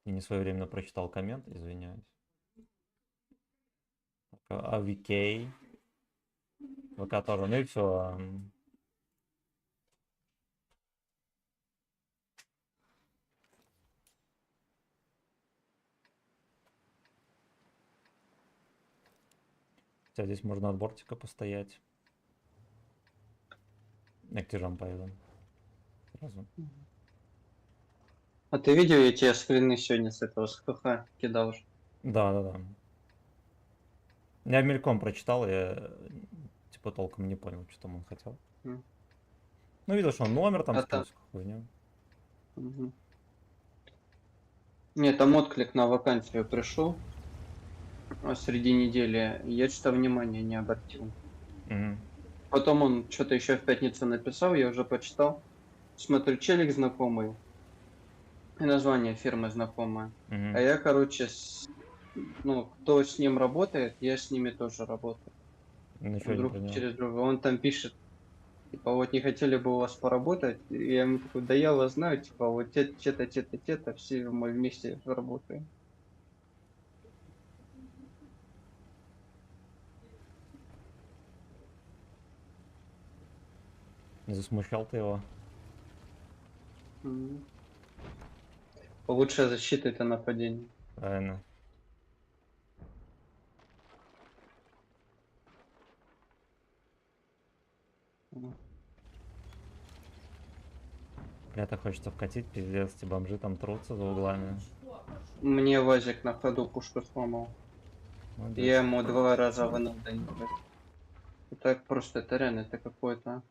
Я не своевременно прочитал коммент, извиняюсь. АВК. ВК тоже. Ну и все. Хотя здесь можно от бортика постоять. Я к тяжам поеду. Сразу. А ты видел, я тебе скрины сегодня с этого с ХХ кидал же? Да. Я мельком прочитал, я типа толком не понял, что там он хотел. М. Ну, видел, что он номер там А скинул, хуйню. Мгм. Мне там отклик на вакансию пришел среди недели. Я что-то внимания не обратил. Мгм. Потом он что-то еще в пятницу написал, я уже почитал. Смотрю, челик знакомый. И название фирмы знакомое. Мгм. А я, короче, ну, кто с ним работает, я с ними тоже работаю. Ничего не Друг понял. через друга. Он там пишет, типа, вот не хотели бы у вас поработать. И я ему такой, да я вас знаю, типа, вот те-то, все мы вместе работаем. Не засмущал ты его? Мгм. Лучшая защита это нападение. Правильно. Мгм. Бля, так хочется вкатить, пиздец, эти бомжи там трутся за углами. Мне Вазик на ходу пушку сломал. Молодец. Я ему 2 раза вынул да не дать. Так просто это реально, это какое-то...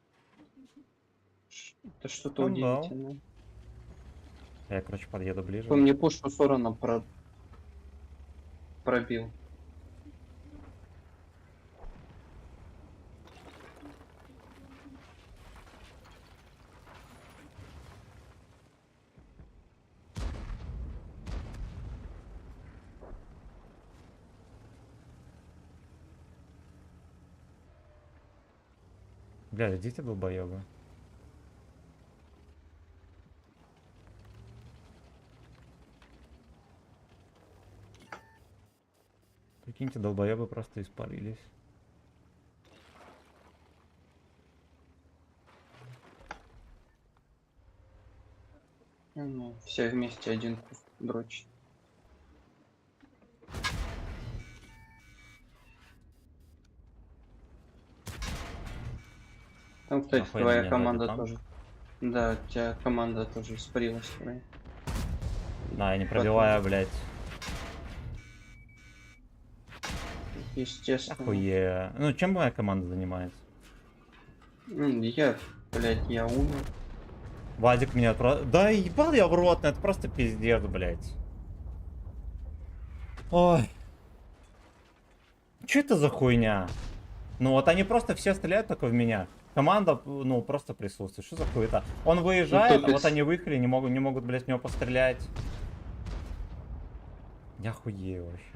Это что-то Скандал. удивительное. Я, короче, подъеду ближе. Он мне пушку с уроном пробил. Бля, идите долбоёбы. Прикиньте, долбоебы просто испарились. Ну, все вместе один куст дрочит. Там, кстати, Охуенно, твоя не команда сзади тоже. Да, у тебя команда тоже испарилась твоя. Да, я не пробиваю, блядь. Естественно. Охуе. Ну, чем моя команда занимается? Я, блядь, я умер. Вадик меня про... Да ебал я в рот, ну это просто пиздец, блядь. Ой. Че это за хуйня? Ну вот они просто все стреляют только в меня. Команда, ну, просто присутствует. Что за хуета? Он выезжает, Ну, а вот они выехали, не могут, блядь, в него пострелять. Я хуею вообще.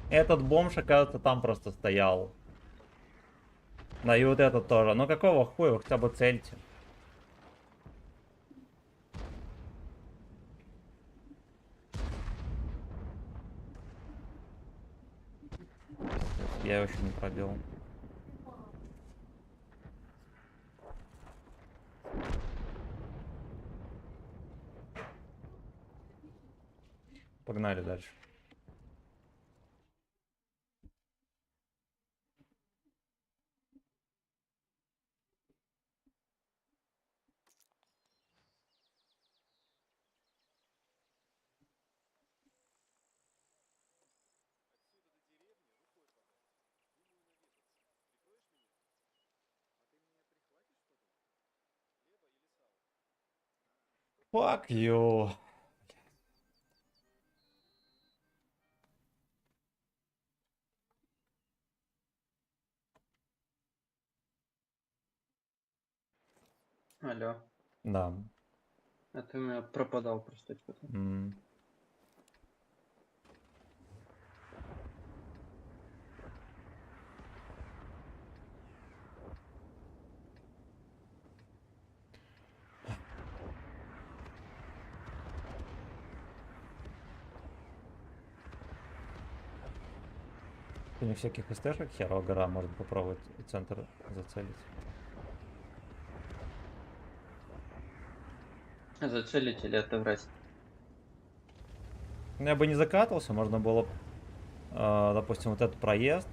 Этот бомж, оказывается, там просто стоял. Да, и вот этот тоже. Ну какого хуя, вы хотя бы цельте. Я его еще не пробил. Погнали дальше. Fuck you. Алло. Да. А ты у меня пропадал просто что-то. Не всяких СТшек херово гора, может попробовать центр зацелить. Зацелить или отыграть? Ну, я бы не закатывался, можно было, допустим, вот этот проезд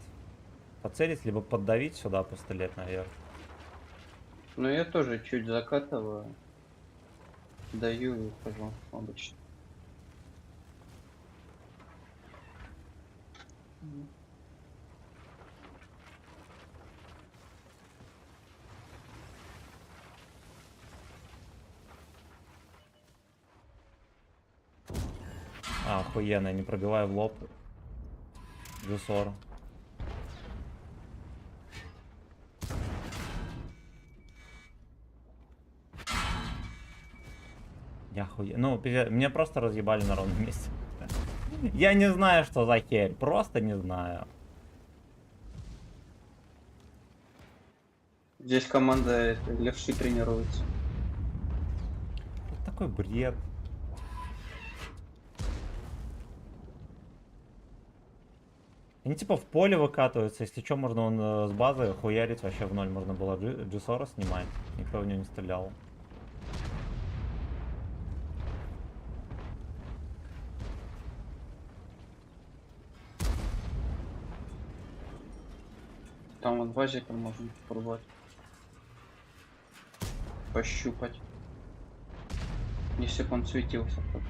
поцелить, либо поддавить сюда, пострелять наверх. Ну я тоже чуть закатываю. Даю и ухожу обычно. Охуенно, я не пробиваю в лоб. Гусор. Я хуя... Ну, меня просто разъебали на ровном месте. Я не знаю, что за херь. Просто не знаю. Здесь команда левши тренируется. Это такой бред. Они типа в поле выкатываются, если что, можно он с базы хуярить вообще в ноль. Можно было Джисора снимать, никто в него не стрелял. Там вот базиком можно попробовать. Пощупать. Если бы он светился только.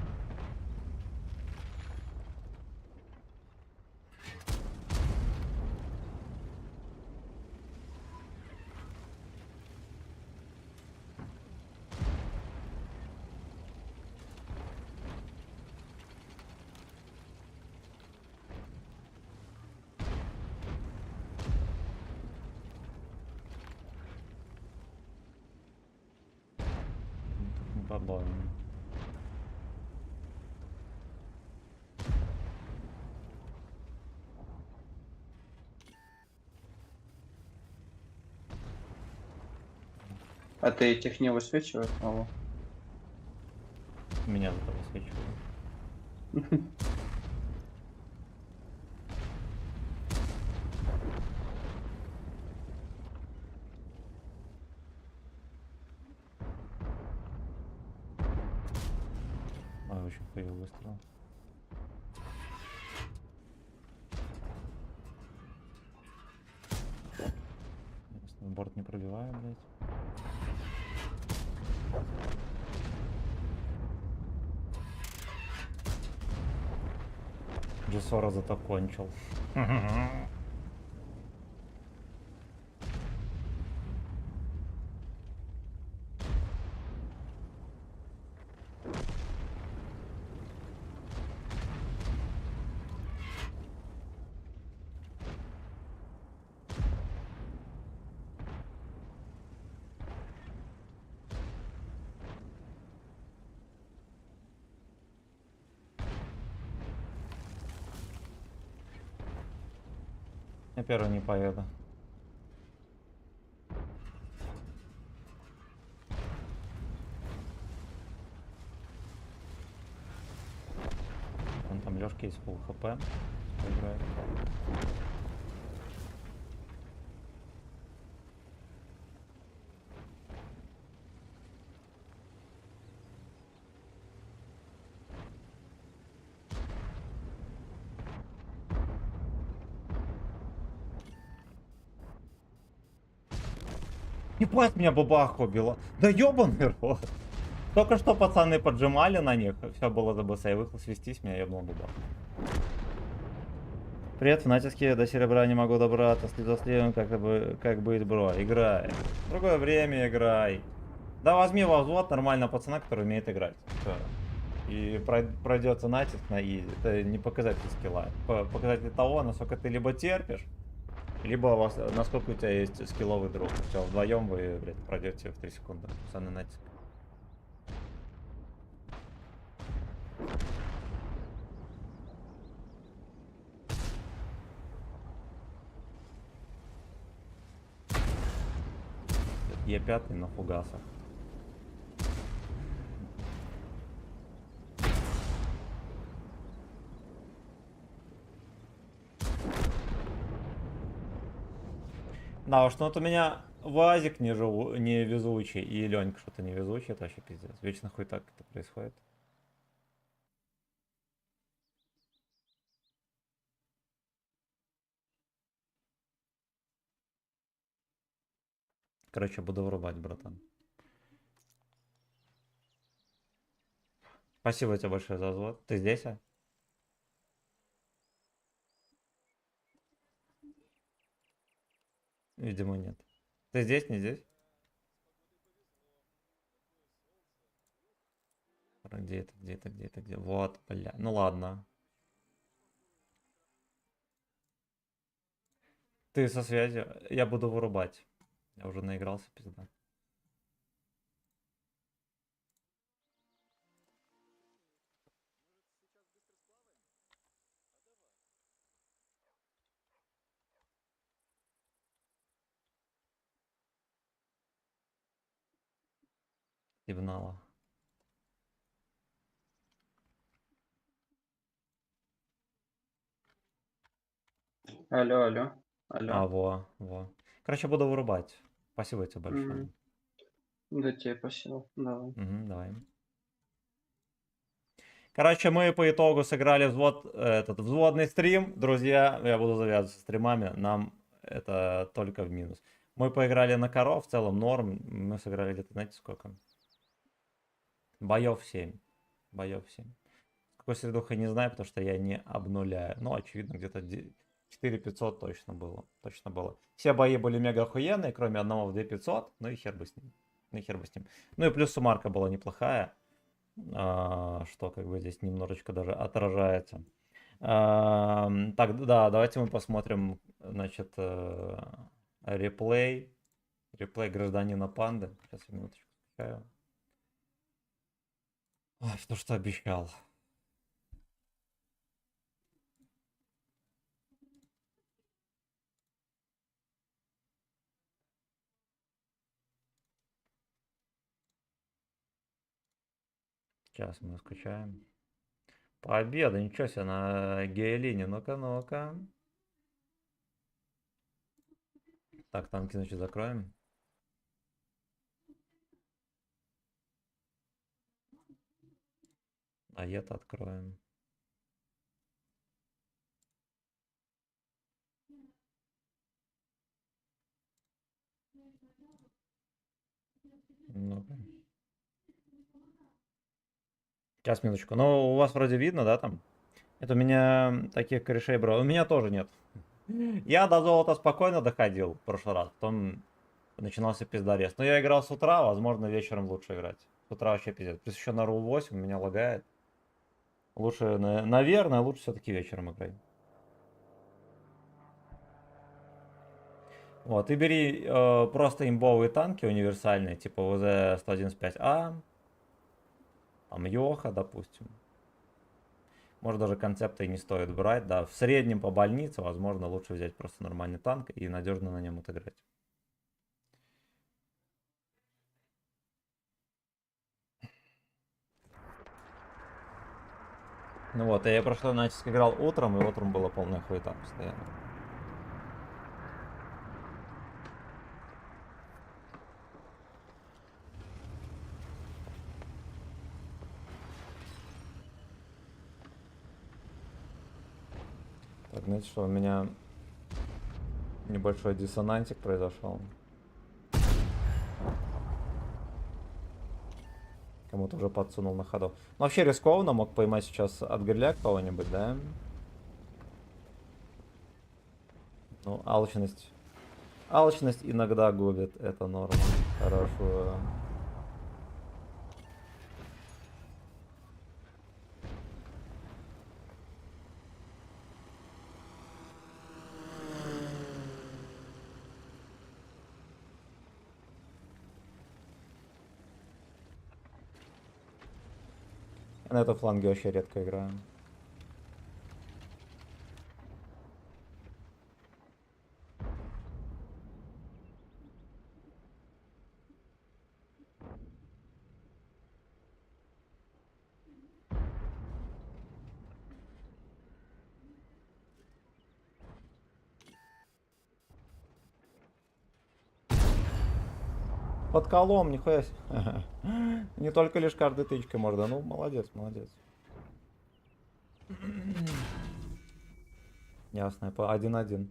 По-моему. А ты этих не высвечиваешь, Алло? Меня зато высвечивало. Ой, очень хуёвый выстрел. Борт не пробиваю, блядь. Джессора зато кончил. Я первый не поеду. Вон там Лёшка есть full хп. Играет. Ебать, меня бабаха убила. Да ёбаный рот. Только что пацаны поджимали на них, все было за БС, я выхло свестись, меня ебнул бабах. Привет, в натиске до серебра не могу добраться, слив за сливом, как быть, бро, играй. В другое время играй. Да возьми во взвод нормального пацана, который умеет играть. Всё. И пройдется натиск на изи. Это не показатель скилла. Показатель того, насколько ты либо терпишь, либо насколько у тебя есть скилловый друг. Все, вдвоем вы, блядь, пройдете в 3 секунды. Пацаны натиск. Е5 на фугасах. Да уж, ну вот у меня Вазик не везучий и Ленька что-то не везучий, это вообще пиздец. Вечно хуй так это происходит. Короче, буду вырубать, братан. Спасибо тебе большое за взвод. Ты здесь, а? Видимо, нет. Ты здесь, не здесь? Где это, где это, где это, где? Вот, бля. Ну ладно. Ты со связью? Я буду вырубать. Я уже наигрался, пизда. Ебнало. Алло, алло, алло. Во. Короче, буду вырубать. Спасибо тебе большое. Да тебе спасибо, давай. Давай. Короче, мы по итогу сыграли взводный стрим. Друзья, я буду завязываться стримами. Нам это только в минус. Мы поиграли на коров, в целом норм. Мы сыграли где-то, знаете, сколько? Боев 7. Боев 7. Какой средухой не знаю, потому что я не обнуляю. Ну, очевидно, где-то 4500 точно было. Точно было. Все бои были мега охуенные, кроме одного в 2500. Ну и хер бы с ним. Ну и плюс суммарка была неплохая. Что как бы здесь немножечко даже отражается. Так, да, давайте мы посмотрим, значит, реплей гражданина панды. Сейчас я минуточку скачаю. Ой, то, что обещал. Сейчас мы скачаем. Победа, ничего себе, на геолине. Ну-ка, ну-ка. Так, танки, значит, закроем. А это откроем. Ну-ка. Сейчас, минуточку. Ну, у вас вроде видно, да, там? Это у меня таких корешей брал. У меня тоже нет. Я до золота спокойно доходил в прошлый раз. Потом начинался пиздарез. Но я играл с утра, возможно, вечером лучше играть. С утра вообще пиздец. Плюс еще на ру 8 меня лагает. Лучше, наверное, лучше все-таки вечером играть. Вот, и бери просто имбовые танки универсальные, типа ВЗ-111-5А, там Йоха, допустим. Может, даже концепты и не стоит брать, да. В среднем по больнице, возможно, лучше взять просто нормальный танк и надежно на нем отыграть. Ну вот, я прошлый натиск играл утром, и утром была полная хуета постоянно. Так, знаете что, у меня небольшой диссонантик произошел. Кому-то уже подсунул на ходу. Ну, вообще рискованно, мог поймать сейчас от гриля кого-нибудь, да? Ну, алчность. Алчность иногда губит, это норма. Хорошо. На этом фланге вообще редко играю. Под колом, нихуя себе. Не только лишь каждой тычкой можно. Ну, молодец, молодец. Ясно, по 1-1.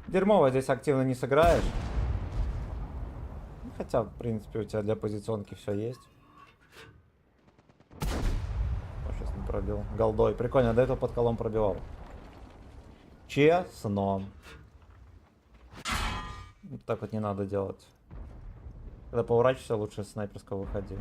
Дерьмово здесь активно не сыграешь. Хотя, в принципе, у тебя для позиционки все есть. О, сейчас не пробил. Голдой. Прикольно, до этого под колом пробивал. Честно. Так вот не надо делать. Когда поворачиваешься, лучше с снайперского выходи.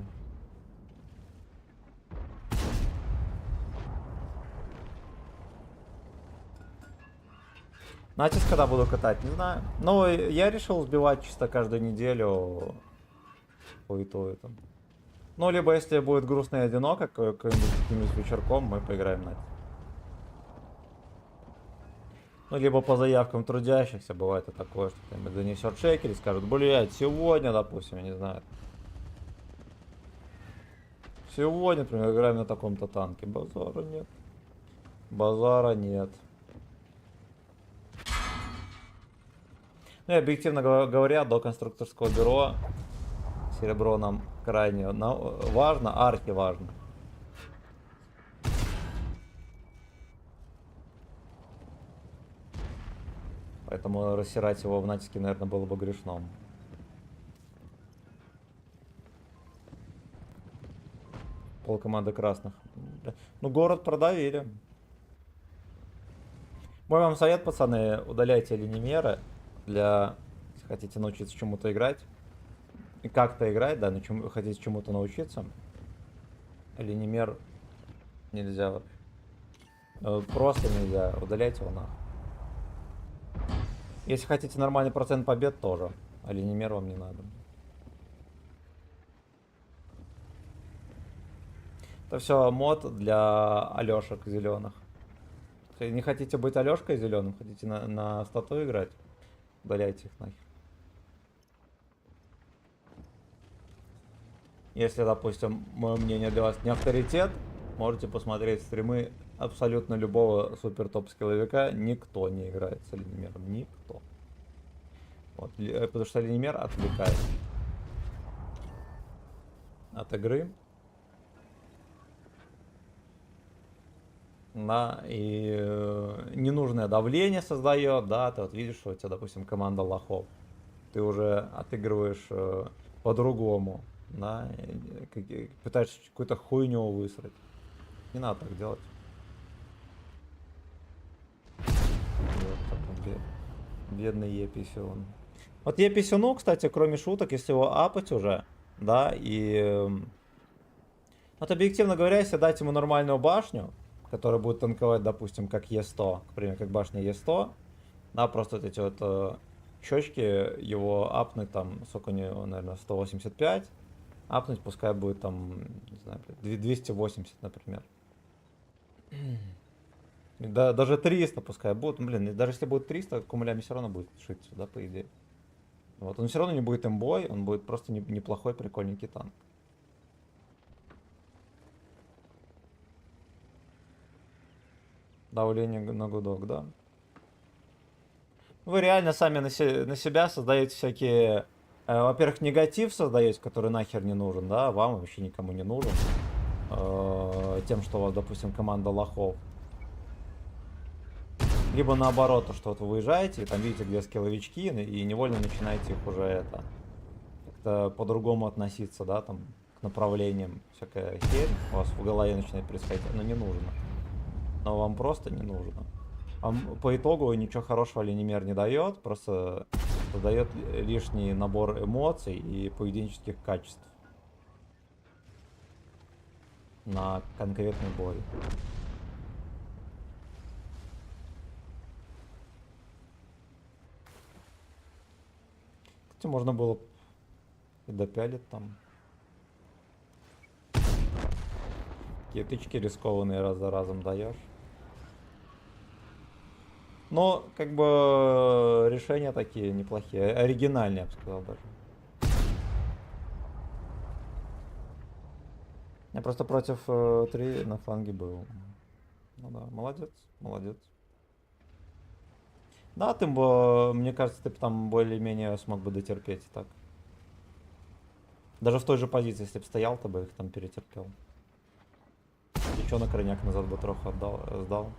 Натиск когда буду катать, не знаю. Ну, я решил сбивать чисто каждую неделю. Хуету там. Ну, либо если будет грустно и одиноко, каким-нибудь вечерком, мы поиграем на это. Ну, либо по заявкам трудящихся, бывает и такое, что кто-нибудь занесет шекель и скажет, блядь, сегодня, допустим, я не знаю. Сегодня, например, играем на таком-то танке. Базара нет. Базара нет. Ну и объективно говоря, до конструкторского бюро серебро нам крайне важно, архи важно. Поэтому рассирать его в натиске, наверное, было бы грешно. Пол команды красных. Ну, город продавили. Мой вам совет, пацаны, удаляйте линеймеры. Если хотите научиться чему-то играть. И как-то играть, да, хотите чему-то научиться. Линеймер нельзя. Просто нельзя. Удаляйте его нахуй. Если хотите нормальный процент побед, тоже. А линеймер вам не надо. Это все мод для Алешек зеленых. Если не хотите быть Алешкой зеленым, хотите на стату играть, удаляйте их нахер. Если, допустим, мое мнение для вас не авторитет, можете посмотреть стримы абсолютно любого супер топ-скилловика. Никто не играет с Оленимером. Никто. Вот, потому что Оленимер отвлекает от игры. Да, и ненужное давление создает, да, ты вот видишь, что у тебя, допустим, команда лохов. Ты уже отыгрываешь по-другому, да, пытаешься какую-то хуйню высрать. Не надо так делать. Вот такой бедный Еписюн. Вот Еписюну, кстати, кроме шуток, если его апать уже, да, и... Вот объективно говоря, если дать ему нормальную башню, которая будет танковать, допустим, как Е100, к примеру, как башня Е100, да, просто вот эти вот щечки его апнуть там, сколько у него, наверное, 185, апнуть пускай будет там, не знаю, 280, например. Да, даже 300 пускай будет, блин, даже если будет 300, кумулями все равно будет шиться, да, по идее. Вот, он все равно не будет имбой, он будет просто неплохой, прикольненький танк. Давление на гудок, да. Вы реально сами на себя создаете всякие... во-первых, негатив создаете, который нахер не нужен, да, вам вообще никому не нужен. Тем, что у вас, допустим, команда лохов. Либо наоборот, то, что вот вы выезжаете, и там видите, где скилловички, и невольно начинаете их уже это... как-то по-другому относиться, да, там, к направлениям. Всякая херь у вас в голове начинает происходить, но не нужно. Но вам просто не нужно. По итогу ничего хорошего Оленимер не дает, просто дает лишний набор эмоций и поведенческих качеств на конкретный бой. Кстати, можно было и допялить там. Такие тычки рискованные раз за разом даешь. Но, как бы, решения такие неплохие. Оригинальные, я бы сказал даже. Я просто против 3 на фланге был. Ну да, молодец, молодец. Да, ты бы, мне кажется, ты бы там более-менее смог бы дотерпеть так. Даже в той же позиции, если бы стоял, то бы их там перетерпел. Еще на крайняк назад бы троху сдал.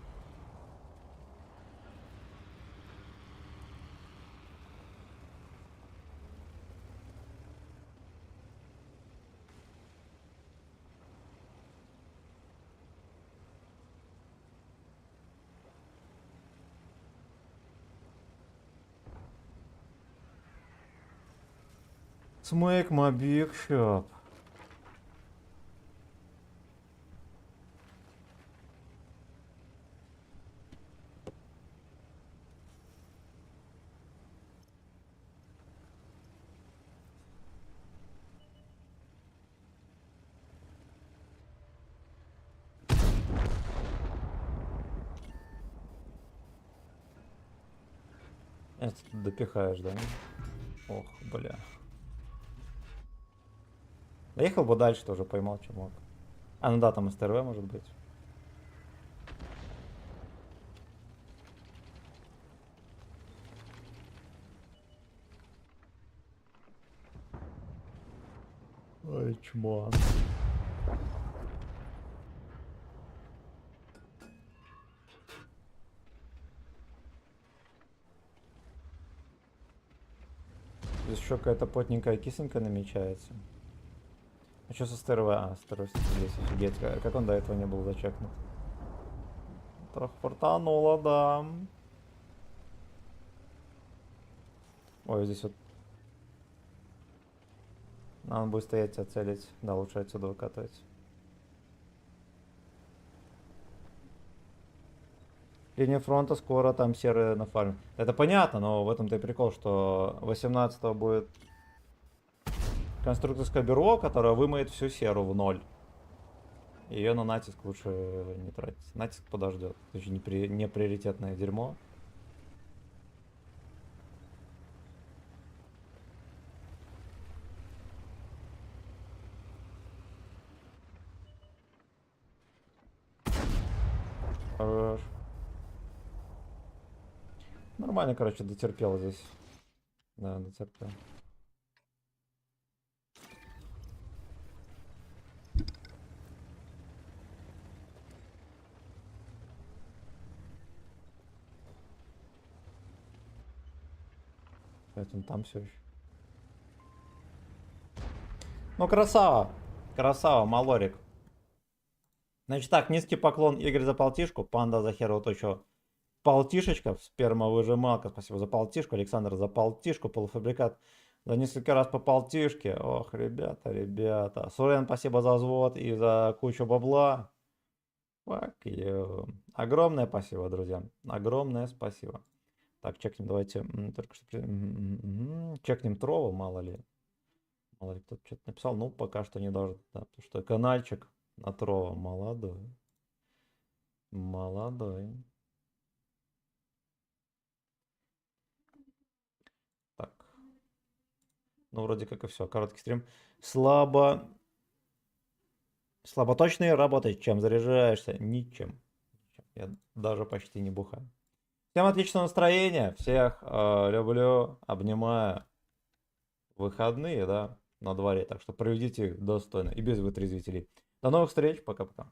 Smake my big shop. Это ты допихаешь, да? Ох, бля. Доехал бы дальше, тоже поймал, что мог. А, ну да, там СТРВ может быть. Ой, чмо. Здесь еще какая-то плотненькая кисонька намечается. А что со СТРВ? А, СТРВ здесь, офигеть. Как он до этого не был зачекнут? Трохи фортануло, да. Ой, здесь вот... Надо будет стоять тебя целить. Да, лучше отсюда выкатывать. Линия фронта скоро, там серые на фарме. Это понятно, но в этом-то и прикол, что 18-го будет конструкторское бюро, которое вымоет всю серу в ноль. Ее на натиск лучше не тратить. Натиск подождет. Это еще не приоритетное дерьмо. Хорош. Нормально, короче, дотерпел здесь. Да, дотерпел. Он там все еще. Ну, красава. Красава, Малорик. Значит так, низкий поклон, Игорь, за полтишку. Панда за хер, вот еще полтишечка. Сперма-выжималка, спасибо за полтишку. Александр за полтишку. Полуфабрикат за несколько раз по полтишке. Ох, ребята. Сурен, спасибо за взвод и за кучу бабла. Fuck you. Огромное спасибо, друзья. Огромное спасибо. Так, чекнем, давайте. Только что... Чекнем Трова, мало ли. Мало ли кто-то что-то написал. Ну, пока что не должен. Да, потому что канальчик на Трова молодой. Молодой. Так. Ну, вроде как и все. Короткий стрим. Слаботочный работать. Чем заряжаешься? Ничем. Я даже почти не бухаю. Всем отличного настроения. Всех люблю, обнимаю. Выходные, да, на дворе. Так что проведите их достойно и без вытрезвителей. До новых встреч. Пока-пока.